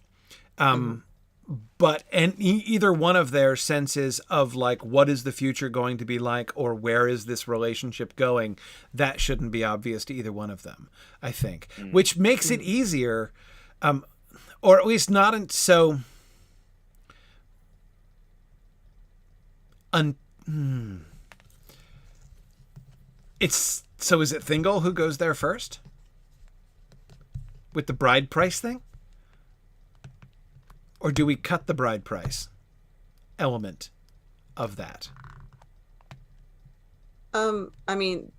But either one of their senses of like what is the future going to be like, or where is this relationship going, that shouldn't be obvious to either one of them, I think, which makes it easier, or at least not so. It's so. Is it Thingle who goes there first with the bride price thing? Or do we cut the bride price element of that? I mean,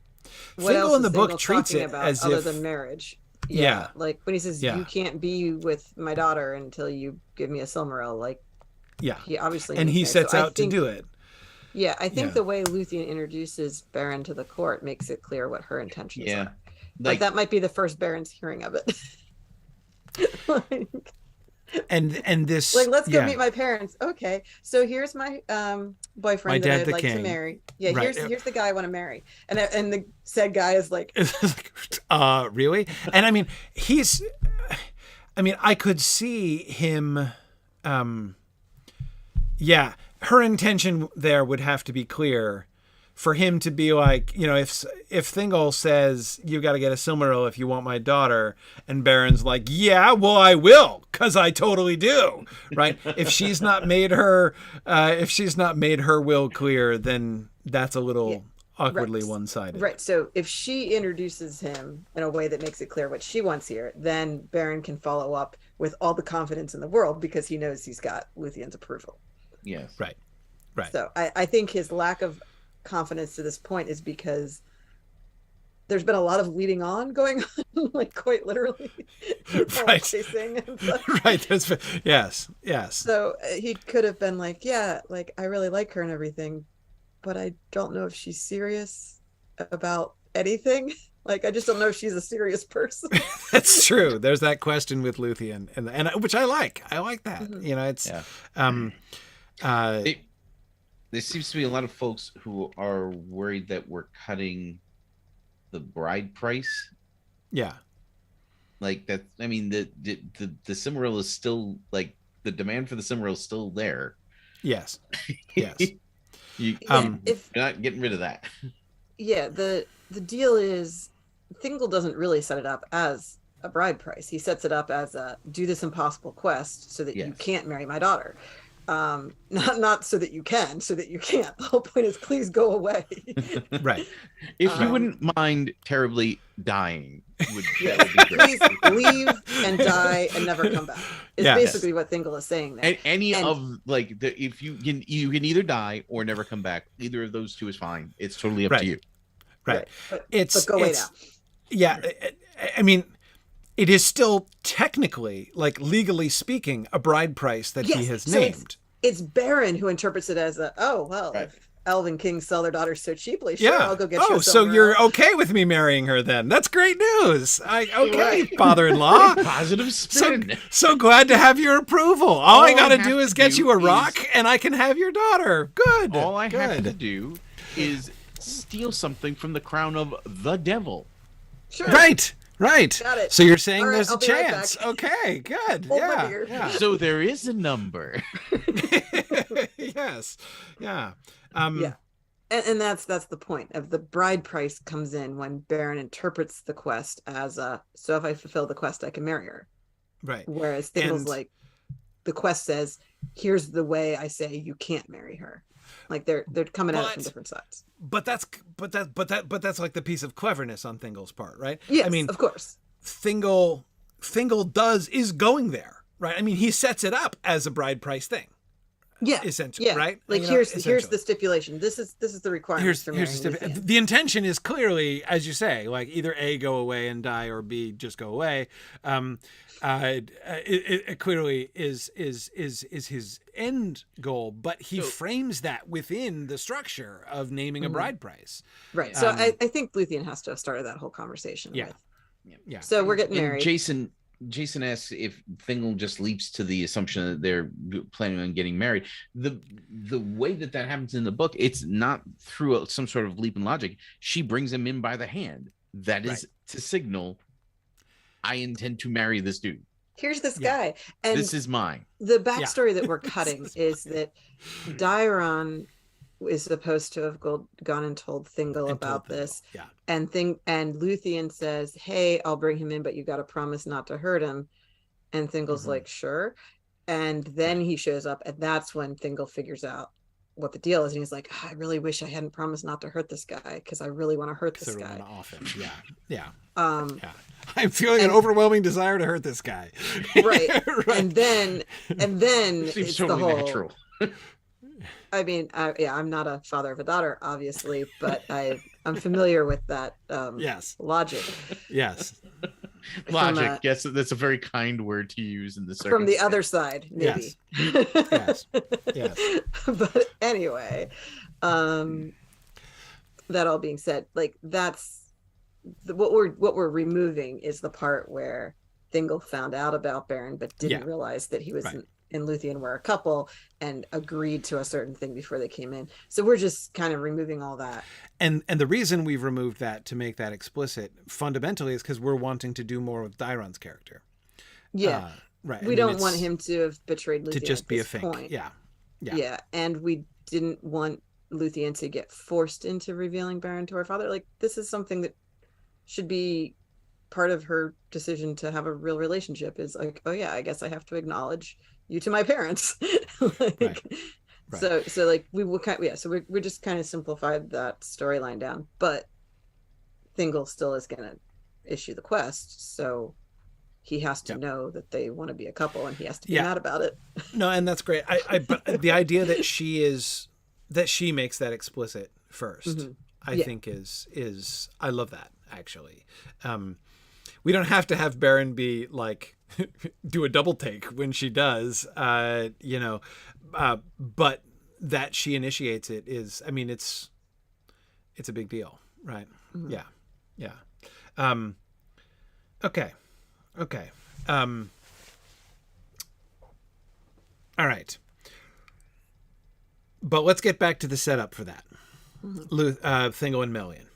what Thingle else in the is book Thingle treats talking it about as other if than marriage. Yeah. Like when he says Yeah. you can't be with my daughter until you give me a Silmaril, like yeah, he obviously and he sets out to do it. Yeah, I think Yeah. the way Luthien introduces Beren to the court makes it clear what her intentions are. Like Like that might be the first Beren's hearing of it. like, And this let's go meet my parents. Okay, so here's my boyfriend My that dad, I'd the like king. to marry. Yeah, Right. here's the guy I want to marry. And the said guy is like, really? And I mean, I could see him. Yeah, her intention there would have to be clear for him to be like, if Thingle says you got to get a Silmaril if you want my daughter, and Beren's like, yeah, well, I will, because I totally do, right? If she's not made her will clear, then that's a little awkwardly Right. one-sided. Right. So if she introduces him in a way that makes it clear what she wants here, then Beren can follow up with all the confidence in the world because he knows he's got Luthien's approval. Yes. Right. Right. So I think his lack of confidence to this point is because there's been a lot of leading on going on, like quite literally. Right. Chasing and stuff. Right. Yes. So he could have been like, yeah, like I really like her and everything, but I don't know if she's serious about anything. Like I just don't know if she's a serious person. That's true. There's that question with Luthien, and which I like. I like that. Mhm. You know, it's There seems to be a lot of folks who are worried that we're cutting the bride price. yeah. Like that. I mean, the Silmaril is still like the demand for the Silmaril is still there. Yes. Yes. You're not getting rid of that. Yeah, the deal is Thingle doesn't really set it up as a bride price. He sets it up as a do this impossible quest so that you can't marry my daughter. Not so that you can, so that you can't. The whole point is please go away. Right. If you wouldn't mind terribly dying, that would be Please great. leave and die and never come back. Is basically what Thingle is saying there. And if you can either die or never come back. Either of those two is fine. It's totally up to you. Right. But it's go away now. Yeah. I mean, it is still technically, like legally speaking, a bride price that he has named. It's Beren who interprets it as if elven kings sell their daughters so cheaply, sure, I'll go get you. Oh, so you're okay with me marrying her then? That's great news. Father-in-law. Positive spin. So glad to have your approval. All I got to do is get you a rock, and I can have your daughter. Good. All I have to do is steal something from the crown of the devil. Sure. Right. Got it. So you're saying All right, there's I'll a be right chance. back. Okay, good. Hold my beer. Yeah. So there is a number. Yes. Yeah. Yeah. And that's the point of the bride price comes in when Beren interprets the quest as so if I fulfill the quest I can marry her. Right. Whereas Thingle's like the quest says, here's the way I say you can't marry her. Like they're coming at it from different sides. But that's like the piece of cleverness on Thingle's part, right? Yes, I mean, of course. Thingle is going there, right? I mean, he sets it up as a bride price thing. Yeah, essentially, right? Like here's the stipulation. This is the requirement for marrying Luthien. The intention is clearly, as you say, like either A, go away and die, or B, just go away. It clearly is his end goal, but he frames that within the structure of naming a bride price. Right. So I think Luthien has to have started that whole conversation. Yeah. With. Yeah. So we're getting married. Jason asks if Thingle just leaps to the assumption that they're planning on getting married. The way that happens in the book, it's not through some sort of leap in logic. She brings him in by the hand. That is to signal, I intend to marry this dude. Here's this guy. And this is mine. The backstory that we're cutting is that Diron is supposed to have gone and told Thingle about this. Yeah. And Luthien says, hey, I'll bring him in, but you got to promise not to hurt him. And Thingle's like, sure. And then he shows up, and that's when Thingle figures out what the deal is. And he's like, I really wish I hadn't promised not to hurt this guy because I really want to hurt this guy. Off him. Yeah. Yeah. Yeah. I'm feeling an overwhelming desire to hurt this guy. Right. And then it's totally the whole natural. I mean, I'm not a father of a daughter, obviously, but I'm familiar with that logic. Yes. Logic. Yes, that's a very kind word to use in the circumstance. From the other side, maybe. Yes. But anyway, that all being said, like that's what we're removing is the part where Thingle found out about Beren, but didn't realize that he was and Luthien were a couple and agreed to a certain thing before they came in. So we're just kind of removing all that. And the reason we've removed that to make that explicit fundamentally is because we're wanting to do more with Diron's character. Yeah. Right. We don't want him to have betrayed Luthien to just at be a this fake. point. Yeah. And we didn't want Luthien to get forced into revealing Beren to her father. Like this is something that should be part of her decision to have a real relationship is like, oh yeah, I guess I have to acknowledge you to my parents. Right. So like we will kind so we're just kind of simplified that storyline down, but Thingle still is going to issue the quest, so he has to know that they want to be a couple, and he has to be mad about it. No, and that's great. But the idea that she makes that explicit first, I think is I love that, actually. We don't have to have Beren be like do a double take when she does, but that she initiates it is, I mean, it's a big deal, right? Yeah. Okay. All right. But let's get back to the setup for that. Thingle and Melian.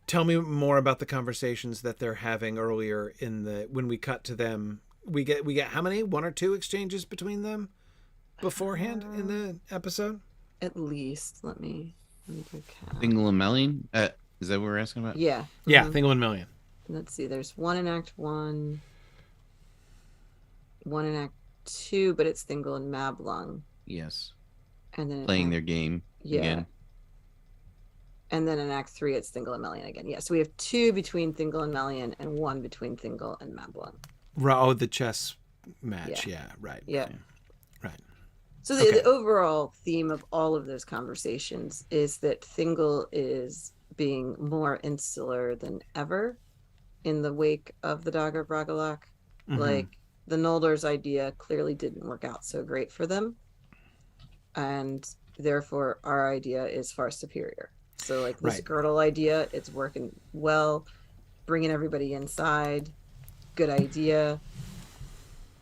Tell me more about the conversations that they're having earlier when we cut to them. We get how many? 1 or 2 exchanges between them beforehand in the episode? At least. Let me do a count. Thingle and Melian? Is that what we're asking about? Yeah. Yeah, Thingle and Melian. Let's see. There's one in Act 1, one in Act 2, but it's Thingle and Mablung. Yes. And then Playing their game again. And then in Act 3, it's Thingle and Melian again. Yeah, so we have 2 between Thingle and Melian and 1 between Thingle and Mablung. Oh, the chess match. Yeah, right. Yeah. Right. So the overall theme of all of those conversations is that Thingle is being more insular than ever in the wake of the Dagger of Bragollach. Like, the Noldor's idea clearly didn't work out so great for them. And therefore, our idea is far superior. So, like, this girdle idea, it's working well, bringing everybody inside, good idea,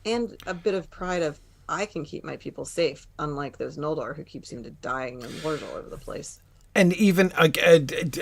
and a bit of pride of, I can keep my people safe, unlike those Noldor who keep seeming to dying in wars all over the place. And even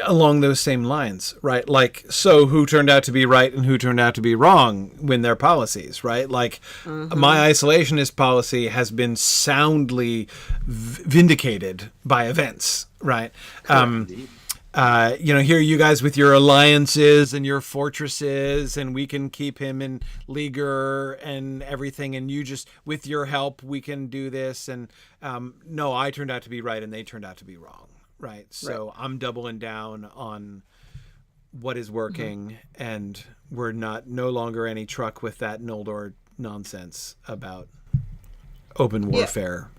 along those same lines, right? Like, so who turned out to be right and who turned out to be wrong when their policies, right? Like, my isolationist policy has been soundly vindicated by events, right? Here you guys with your alliances and your fortresses, and we can keep him in leaguer and everything, and you just, with your help, we can do this. And no, I turned out to be right and they turned out to be wrong. Right. So I'm doubling down on what is working, and we're no longer any truck with that Noldor nonsense about open warfare.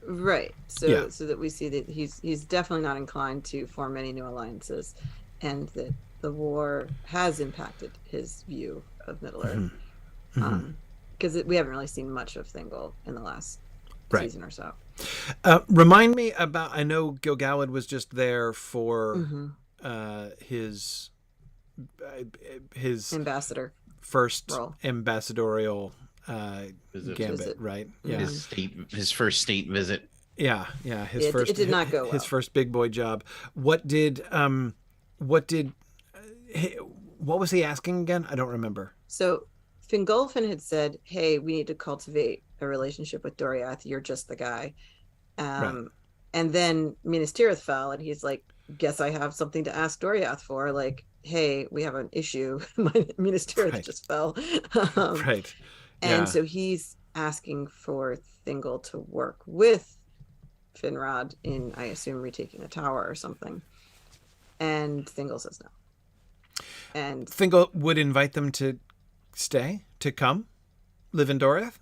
Right. So that we see that he's definitely not inclined to form any new alliances, and that the war has impacted his view of Middle-earth. Because we haven't really seen much of Thingle in the last season or so. Remind me about, I know Gil-galad was just there for his ambassador first role. Ambassadorial gambit, right? Yeah. His first state visit. Yeah. It did not go well. His first big boy job. What was he asking again? I don't remember. So Fingolfin had said, hey, we need to cultivate a relationship with Doriath. You're just the guy. And then Minas Tirith fell, and he's like, guess I have something to ask Doriath for. Like, hey, we have an issue. Minas Tirith just fell. And so he's asking for Thingle to work with Finrod in, I assume, retaking a tower or something. And Thingle says no. And Thingle would invite them to come live in Doriath?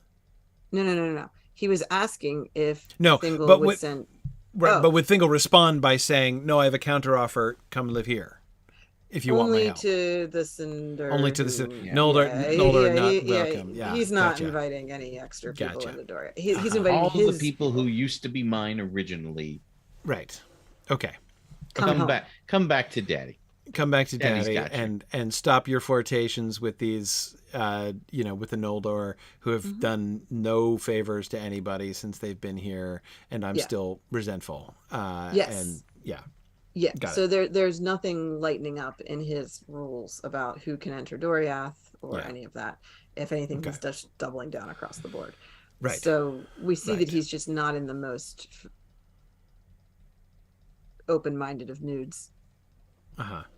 No. He was asking if Thingle would send... Right, but would Thingle respond by saying, no, I have a counteroffer, come live here, if you want my help? To the Cinder. Only to the Cinder. Noldor not welcome. Yeah, he's not inviting any extra people into Doriath. He's inviting all the people who used to be mine originally. Right. Okay. Come back to Daddy. Come back to Daddy and stop your flirtations with these, with the Noldor, who have done no favors to anybody since they've been here, and I'm still resentful. Yes. And So there's nothing lightening up in his rules about who can enter Doriath or any of that. If anything, he's just doubling down across the board. Right. So we see that he's just not in the most open-minded of moods.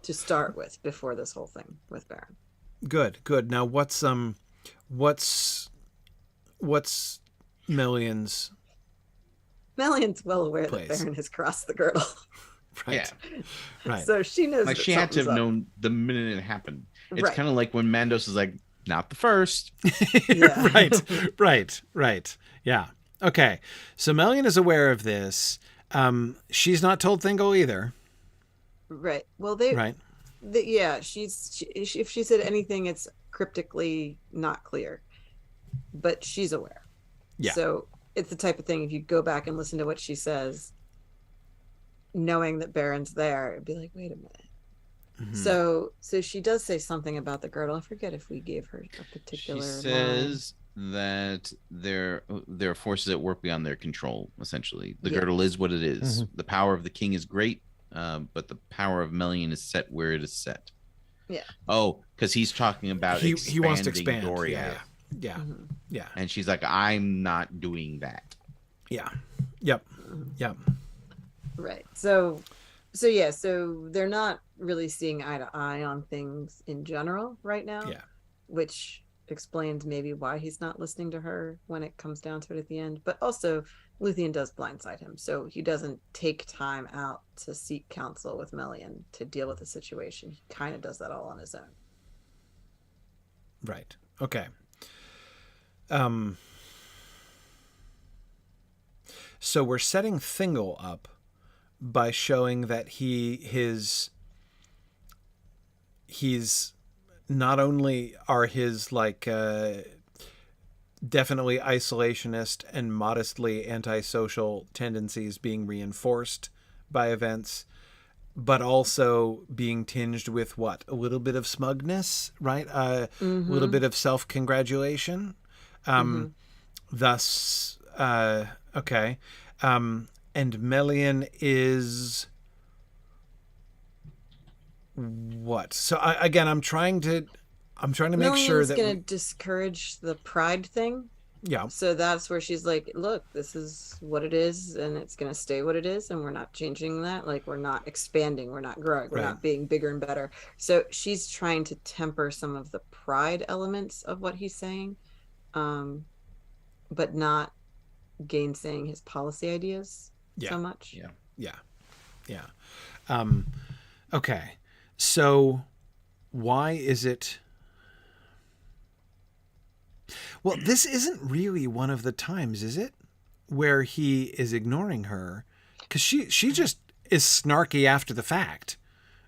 To start with, before this whole thing with Beren. Good. Now, what's Melian's Melian's well aware place. that Beren has crossed the girdle. Right. Yeah. Right. So she knows Like that she had to have something's up. known the minute it happened. It's Right. kind of like when Mandos is like, not the first. Yeah. Right. Yeah. Okay. So Melian is aware of this. She's not told Thingle either. Right. Well, they. Right. Yeah. If she said anything, it's cryptically not clear, but she's aware. Yeah. So it's the type of thing. If you go back and listen to what she says, knowing that Beren's there, it'd be like, wait a minute. Mhm. So she does say something about the girdle. I forget if we gave her a particular. She says that there are forces at work beyond their control. Essentially, the Yeah. girdle is what it is. The power of the king is great, but the power of Melian is set where it is set. Yeah. Oh, because he's talking about He wants to expanding expand. Doria. Yeah. Mhm. Yeah. And she's like, I'm not doing that. Yeah. Yep. Yep. Right. So yeah, so they're not really seeing eye to eye on things in general right now. Yeah. Which explains maybe why he's not listening to her when it comes down to it at the end. But also Luthien does blindside him, so he doesn't take time out to seek counsel with Melian to deal with the situation. He kind of does that all on his own. Right. Okay. So we're setting Thingle up by showing that he's not only are his definitely isolationist and modestly antisocial tendencies being reinforced by events, but also being tinged with what? A little bit of smugness, right? A little bit of self-congratulation. Thus, okay. And Melian is what? So I'm trying to make sure that going to discourage the pride thing. Yeah. So that's where she's like, look, this is what it is, and it's going to stay what it is, and we're not changing that. Like, we're not expanding, we're not growing, we're not being bigger and better. So she's trying to temper some of the pride elements of what he's saying, but not gainsaying his policy ideas so much. Yeah. Okay. So why is it... Well, this isn't really one of the times, is it? Where he is ignoring her, because she just is snarky after the fact,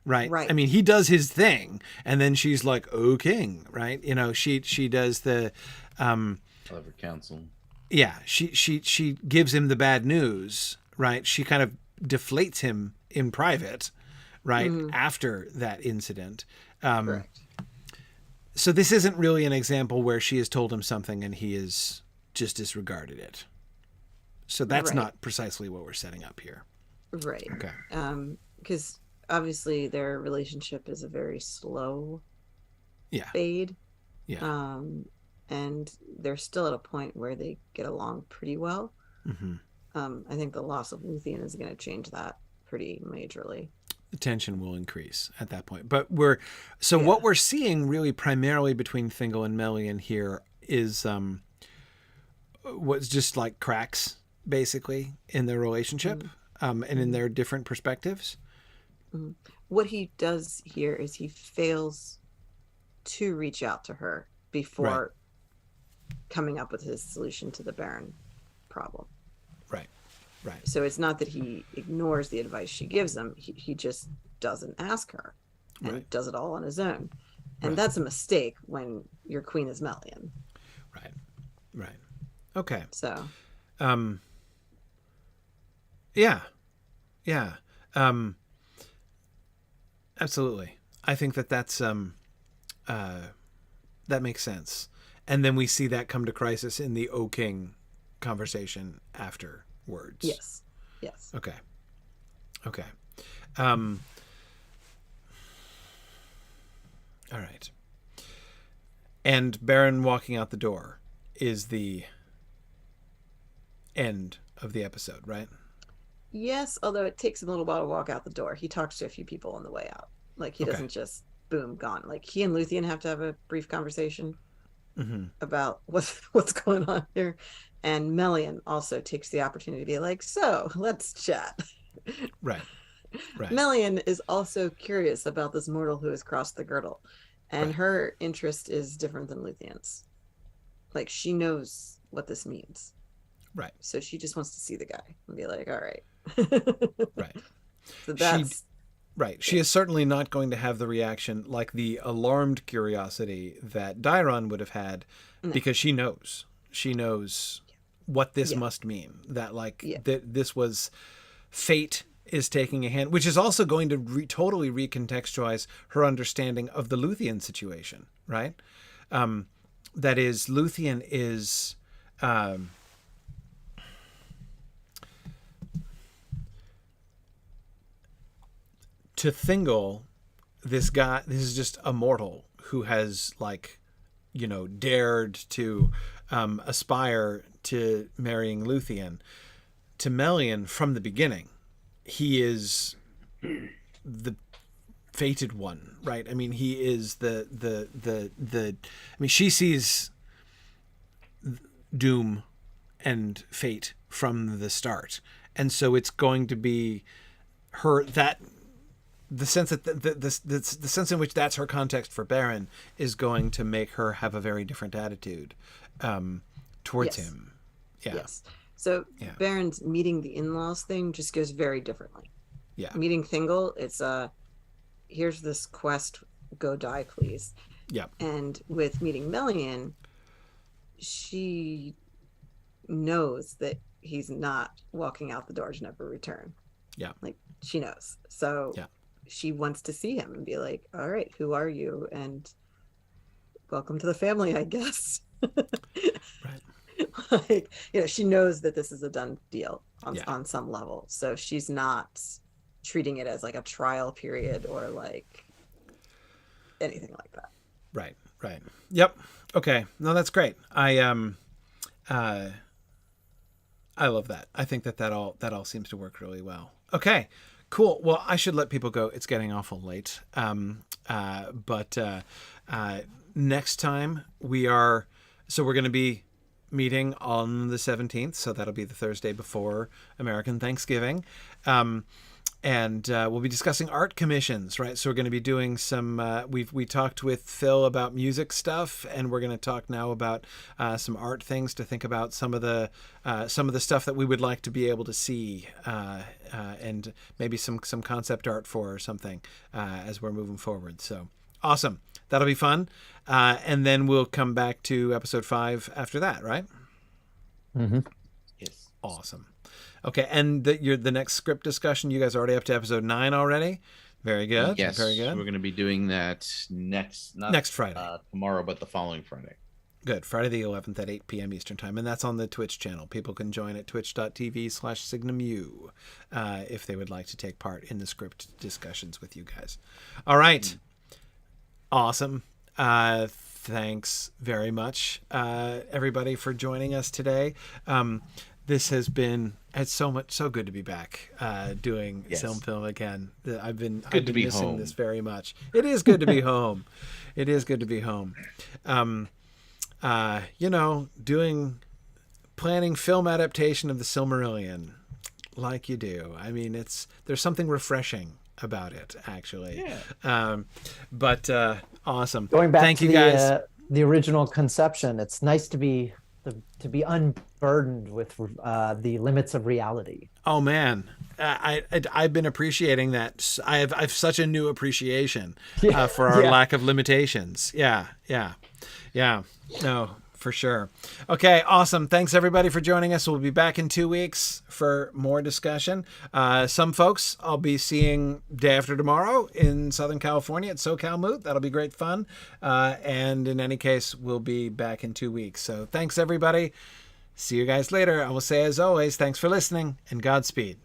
right? Right. I mean, he does his thing, and then she's like, "Oh, king," right? You know, she does the, Clever counsel. yeah. She gives him the bad news, right? She kind of deflates him in private, right, after that incident. Correct. So this isn't really an example where she has told him something and he has just disregarded it. So that's not precisely what we're setting up here. Right. Okay. Because obviously their relationship is a very slow fade. Yeah. And they're still at a point where they get along pretty well. I think the loss of Luthien is going to change that pretty majorly. The tension will increase at that point. But what we're seeing really primarily between Thingle and Melian here is what's just like cracks basically in their relationship and in their different perspectives. What he does here is he fails to reach out to her before coming up with his solution to the Beren problem. Right. So it's not that he ignores the advice she gives him. He just doesn't ask her and does it all on his own. And that's a mistake when your queen is Melian. Right. Okay. So. Yeah. Absolutely. I think that's that makes sense. And then we see that come to crisis in the O King conversation afterwards. Yes. Okay. All right. And Beren walking out the door is the end of the episode, right? Yes, although it takes him a little while to walk out the door. He talks to a few people on the way out. Like, he doesn't just, boom, gone. Like, he and Luthien have to have a brief conversation. about what's going on here. And Melian also takes the opportunity to be like, so let's chat. Right. Right. Melian is also curious about this mortal who has crossed the girdle, and her interest is different than Luthien's. Like, she knows what this means. Right. So she just wants to see the guy and be like, all right. Right. So that's right. She is certainly not going to have the reaction like the alarmed curiosity that Diron would have had, because she knows. She knows what this must mean. That that this was fate is taking a hand, which is also going to totally recontextualize her understanding of the Luthien situation, right? That is, Luthien is to Thingle, this is just a mortal who has, like, you know, dared to aspire to marrying Luthien. To Melian, from the beginning, he is the fated one, right? I mean, he is the I mean, she sees doom and fate from the start, and so it's going to be her that the sense that the sense in which that's her context for Beren is going to make her have a very different attitude towards him. Yeah. Yes. So Beren's meeting the in-laws thing just goes very differently. Yeah. Meeting Thingle, it's here's this quest, go die, please. Yeah. And with meeting Melian, she knows that he's not walking out the door to never return. Yeah. Like, she knows. So she wants to see him and be like, all right, who are you? And welcome to the family, I guess. Right. Like, you know, she knows that this is a done deal on some level. So she's not treating it as like a trial period or like anything like that. Right. Right. Yep. Okay. No, that's great. I love that. I think that all seems to work really well. Okay. Cool. Well, I should let people go. It's getting awful late. But next time we're going to be meeting on the 17th. So that'll be the Thursday before American Thanksgiving. And we'll be discussing art commissions, right? So we're going to be doing some, we talked with Phil about music stuff, and we're going to talk now about some art things to think about some of the stuff that we would like to be able to see, and maybe some concept art for or something as we're moving forward. So awesome. That'll be fun. And then we'll come back to episode 5 after that, right? Mm-hmm. Yes. Awesome. Okay, and the next script discussion, you guys are already up to episode 9 already? Very good. Yes, very good. We're going to be doing that next Friday. Tomorrow, but the following Friday. Good. Friday the 11th at 8 p.m. Eastern Time. And that's on the Twitch channel. People can join at twitch.tv/SignumU if they would like to take part in the script discussions with you guys. All right. Awesome. Thanks very much, everybody, for joining us today. This has been, it's so good to be back doing SilmFilm again. I've been missing home. this very much. It is good to be home. It is good to be home. You know, planning film adaptation of the Silmarillion like you do. I mean, there's something refreshing about it, actually. Yeah. But awesome. Going back Thank to you guys. The original conception, it's nice to be unburdened with the limits of reality. Oh man, I've been appreciating that. I've such a new appreciation for our lack of limitations. Yeah. No, for sure. Okay, awesome. Thanks everybody for joining us. We'll be back in 2 weeks for more discussion. Some folks I'll be seeing day after tomorrow in Southern California at SoCal Moot. That'll be great fun. And in any case, we'll be back in 2 weeks. So thanks everybody. See you guys later. I will say, as always, thanks for listening and Godspeed.